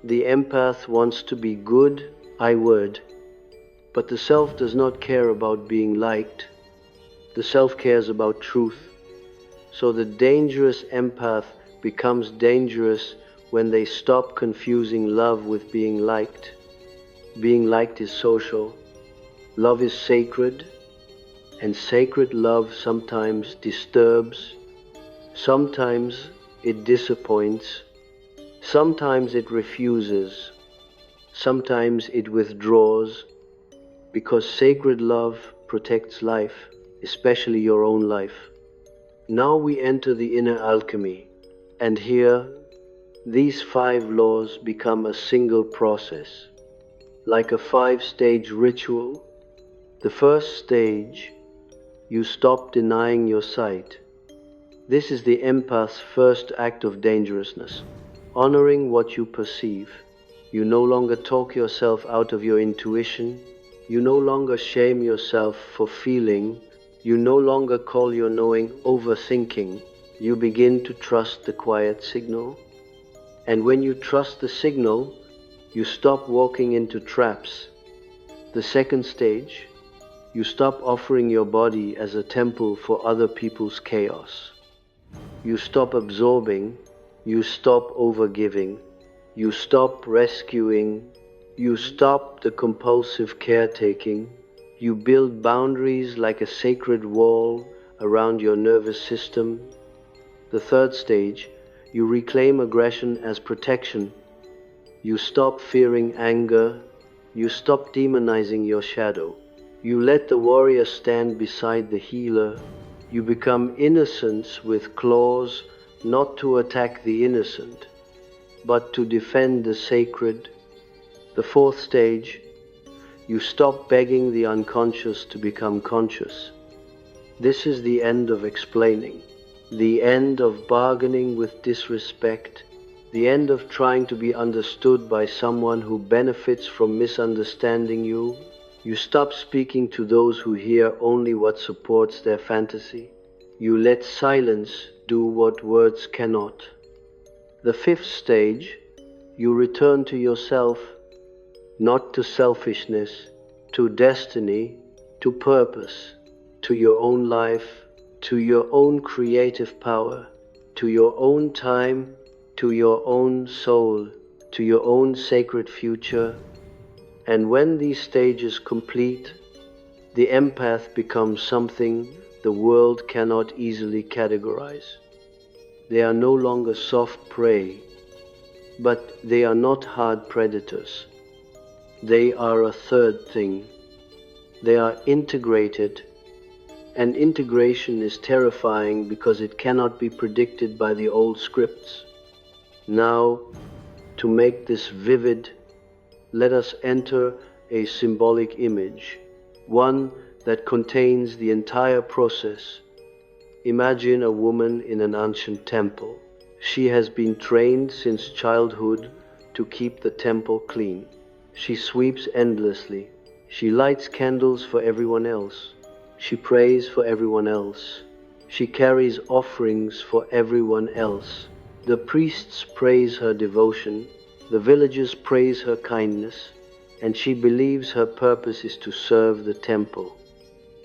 The empath wants to be good, but the self does not care about being liked. The self cares about truth. So the dangerous empath becomes dangerous when they stop confusing love with being liked. Being liked is social. Love is sacred, and sacred love sometimes disturbs, sometimes it disappoints, sometimes it refuses, sometimes it withdraws, because sacred love protects life, especially your own life. Now we enter the inner alchemy, and here these 5 laws become a single process, like a 5-stage ritual. The first stage, you stop denying your sight. This is the empath's first act of dangerousness, honoring what you perceive. You no longer talk yourself out of your intuition. You no longer shame yourself for feeling. You no longer call your knowing overthinking. You begin to trust the quiet signal. And when you trust the signal, you stop walking into traps. The second stage, you stop offering your body as a temple for other people's chaos. You stop absorbing, you stop overgiving, you stop rescuing, you stop the compulsive caretaking, you build boundaries like a sacred wall around your nervous system. The third stage, you reclaim aggression as protection. You stop fearing anger, you stop demonizing your shadow. You let the warrior stand beside the healer. You become innocence with claws, not to attack the innocent, but to defend the sacred. The fourth stage, you stop begging the unconscious to become conscious. This is the end of explaining, the end of bargaining with disrespect, the end of trying to be understood by someone who benefits from misunderstanding you. You stop speaking to those who hear only what supports their fantasy. You let silence do what words cannot. The fifth stage, you return to yourself, not to selfishness, to destiny, to purpose, to your own life, to your own creative power, to your own time, to your own soul, to your own sacred future. And when these stages complete, the empath becomes something the world cannot easily categorize. They are no longer soft prey, but they are not hard predators. They are a third thing. They are integrated, and integration is terrifying because it cannot be predicted by the old scripts. Now, to make this vivid, let us enter a symbolic image, one that contains the entire process. Imagine a woman in an ancient temple. She has been trained since childhood to keep the temple clean. She sweeps endlessly. She lights candles for everyone else. She prays for everyone else. She carries offerings for everyone else. The priests praise her devotion. The villagers praise her kindness. And she believes her purpose is to serve the temple.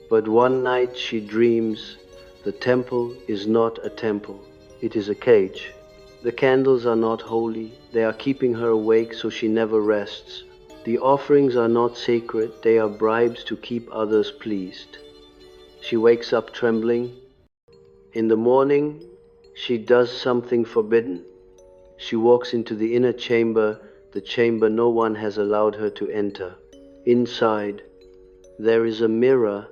But one night she dreams the temple is not a temple. It is a cage. The candles are not holy. They are keeping her awake so she never rests. The offerings are not sacred. They are bribes to keep others pleased. She wakes up trembling. In the morning, she does something forbidden. She walks into the inner chamber, the chamber no one has allowed her to enter. Inside, there is a mirror.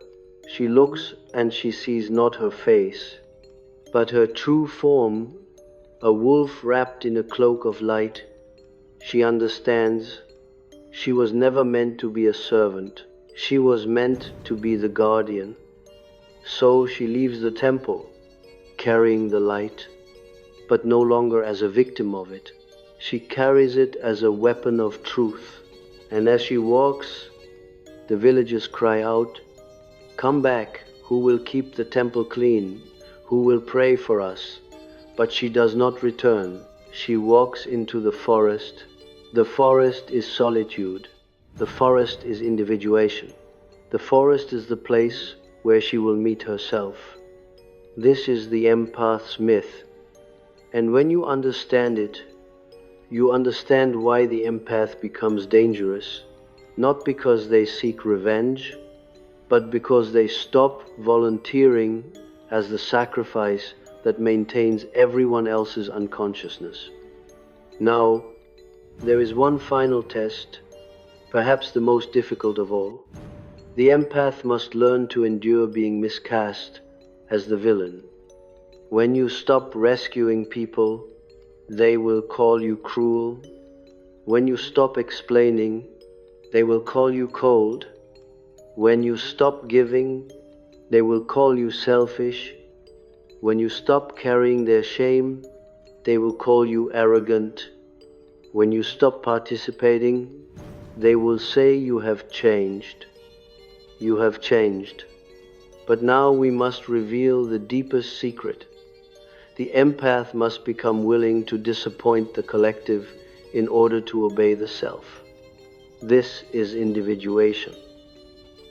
She looks and she sees not her face, but her true form, a wolf wrapped in a cloak of light. She understands she was never meant to be a servant. She was meant to be the guardian. So she leaves the temple, carrying the light, but no longer as a victim of it. She carries it as a weapon of truth. And as she walks, the villagers cry out, "Come back, who will keep the temple clean? Who will pray for us?" But she does not return. She walks into the forest. The forest is solitude. The forest is individuation. The forest is the place where she will meet herself. This is the empath's myth. And when you understand it, you understand why the empath becomes dangerous, not because they seek revenge, but because they stop volunteering as the sacrifice that maintains everyone else's unconsciousness. Now, there is one final test, perhaps the most difficult of all. The empath must learn to endure being miscast as the villain. When you stop rescuing people, they will call you cruel. When you stop explaining, they will call you cold. When you stop giving, they will call you selfish. When you stop carrying their shame, they will call you arrogant. When you stop participating, they will say you have changed. You have changed. But now we must reveal the deepest secret. The empath must become willing to disappoint the collective in order to obey the self. This is individuation.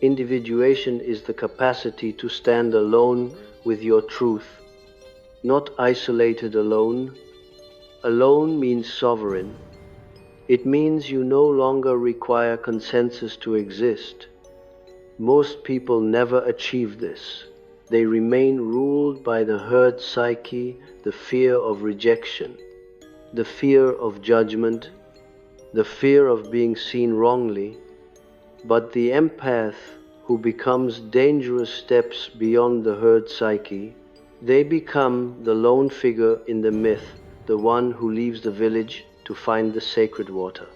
Individuation is the capacity to stand alone with your truth, not isolated alone. Alone means sovereign. It means you no longer require consensus to exist. Most people never achieve this. They remain ruled by the herd psyche, the fear of rejection, the fear of judgment, the fear of being seen wrongly. But the empath who becomes dangerous steps beyond the herd psyche, they become the lone figure in the myth, the one who leaves the village to find the sacred water.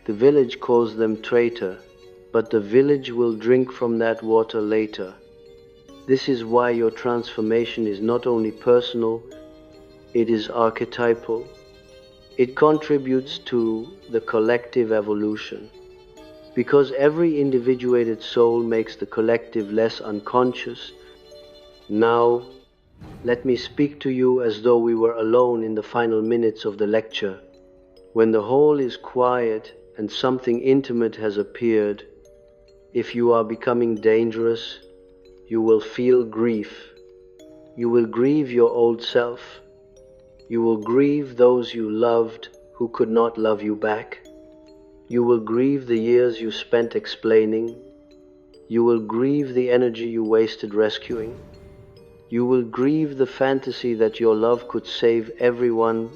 The village calls them traitor, but the village will drink from that water later. This is why your transformation is not only personal, it is archetypal. It contributes to the collective evolution. Because every individuated soul makes the collective less unconscious. Now, let me speak to you as though we were alone in the final minutes of the lecture. When the hall is quiet and something intimate has appeared, if you are becoming dangerous, you will feel grief. You will grieve your old self. You will grieve those you loved who could not love you back. You will grieve the years you spent explaining. You will grieve the energy you wasted rescuing. You will grieve the fantasy that your love could save everyone.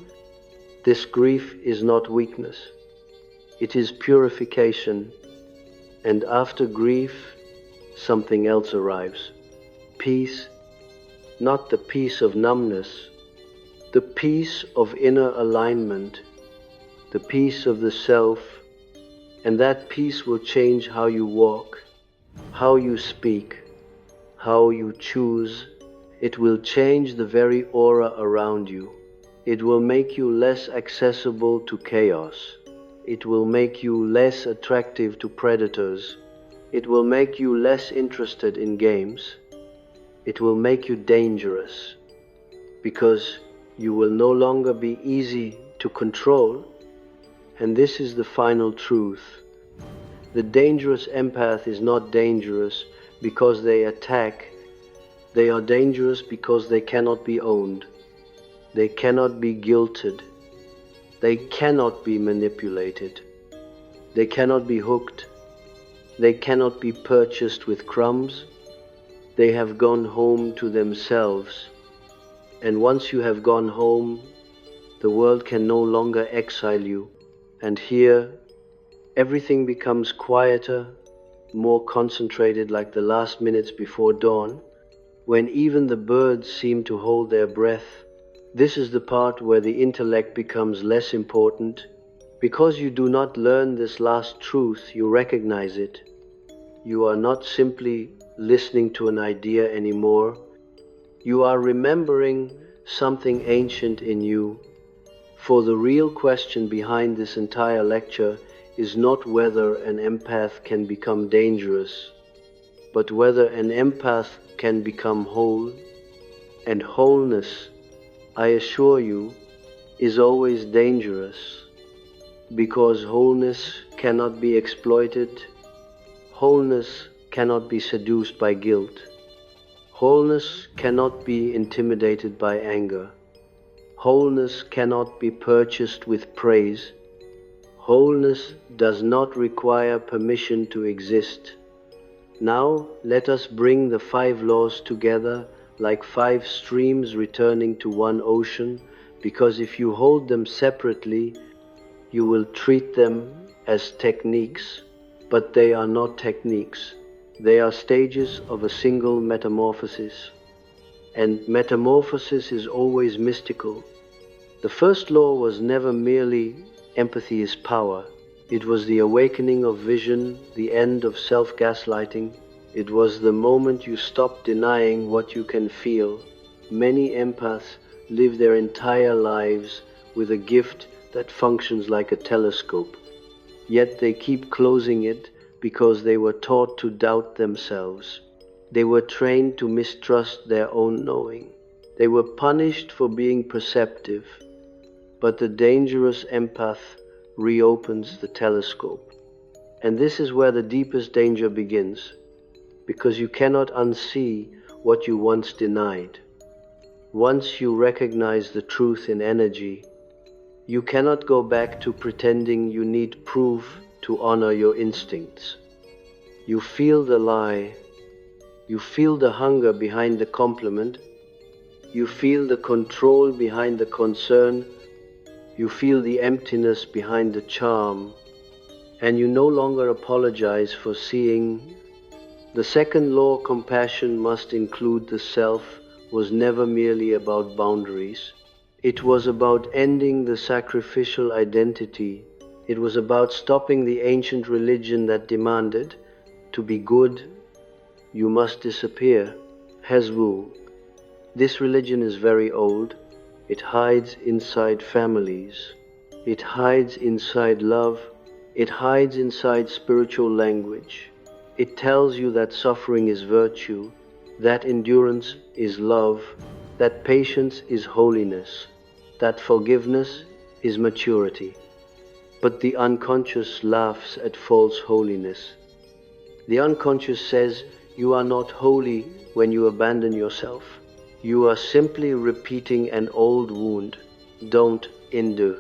This grief is not weakness. It is purification. And after grief, something else arrives. Peace, not the peace of numbness, the peace of inner alignment, the peace of the self, and that peace will change how you walk, how you speak, how you choose. It will change the very aura around you. It will make you less accessible to chaos. It will make you less attractive to predators. It will make you less interested in games. It will make you dangerous, because you will no longer be easy to control. And this is the final truth. The dangerous empath is not dangerous because they attack. They are dangerous because they cannot be owned. They cannot be guilted. They cannot be manipulated. They cannot be hooked. They cannot be purchased with crumbs. They have gone home to themselves. And once you have gone home, the world can no longer exile you. And here, everything becomes quieter, more concentrated, like the last minutes before dawn, when even the birds seem to hold their breath. This is the part where the intellect becomes less important. Because you do not learn this last truth, you recognize it. You are not simply listening to an idea anymore. You are remembering something ancient in you. For the real question behind this entire lecture is not whether an empath can become dangerous, but whether an empath can become whole. And wholeness, I assure you, is always dangerous, because wholeness cannot be exploited. Wholeness cannot be seduced by guilt. Wholeness cannot be intimidated by anger. Wholeness cannot be purchased with praise. Wholeness does not require permission to exist. Now let us bring the 5 laws together like 5 streams returning to one ocean, because if you hold them separately, you will treat them as techniques, but they are not techniques. They are stages of a single metamorphosis. And metamorphosis is always mystical. The first law was never merely empathy is power. It was the awakening of vision, the end of self-gaslighting. It was the moment you stop denying what you can feel. Many empaths live their entire lives with a gift that functions like a telescope. Yet they keep closing it because they were taught to doubt themselves. They were trained to mistrust their own knowing. They were punished for being perceptive. But the dangerous empath reopens the telescope. And this is where the deepest danger begins, because you cannot unsee what you once denied. Once you recognize the truth in energy, you cannot go back to pretending you need proof to honor your instincts. You feel the lie. You feel the hunger behind the compliment. You feel the control behind the concern. You feel the emptiness behind the charm. And you no longer apologize for seeing. The second law, compassion must include the self, was never merely about boundaries. It was about ending the sacrificial identity. It was about stopping the ancient religion that demanded, to be good, you must disappear. Hezwu. This religion is very old. It hides inside families. It hides inside love. It hides inside spiritual language. It tells you that suffering is virtue, that endurance is love, that patience is holiness, that forgiveness is maturity. But the unconscious laughs at false holiness. The unconscious says you are not holy when you abandon yourself. You are simply repeating an old wound. Don't undo.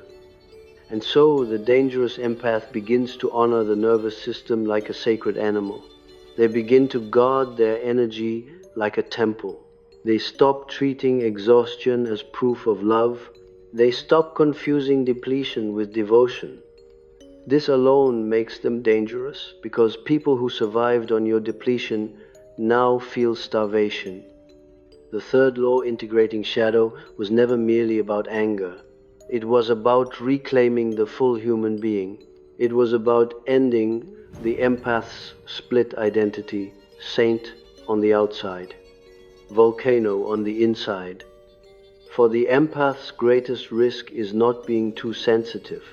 And so the dangerous empath begins to honor the nervous system like a sacred animal. They begin to guard their energy like a temple. They stop treating exhaustion as proof of love. They stop confusing depletion with devotion. This alone makes them dangerous, because people who survived on your depletion now feel starvation. The third law, integrating shadow, was never merely about anger. It was about reclaiming the full human being. It was about ending the empath's split identity, saint on the outside, volcano on the inside. For the empath's greatest risk is not being too sensitive.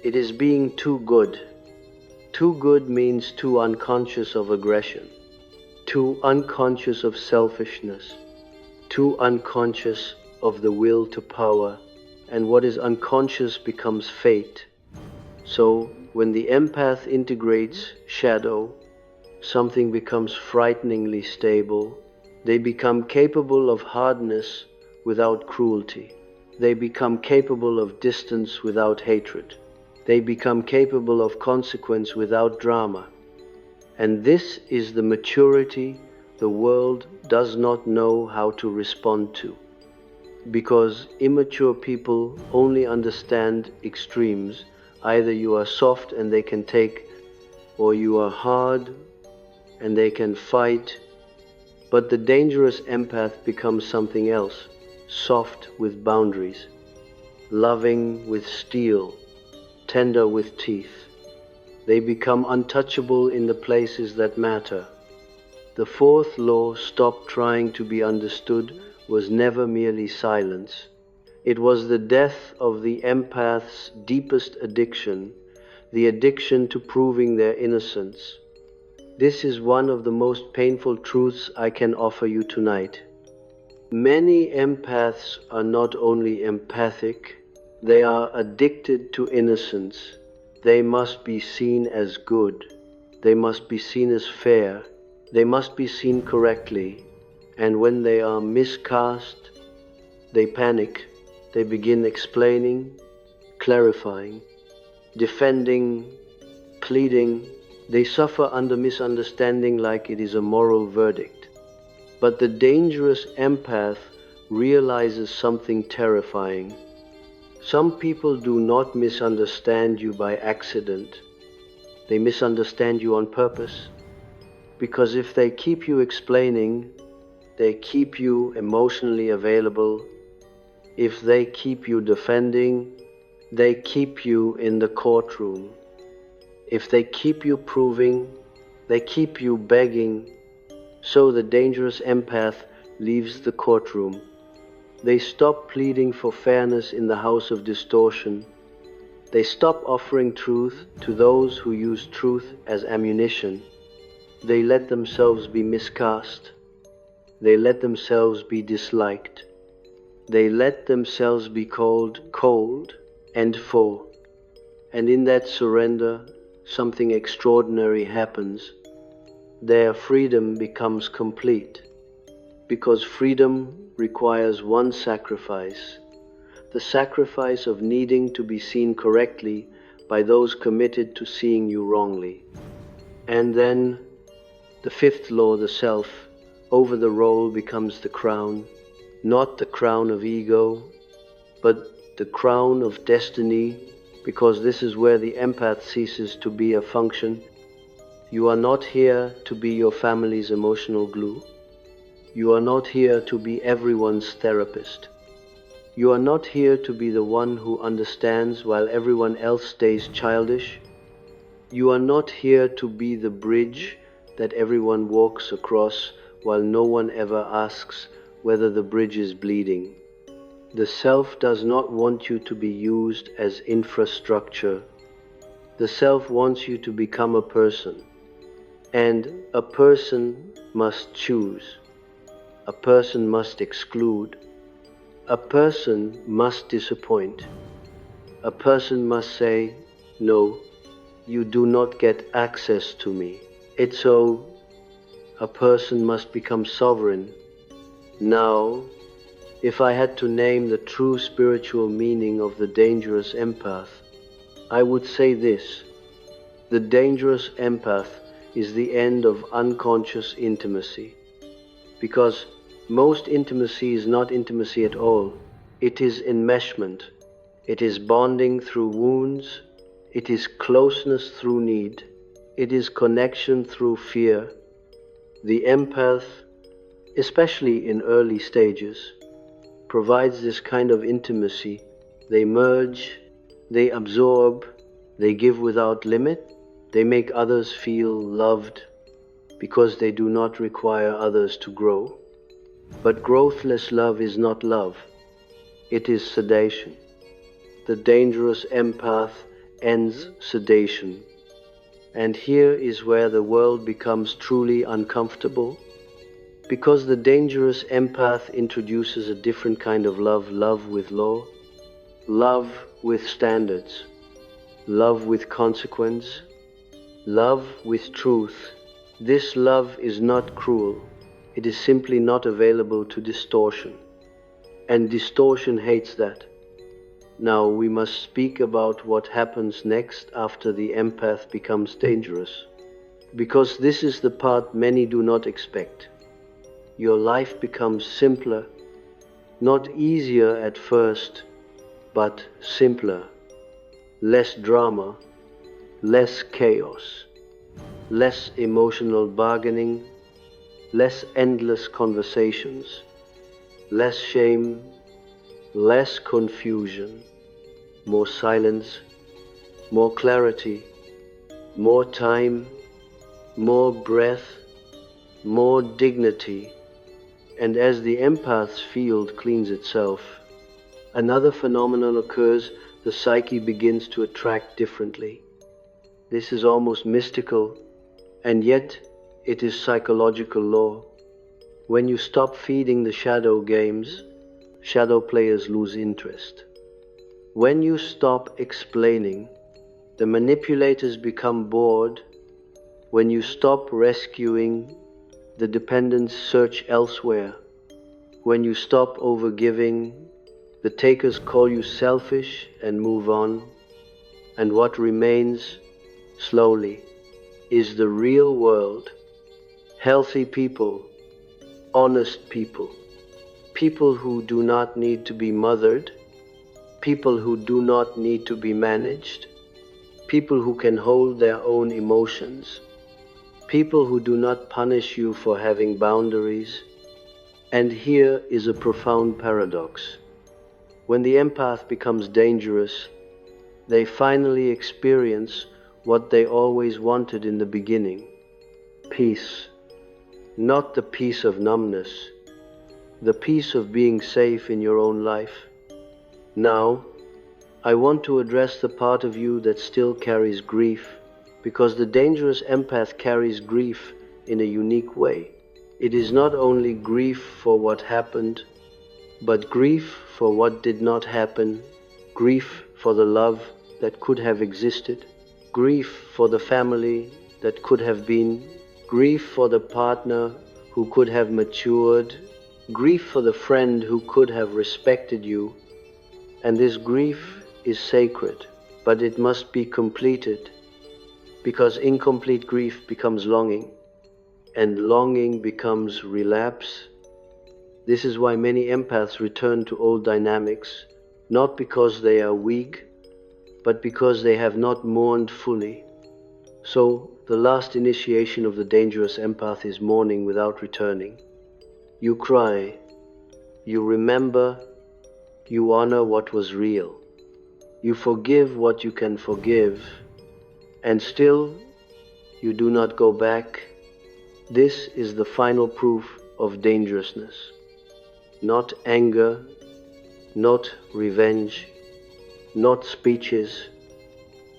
It is being too good. Too good means too unconscious of aggression, too unconscious of selfishness, too unconscious of the will to power, and what is unconscious becomes fate. So, when the empath integrates shadow, something becomes frighteningly stable. They become capable of hardness without cruelty. They become capable of distance without hatred. They become capable of consequence without drama. And this is the maturity the world does not know how to respond to. Because immature people only understand extremes. Either you are soft and they can take, or you are hard and they can fight. But the dangerous empath becomes something else, soft with boundaries, loving with steel, tender with teeth. They become untouchable in the places that matter. The fourth law, stop trying to be understood, was never merely silence. It was the death of the empath's deepest addiction, the addiction to proving their innocence. This is one of the most painful truths I can offer you tonight. Many empaths are not only empathic, they are addicted to innocence. They must be seen as good. They must be seen as fair. They must be seen correctly. And when they are miscast, they panic. They begin explaining, clarifying, defending, pleading. They suffer under misunderstanding like it is a moral verdict. But the dangerous empath realizes something terrifying. Some people do not misunderstand you by accident. They misunderstand you on purpose. Because if they keep you explaining, they keep you emotionally available. If they keep you defending, they keep you in the courtroom. If they keep you proving, they keep you begging. So the dangerous empath leaves the courtroom. They stop pleading for fairness in the house of distortion. They stop offering truth to those who use truth as ammunition. They let themselves be miscast. They let themselves be disliked. They let themselves be called cold and foe. And in that surrender, something extraordinary happens. Their freedom becomes complete. Because freedom requires one sacrifice, the sacrifice of needing to be seen correctly by those committed to seeing you wrongly. And then, the fifth law, the self, over the role becomes the crown, not the crown of ego, but the crown of destiny, because this is where the empath ceases to be a function. You are not here to be your family's emotional glue. You are not here to be everyone's therapist. You are not here to be the one who understands while everyone else stays childish. You are not here to be the bridge that everyone walks across while no one ever asks whether the bridge is bleeding. The self does not want you to be used as infrastructure. The self wants you to become a person. And a person must choose. A person must exclude. A person must disappoint. A person must say, no, you do not get access to me. It's so. A person must become sovereign. Now, if I had to name the true spiritual meaning of the dangerous empath, I would say this: the dangerous empath is the end of unconscious intimacy. Because most intimacy is not intimacy at all. It is enmeshment. It is bonding through wounds. It is closeness through need. It is connection through fear. The empath, especially in early stages, provides this kind of intimacy. They merge, they absorb, they give without limit, they make others feel loved because they do not require others to grow. But growthless love is not love, it is sedation. The dangerous empath ends sedation. And here is where the world becomes truly uncomfortable, because the dangerous empath introduces a different kind of love, love with law, love with standards, love with consequence, love with truth. This love is not cruel, it is simply not available to distortion. And distortion hates that. Now we must speak about what happens next after the empath becomes dangerous, because this is the part many do not expect. Your life becomes simpler, not easier at first, but simpler. Less drama, less chaos, less emotional bargaining, less endless conversations, less shame, less confusion, more silence, more clarity, more time, more breath, more dignity. And as the empath's field cleans itself, another phenomenon occurs. The psyche begins to attract differently. This is almost mystical, and yet it is psychological law. When you stop feeding the shadow games, shadow players lose interest. When you stop explaining, the manipulators become bored. When you stop rescuing, the dependents search elsewhere. When you stop overgiving, the takers call you selfish and move on. And what remains, slowly, is the real world. Healthy people, honest people, people who do not need to be mothered, people who do not need to be managed, people who can hold their own emotions, people who do not punish you for having boundaries. And here is a profound paradox. When the empath becomes dangerous, they finally experience what they always wanted in the beginning: peace. Not the peace of numbness, the peace of being safe in your own life. Now, I want to address the part of you that still carries grief, because the dangerous empath carries grief in a unique way. It is not only grief for what happened, but grief for what did not happen, grief for the love that could have existed, grief for the family that could have been, grief for the partner who could have matured, grief for the friend who could have respected you. And this grief is sacred, but it must be completed, because incomplete grief becomes longing, and longing becomes relapse. This is why many empaths return to old dynamics, not because they are weak, but because they have not mourned fully. So, the last initiation of the dangerous empath is mourning without returning. You cry, you remember, you honor what was real. You forgive what you can forgive, and still you do not go back. This is the final proof of dangerousness. Not anger, not revenge, not speeches,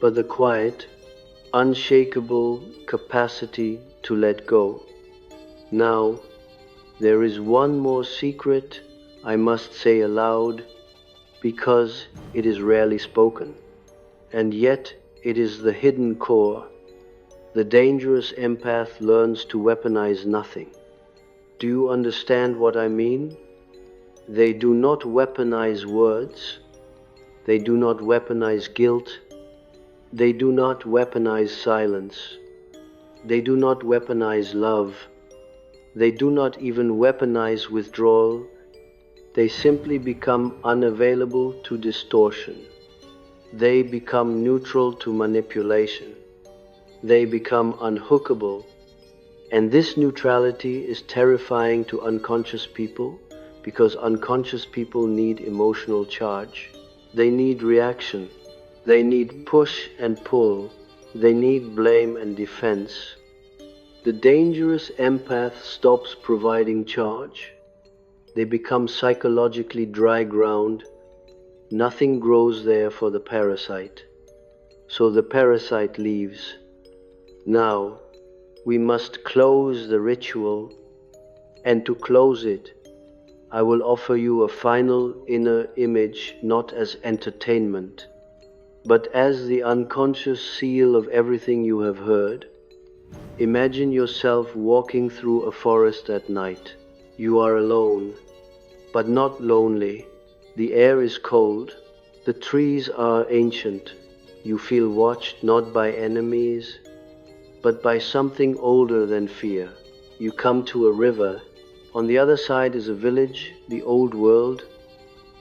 but the quiet, unshakable capacity to let go. Now, there is one more secret I must say aloud, because it is rarely spoken, and yet it is the hidden core. The dangerous empath learns to weaponize nothing. Do you understand what I mean? They do not weaponize words. They do not weaponize guilt. They do not weaponize silence. They do not weaponize love. They do not even weaponize withdrawal. They simply become unavailable to distortion. They become neutral to manipulation. They become unhookable. And this neutrality is terrifying to unconscious people, because unconscious people need emotional charge. They need reaction. They need push and pull. They need blame and defense. The dangerous empath stops providing charge. They become psychologically dry ground. Nothing grows there for the parasite. so the parasite leaves. Now, we must close the ritual, and to close it, I will offer you a final inner image, not as entertainment, but as the unconscious seal of everything you have heard. Imagine yourself walking through a forest at night. You are alone, but not lonely. The air is cold, the trees are ancient. You feel watched not by enemies, but by something older than fear. You come to a river. On the other side is a village, the old world,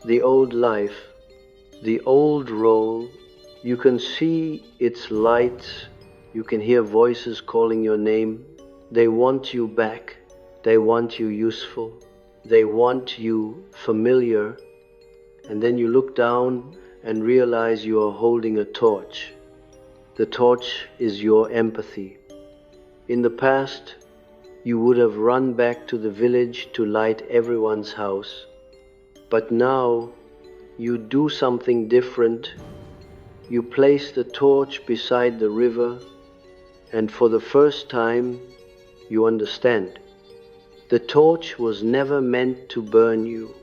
the old life, the old role. You can see its lights, you can hear voices calling your name. They want you back, they want you useful, they want you familiar. And then you look down and realize you are holding a torch. The torch is your empathy. In the past, you would have run back to the village to light everyone's house. But now, you do something different. You place the torch beside the river, and for the first time, you understand. The torch was never meant to burn you.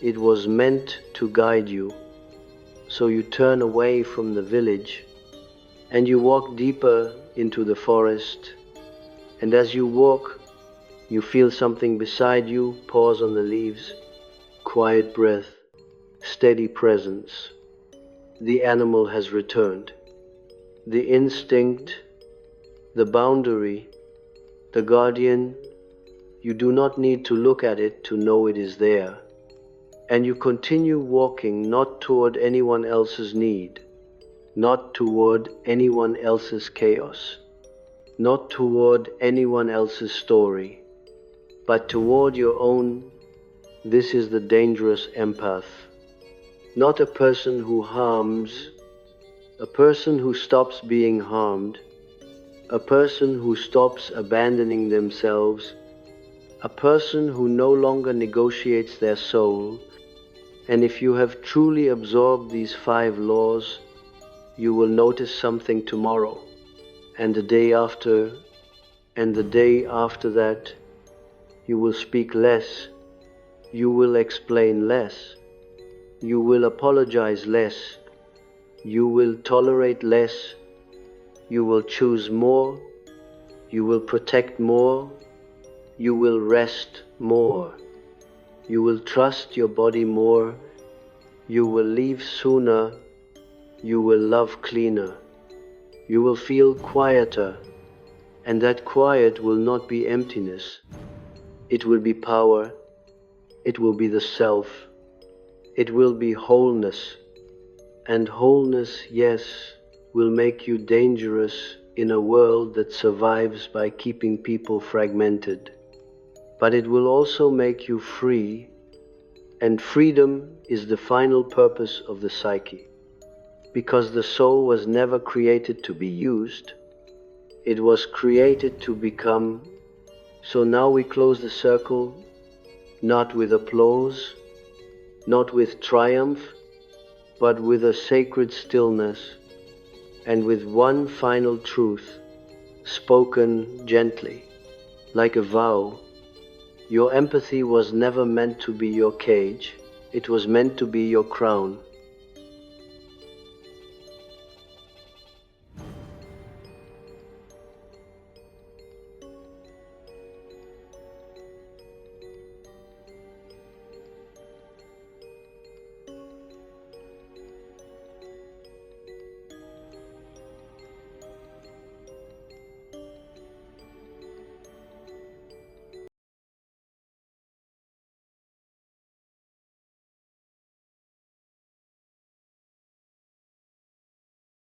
It was meant to guide you. So you turn away from the village, and you walk deeper into the forest. And as you walk, you feel something beside you, pause on the leaves, quiet breath, steady presence. The animal has returned. The instinct, the boundary, the guardian, you do not need to look at it to know it is there. And you continue walking, not toward anyone else's need, not toward anyone else's chaos, not toward anyone else's story, but toward your own. This is the dangerous empath. Not a person who harms, a person who stops being harmed, a person who stops abandoning themselves, a person who no longer negotiates their soul. And if you have truly absorbed these 5 laws, you will notice something tomorrow, and the day after, and the day after that. You will speak less, you will explain less, you will apologize less, you will tolerate less, you will choose more, you will protect more, you will rest more, you will trust your body more, you will leave sooner, you will love cleaner, you will feel quieter, and that quiet will not be emptiness. It will be power, it will be the self, it will be wholeness. And wholeness, yes, will make you dangerous in a world that survives by keeping people fragmented. But it will also make you free, and freedom is the final purpose of the psyche. Because the soul was never created to be used, it was created to become. So now we close the circle, not with applause, not with triumph, but with a sacred stillness, and with one final truth, spoken gently, like a vow. Your empathy was never meant to be your cage, it was meant to be your crown.